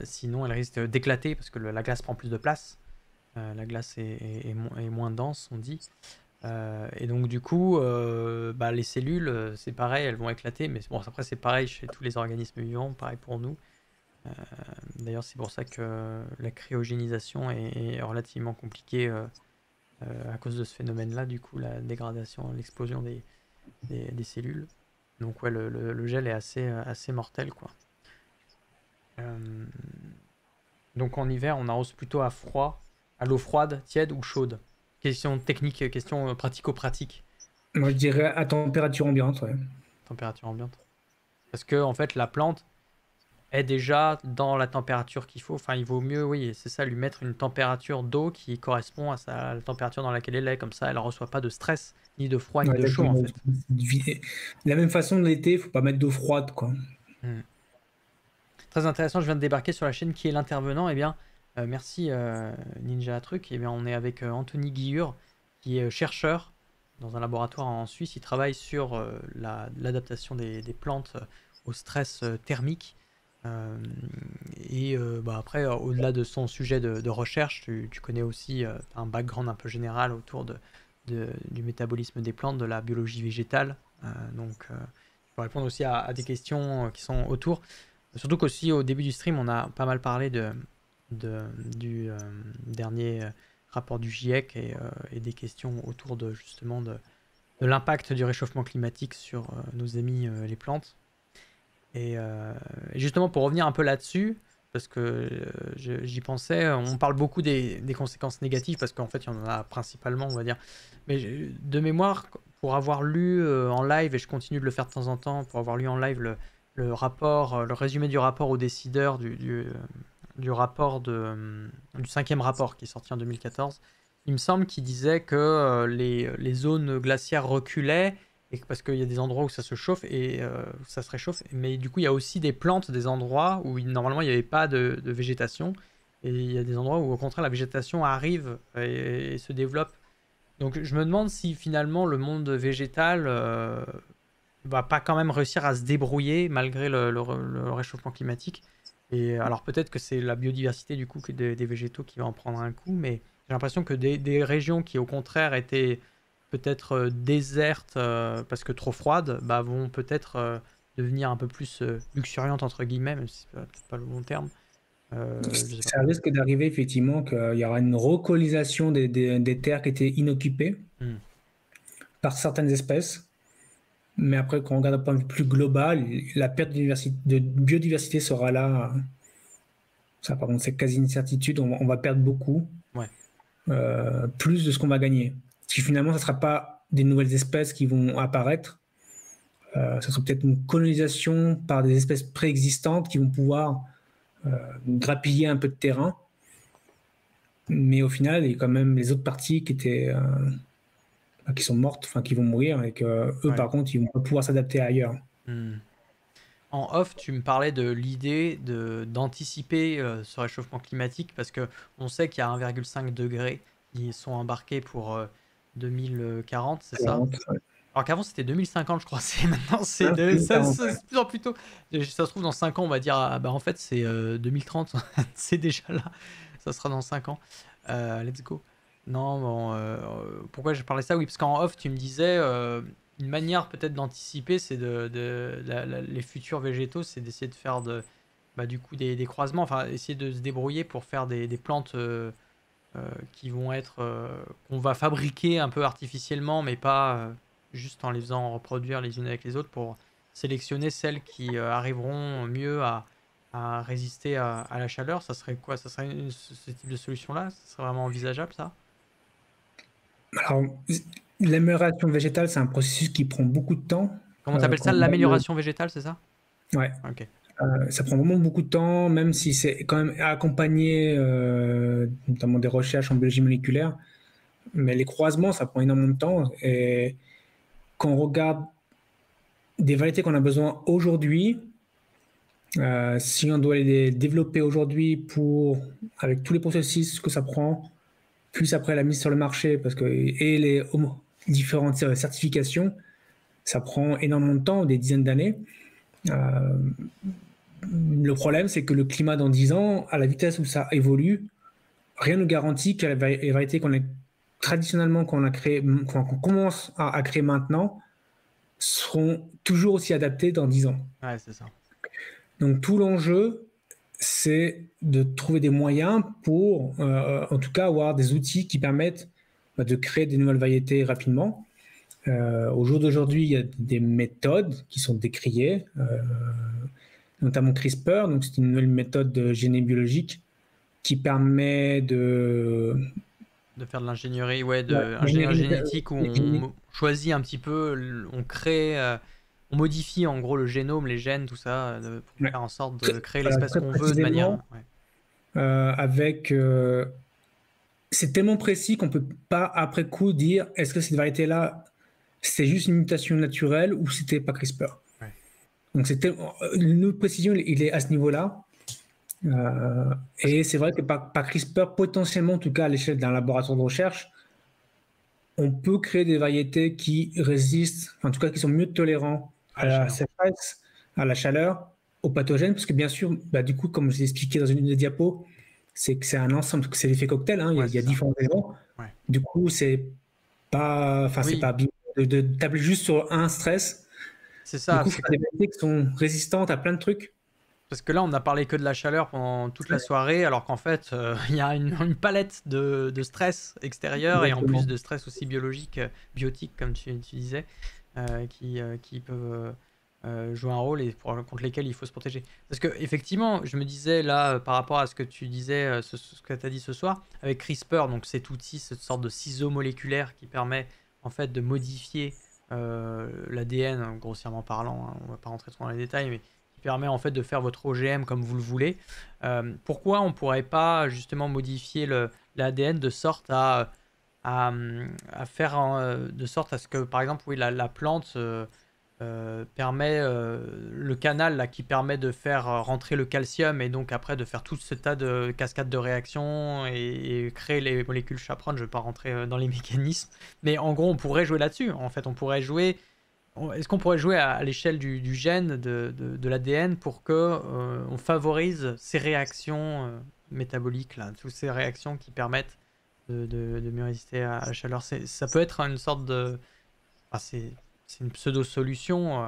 sinon elle risque d'éclater parce que la glace prend plus de place. La glace est moins dense, on dit. Et donc du coup, bah, les cellules, c'est pareil, elles vont éclater. Mais bon, après c'est pareil chez tous les organismes vivants, pareil pour nous. Euh, D'ailleurs, c'est pour ça que la cryogénisation est relativement compliquée à cause de ce phénomène-là, du coup, la dégradation, l'explosion des cellules. Donc, ouais, le gel est assez mortel, quoi. Euh, donc, en hiver, on arrose plutôt à froid, à l'eau froide, tiède ou chaude. Question technique, question pratico-pratique, Moi, je dirais à température ambiante. Ouais. température ambiante. Parce que, en fait, la plante, est déjà dans la température qu'il faut. Enfin, il vaut mieux, oui, c'est ça, lui mettre une température d'eau qui correspond à la température dans laquelle elle est. Comme ça, elle ne reçoit pas de stress, ni de froid, ni Ouais, de chaud, en fait. de la même façon de l'été, il faut pas mettre d'eau froide, quoi. Hmm. Très intéressant, je viens de débarquer sur la chaîne. Qui est l'intervenant? Eh bien, merci Ninja Truc. Eh bien, on est avec Anthony Guillure, qui est chercheur dans un laboratoire en Suisse. Il travaille sur l'adaptation des plantes au stress thermique. Euh, bah après, au-delà de son sujet de recherche, tu connais aussi un background un peu général autour du métabolisme des plantes, de la biologie végétale. Donc, tu peux répondre aussi à des questions qui sont autour. Surtout qu'aussi, au début du stream, on a pas mal parlé du dernier rapport du GIEC et des questions autour de justement de l'impact du réchauffement climatique sur nos amis les plantes. Et justement, pour revenir un peu là-dessus, parce que j'y pensais, on parle beaucoup des conséquences négatives, parce qu'en fait, il y en a principalement, on va dire. Mais de mémoire, pour avoir lu en live, et je continue de le faire de temps en temps, pour avoir lu en live le rapport, le résumé du rapport aux décideurs du rapport du 5e rapport qui est sorti en 2014, il me semble qu'il disait que les zones glaciaires reculaient et parce qu'il y a des endroits où ça se chauffe et où ça se réchauffe, mais du coup il y a aussi des plantes, des endroits où normalement il n'y avait pas de végétation, et il y a des endroits où au contraire la végétation arrive et se développe. Donc je me demande si finalement le monde végétal va pas quand même réussir à se débrouiller malgré le réchauffement climatique. Et alors peut-être que c'est la biodiversité du coup des végétaux qui va en prendre un coup, mais j'ai l'impression que des régions qui au contraire étaient peut-être désertes parce que trop froides, bah, vont peut-être devenir un peu plus luxuriantes entre guillemets, même si c'est peut-être pas le bon terme. Je sais pas. Ça risque d'arriver effectivement qu'il y aura une recolonisation des terres qui étaient inoccupées Hmm. par certaines espèces. Mais après, quand on regarde d'un point de vue plus global, la perte de biodiversité sera là. Ça, par contre, c'est quasi une certitude. On va perdre beaucoup, Ouais. plus de ce qu'on va gagner. Si finalement, ce ne sera pas des nouvelles espèces qui vont apparaître, ça sera peut-être une colonisation par des espèces préexistantes qui vont pouvoir grappiller un peu de terrain. Mais au final, il y a quand même les autres parties qui sont mortes, enfin qui vont mourir, et que eux, Ouais. par contre, ils vont pas pouvoir s'adapter ailleurs. Hmm. En off, tu me parlais de l'idée d'anticiper ce réchauffement climatique parce que on sait qu'il y a 1,5 degré qui sont embarqués pour 2040, c'est ça? Alors qu'avant c'était 2050, je crois. Maintenant c'est c'est de plus en plus tôt. Ça se trouve dans 5 ans, on va dire ah, bah en fait c'est 2030, c'est déjà là. Ça sera dans 5 ans. Let's go. Non, bon, pourquoi je parlais ça? Oui, parce qu'en off, tu me disais une manière peut-être d'anticiper, c'est les futurs végétaux, c'est d'essayer de faire bah, du coup des croisements, enfin essayer de se débrouiller pour faire des plantes qui vont être qu'on va fabriquer un peu artificiellement, mais pas juste en les faisant reproduire les unes avec les autres pour sélectionner celles qui arriveront mieux à résister à la chaleur. Ça serait quoi? Ça serait ce type de solution-là? Ça serait vraiment envisageable, ça? Alors, l'amélioration végétale, c'est un processus qui prend beaucoup de temps. Comment t'appelles ça? L'amélioration végétale, c'est ça? Ouais. Ok. Ça prend vraiment beaucoup de temps, même si c'est quand même accompagné, notamment des recherches en biologie moléculaire. Mais les croisements, ça prend énormément de temps. Et quand on regarde des variétés qu'on a besoin aujourd'hui, si on doit les développer aujourd'hui avec tous les processus que ça prend, plus après la mise sur le marché, et les différentes certifications, ça prend énormément de temps, des dizaines d'années. Le problème, c'est que le climat dans 10 ans, à la vitesse où ça évolue, rien ne garantit que les variétés qu'on a traditionnellement, qu'on commence à créer maintenant, seront toujours aussi adaptées dans 10 ans. Ouais, c'est ça. Donc tout l'enjeu, c'est de trouver des moyens pour, en tout cas, avoir des outils qui permettent de créer des nouvelles variétés rapidement. Au jour d'aujourd'hui, il y a des méthodes qui sont décriées, notamment CRISPR, donc c'est une nouvelle méthode de génie biologique qui permet de faire de l'ingénierie, ouais, de l'ingénierie génétique où on choisit un petit peu, on crée, on modifie en gros le génome, les gènes, tout ça, pour faire en sorte de créer l'espèce qu'on veut de manière. C'est tellement précis qu'on peut pas après coup dire est-ce que cette variété-là c'est juste une mutation naturelle ou c'était pas CRISPR. Ouais. Donc notre précision il est à ce niveau-là. Et c'est vrai que par CRISPR, potentiellement, en tout cas à l'échelle d'un laboratoire de recherche, on peut créer des variétés qui résistent, en tout cas qui sont mieux tolérants à la sécheresse, à la chaleur, aux pathogènes, parce que bien sûr, du coup, comme je l'ai expliqué dans une des diapos, c'est que c'est un ensemble, c'est l'effet cocktail, hein, il y a différents éléments. Ouais. Du coup, c'est pas bien de tabler juste sur un stress. C'est ça. Du coup, il faut des variétés qui sont résistantes à plein de trucs. Parce que là, on n'a parlé que de la chaleur pendant toute la soirée, alors qu'en fait, il y a une palette de stress extérieur et en plus Exactement. de stress aussi biologique, biotique, comme tu disais, qui peuvent jouer un rôle et contre lesquels il faut se protéger. Parce que effectivement, je me disais là, par rapport à ce que tu disais, ce que tu as dit ce soir, avec CRISPR, donc cet outil, cette sorte de ciseau moléculaire qui permet en fait de modifier l'ADN, grossièrement parlant, hein, on va pas rentrer trop dans les détails, mais qui permet en fait de faire votre OGM comme vous le voulez. Pourquoi on pourrait pas justement modifier l'ADN de sorte à faire de sorte à ce que par exemple oui, la plante permet le canal là, qui permet de faire rentrer le calcium et donc après de faire tout ce tas de cascades de réactions et créer les molécules chaperones. Je ne vais pas rentrer dans les mécanismes, mais en gros on pourrait jouer là-dessus. En fait on pourrait jouer. Est-ce qu'on pourrait jouer à l'échelle du gène de l'ADN pour que on favorise ces réactions métaboliques là, toutes ces réactions qui permettent de mieux résister à la chaleur. Ça peut être une sorte de, enfin, c'est une pseudo-solution.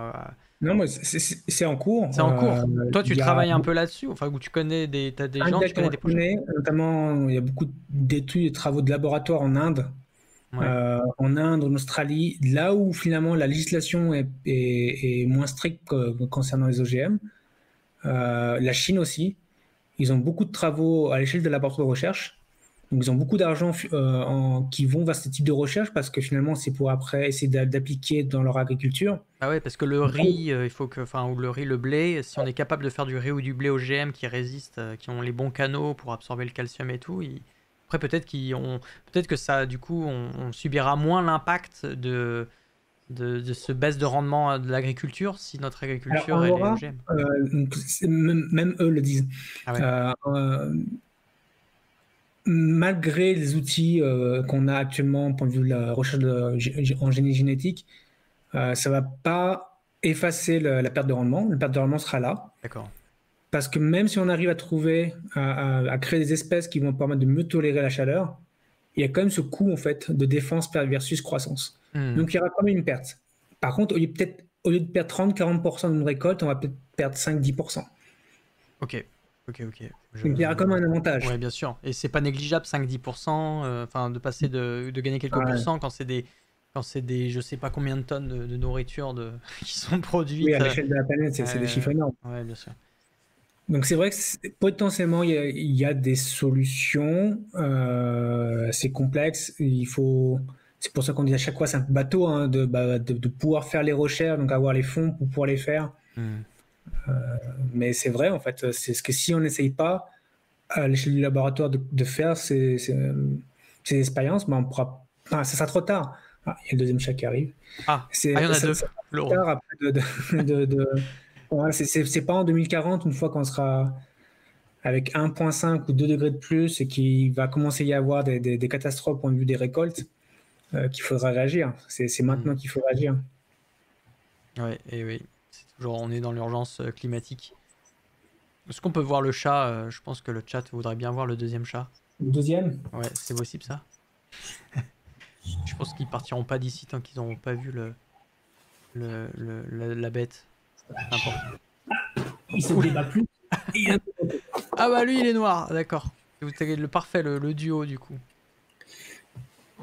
Non, mais c'est en cours. C'est en cours. Toi, tu Il y a travailles un peu là-dessus, enfin, où tu connais t'as des gens, tu connais exactement, des projets. notamment, il y a beaucoup d'études et de travaux de laboratoire en Inde, Ouais. en Australie, là où finalement la législation est moins stricte concernant les OGM. La Chine aussi, ils ont beaucoup de travaux à l'échelle de laboratoires de recherche. Donc, ils ont beaucoup d'argent qui vont vers ce type de recherche parce que finalement, c'est pour après essayer d'appliquer dans leur agriculture. Ah ouais, parce que le riz, il faut que, enfin, ou le riz, le blé, si on est capable de faire du riz ou du blé OGM qui résistent, qui ont les bons canaux pour absorber le calcium et tout, après peut-être que ça, du coup, on subira moins l'impact de ce baisse de rendement de l'agriculture si notre Alors, agriculture on elle est aura, OGM. même eux le disent, Ah ouais. malgré les outils qu'on a actuellement au point de vue de la recherche en génie génétique, ça ne va pas effacer la perte de rendement. La perte de rendement sera là. D'accord. Parce que même si on arrive à trouver, à créer des espèces qui vont permettre de mieux tolérer la chaleur, il y a quand même ce coût en fait de défense versus croissance. Hmm. Donc il y aura quand même une perte. Par contre, au lieu de perdre 30-40% d'une récolte, on va peut-être perdre 5-10%. Ok. Ok. Donc il y aura quand même un Ouais, avantage. bien sûr. Et c'est pas négligeable, 5-10%, enfin, de passer de gagner quelques Ouais. pourcents quand c'est des, je sais pas combien de tonnes de nourriture qui sont Oui, à produites. l'échelle de la planète, c'est des chiffres énormes. Ouais, bien sûr. Donc c'est vrai que potentiellement il y a des solutions. C'est complexe. C'est pour ça qu'on dit à chaque fois c'est un bateau hein, de pouvoir faire les recherches, donc avoir les fonds pour pouvoir les faire. Hmm. Mais c'est vrai en fait, c'est ce que si on n'essaye pas à l'échelle du laboratoire de faire ces expériences, ben on pourra. Enfin, ça sera trop tard. Ah, il y a le deuxième chat qui arrive. Il y en a Ça deux. sera trop L'euro. tard après voilà, c'est pas en 2040 une fois qu'on sera avec 1,5 ou 2 degrés de plus et qu'il va commencer à y avoir des catastrophes au point de vue des récoltes, qu'il faudra réagir. C'est maintenant qu'il faut réagir. Ouais, et oui. C'est toujours, on est dans l'urgence climatique. Est-ce qu'on peut voir le chat? Je pense que le chat voudrait bien voir le deuxième chat. Le deuxième, Ouais, c'est possible ça? Je pense qu'ils partiront pas d'ici tant qu'ils n'auront pas vu la bête. C'est important. il se Oula. débat plus. Ah bah lui il est noir, d'accord. C'est le parfait, le duo du coup.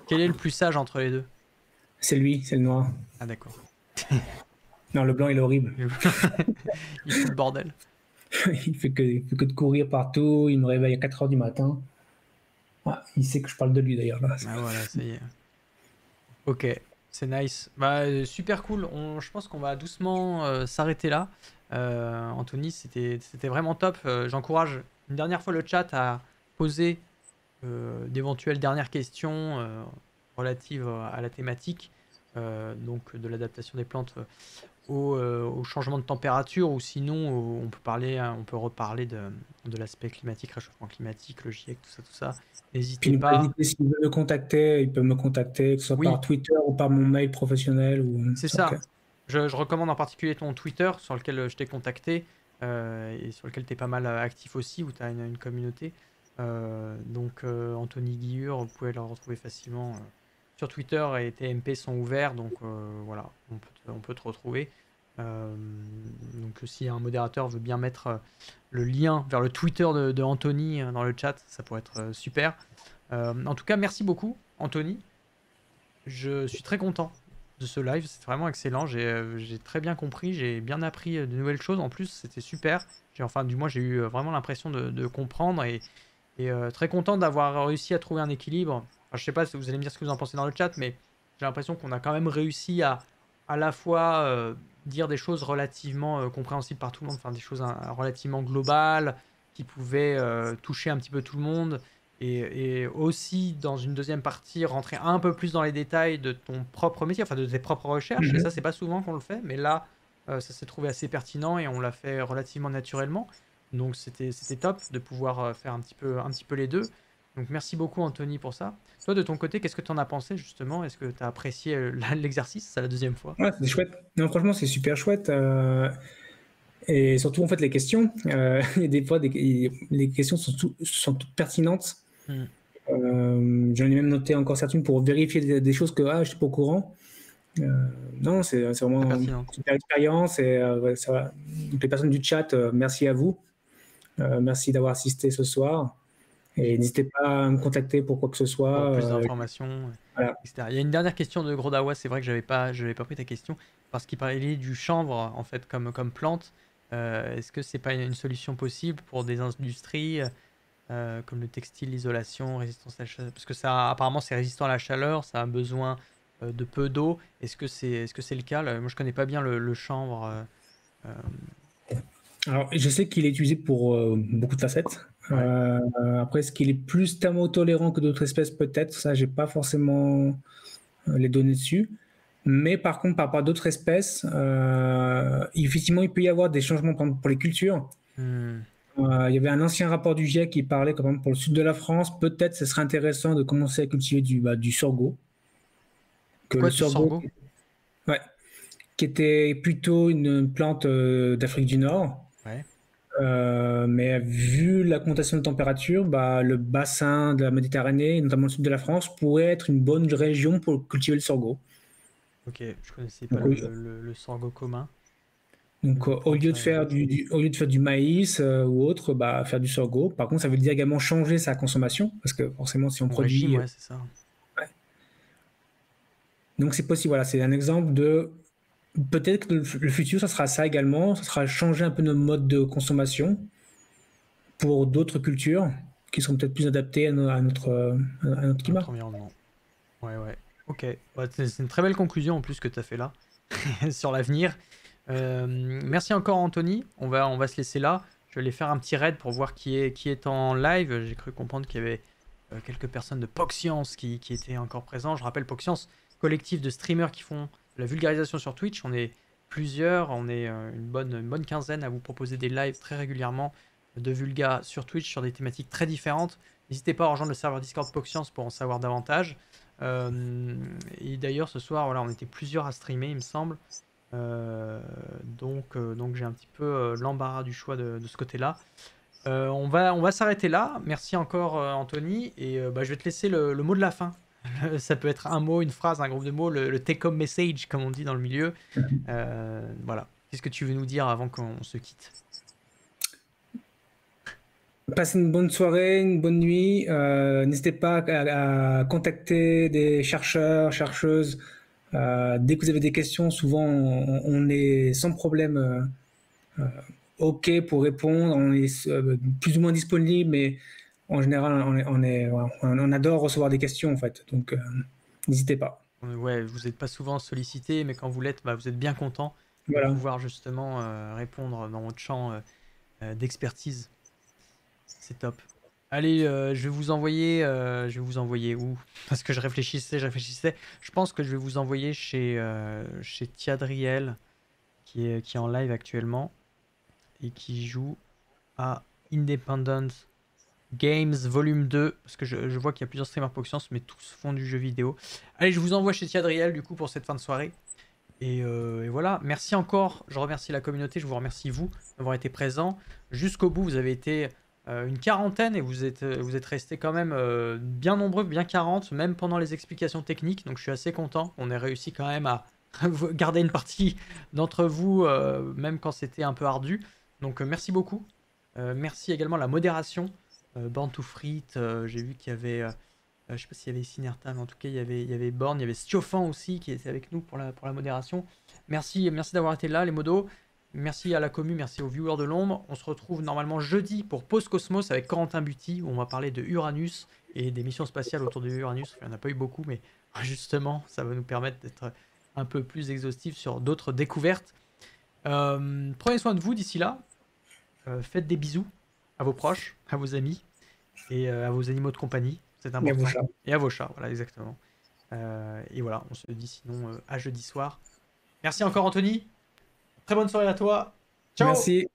Quel est le plus sage entre les deux? C'est lui, c'est le noir. Ah d'accord. Non, le blanc, il est horrible. Il fout le bordel. Il fait que de courir partout. Il me réveille à 4 heures du matin. Ah, il sait que je parle de lui d'ailleurs. Là. Ah voilà, ça y est. Ok, c'est nice. Bah super cool. Je pense qu'on va doucement s'arrêter là. Anthony, c'était vraiment top. J'encourage une dernière fois le chat à poser d'éventuelles dernières questions relatives à la thématique, donc de l'adaptation des plantes au changement de température, ou sinon on peut reparler de l'aspect climatique, réchauffement climatique, le GIEC, tout ça. Puis N'hésitez ne pas pas. hésiter, s'il veut me contacter, il peut me contacter, que ce soit par Oui, Twitter ou par mon mail professionnel. c'est ça. Je recommande en particulier ton Twitter sur lequel je t'ai contacté et sur lequel tu es pas mal actif aussi, où tu as une communauté. Donc Anthony Guillure, vous pouvez le retrouver facilement sur Twitter et tes MP sont ouverts, donc voilà, on peut te retrouver. Donc si un modérateur veut bien mettre le lien vers le Twitter de Anthony dans le chat, ça pourrait être super. En tout cas, merci beaucoup, Anthony. Je suis très content de ce live, c'est vraiment excellent. J'ai très bien compris, j'ai bien appris de nouvelles choses. En plus, c'était super. Enfin, du moins, j'ai eu vraiment l'impression de comprendre et très content d'avoir réussi à trouver un équilibre. Enfin, je sais pas si vous allez me dire ce que vous en pensez dans le chat, mais j'ai l'impression qu'on a quand même réussi à la fois dire des choses relativement compréhensibles par tout le monde, enfin des choses relativement globales qui pouvaient toucher un petit peu tout le monde et aussi dans une deuxième partie rentrer un peu plus dans les détails de ton propre métier, enfin de tes propres recherches. Et ça, c'est pas souvent qu'on le fait, mais là, ça s'est trouvé assez pertinent et on l'a fait relativement naturellement. Donc c'était top de pouvoir faire un petit peu les deux. Donc merci beaucoup Anthony pour ça. Toi de ton côté, qu'est-ce que tu en as pensé justement? Est-ce que tu as apprécié l'exercice? C'est la deuxième fois. Ouais, c'est chouette. Non, franchement, c'est super chouette. Et surtout, en fait, les questions. Il y a des fois, les questions sont toutes pertinentes. J'en ai même noté encore certaines pour vérifier des choses que je ne suis pas au courant. Non, c'est vraiment une super expérience. Et ouais, ça va. Donc, les personnes du chat, merci à vous. Merci d'avoir assisté ce soir. Et n'hésitez pas à me contacter pour quoi que ce soit. Pour plus d'informations, voilà. etc. Il y a une dernière question de Grodawa, c'est vrai que je n'avais pas pris ta question, parce qu'il parlait du chanvre, en fait, comme plante. Est-ce que c'est pas une solution possible pour des industries comme le textile, l'isolation, résistance à la chaleur? Parce que ça, apparemment, c'est résistant à la chaleur, ça a besoin de peu d'eau. Est-ce que c'est le cas? Moi, je connais pas bien le chanvre. Alors, je sais qu'il est utilisé pour beaucoup de facettes. Ouais. Après, est-ce qu'il est plus thermotolérant que d'autres espèces? Peut-être. Ça, j'ai pas forcément les données dessus. Mais par contre, par rapport à d'autres espèces, effectivement, il peut y avoir des changements pour les cultures. Il y avait un ancien rapport du GIEC qui parlait, par exemple, pour le sud de la France, peut-être ce serait intéressant de commencer à cultiver du sorgho. Quoi, du sorgho? Ouais, qui était plutôt une plante d'Afrique du Nord. Ouais. Mais vu l'augmentation de température, le bassin de la Méditerranée, notamment le sud de la France, pourrait être une bonne région pour cultiver le sorgho. Ok, je connaissais pas Donc, le sorgho commun. donc au lieu de faire du maïs ou autre, faire du sorgho. Par contre, ça veut dire également changer sa consommation, parce que forcément, si on Son produit... régime, ouais, c'est ça. Ouais. Donc c'est possible, voilà, c'est un exemple de... Peut-être que le futur, ça sera ça également, ça sera changer un peu notre mode de consommation pour d'autres cultures qui seront peut-être plus adaptées à notre climat. Notre environnement. Ouais. Ok. Bah, c'est une très belle conclusion en plus que tu as fait là sur l'avenir. Merci encore Anthony. On va se laisser là. Je vais aller faire un petit raid pour voir qui est en live. J'ai cru comprendre qu'il y avait quelques personnes de PogScience qui étaient encore présents. Je rappelle PogScience, collectif de streamers qui font de la vulgarisation sur Twitch. On est plusieurs, on est une bonne quinzaine à vous proposer des lives très régulièrement de vulga sur Twitch sur des thématiques très différentes. N'hésitez pas à rejoindre le serveur Discord PogScience pour en savoir davantage. Et d'ailleurs ce soir, voilà, on était plusieurs à streamer, il me semble. Donc j'ai un petit peu l'embarras du choix de ce côté-là. On va s'arrêter là. Merci encore Anthony. Et je vais te laisser le mot de la fin. Ça peut être un mot, une phrase, un groupe de mots, le take-home message, comme on dit dans le milieu. Voilà. Qu'est-ce que tu veux nous dire avant qu'on se quitte? Passez une bonne soirée, une bonne nuit. N'hésitez pas à contacter des chercheurs, chercheuses. Dès que vous avez des questions, souvent on est sans problème OK pour répondre. On est plus ou moins disponible, mais en général, on adore recevoir des questions en fait. Donc n'hésitez pas. Ouais, vous n'êtes pas souvent sollicité, mais quand vous l'êtes, vous êtes bien content de Voilà. pouvoir justement répondre dans votre champ d'expertise. C'est top. Allez, je vais vous envoyer où? Parce que je réfléchissais. Je pense que je vais vous envoyer chez Tiadriel, qui est en live actuellement et qui joue à Independent Games Volume 2. Parce que je vois qu'il y a plusieurs streamers PogScience, mais tous font du jeu vidéo. Allez, je vous envoie chez Tiadriel du coup pour cette fin de soirée. Et voilà, merci encore. Je remercie la communauté, je vous remercie vous d'avoir été présents jusqu'au bout. Vous avez été une quarantaine et vous êtes restés quand même bien nombreux, bien 40, même pendant les explications techniques. Donc je suis assez content. On ait réussi quand même garder une partie d'entre vous, même quand c'était un peu ardu. Donc merci beaucoup. Merci également à la modération. Born to Frites, j'ai vu qu'il y avait, je sais pas s'il y avait Sinerta, mais en tout cas il y avait Born, il y avait Stiofan aussi qui était avec nous pour la modération. Merci d'avoir été là les modos. Merci à la commu, merci aux viewers de l'ombre. On se retrouve normalement jeudi pour Post Cosmos avec Corentin Buty où on va parler de Uranus et des missions spatiales autour de Uranus. Il n'y en a pas eu beaucoup, mais justement ça va nous permettre d'être un peu plus exhaustif sur d'autres découvertes. Prenez soin de vous d'ici là. Faites des bisous à vos proches, à vos amis et à vos animaux de compagnie. C'est Et à vos important. chats. Et à vos chats, voilà, exactement. Et voilà, on se dit sinon à jeudi soir. Merci encore, Anthony. Très bonne soirée à toi. Ciao! Merci.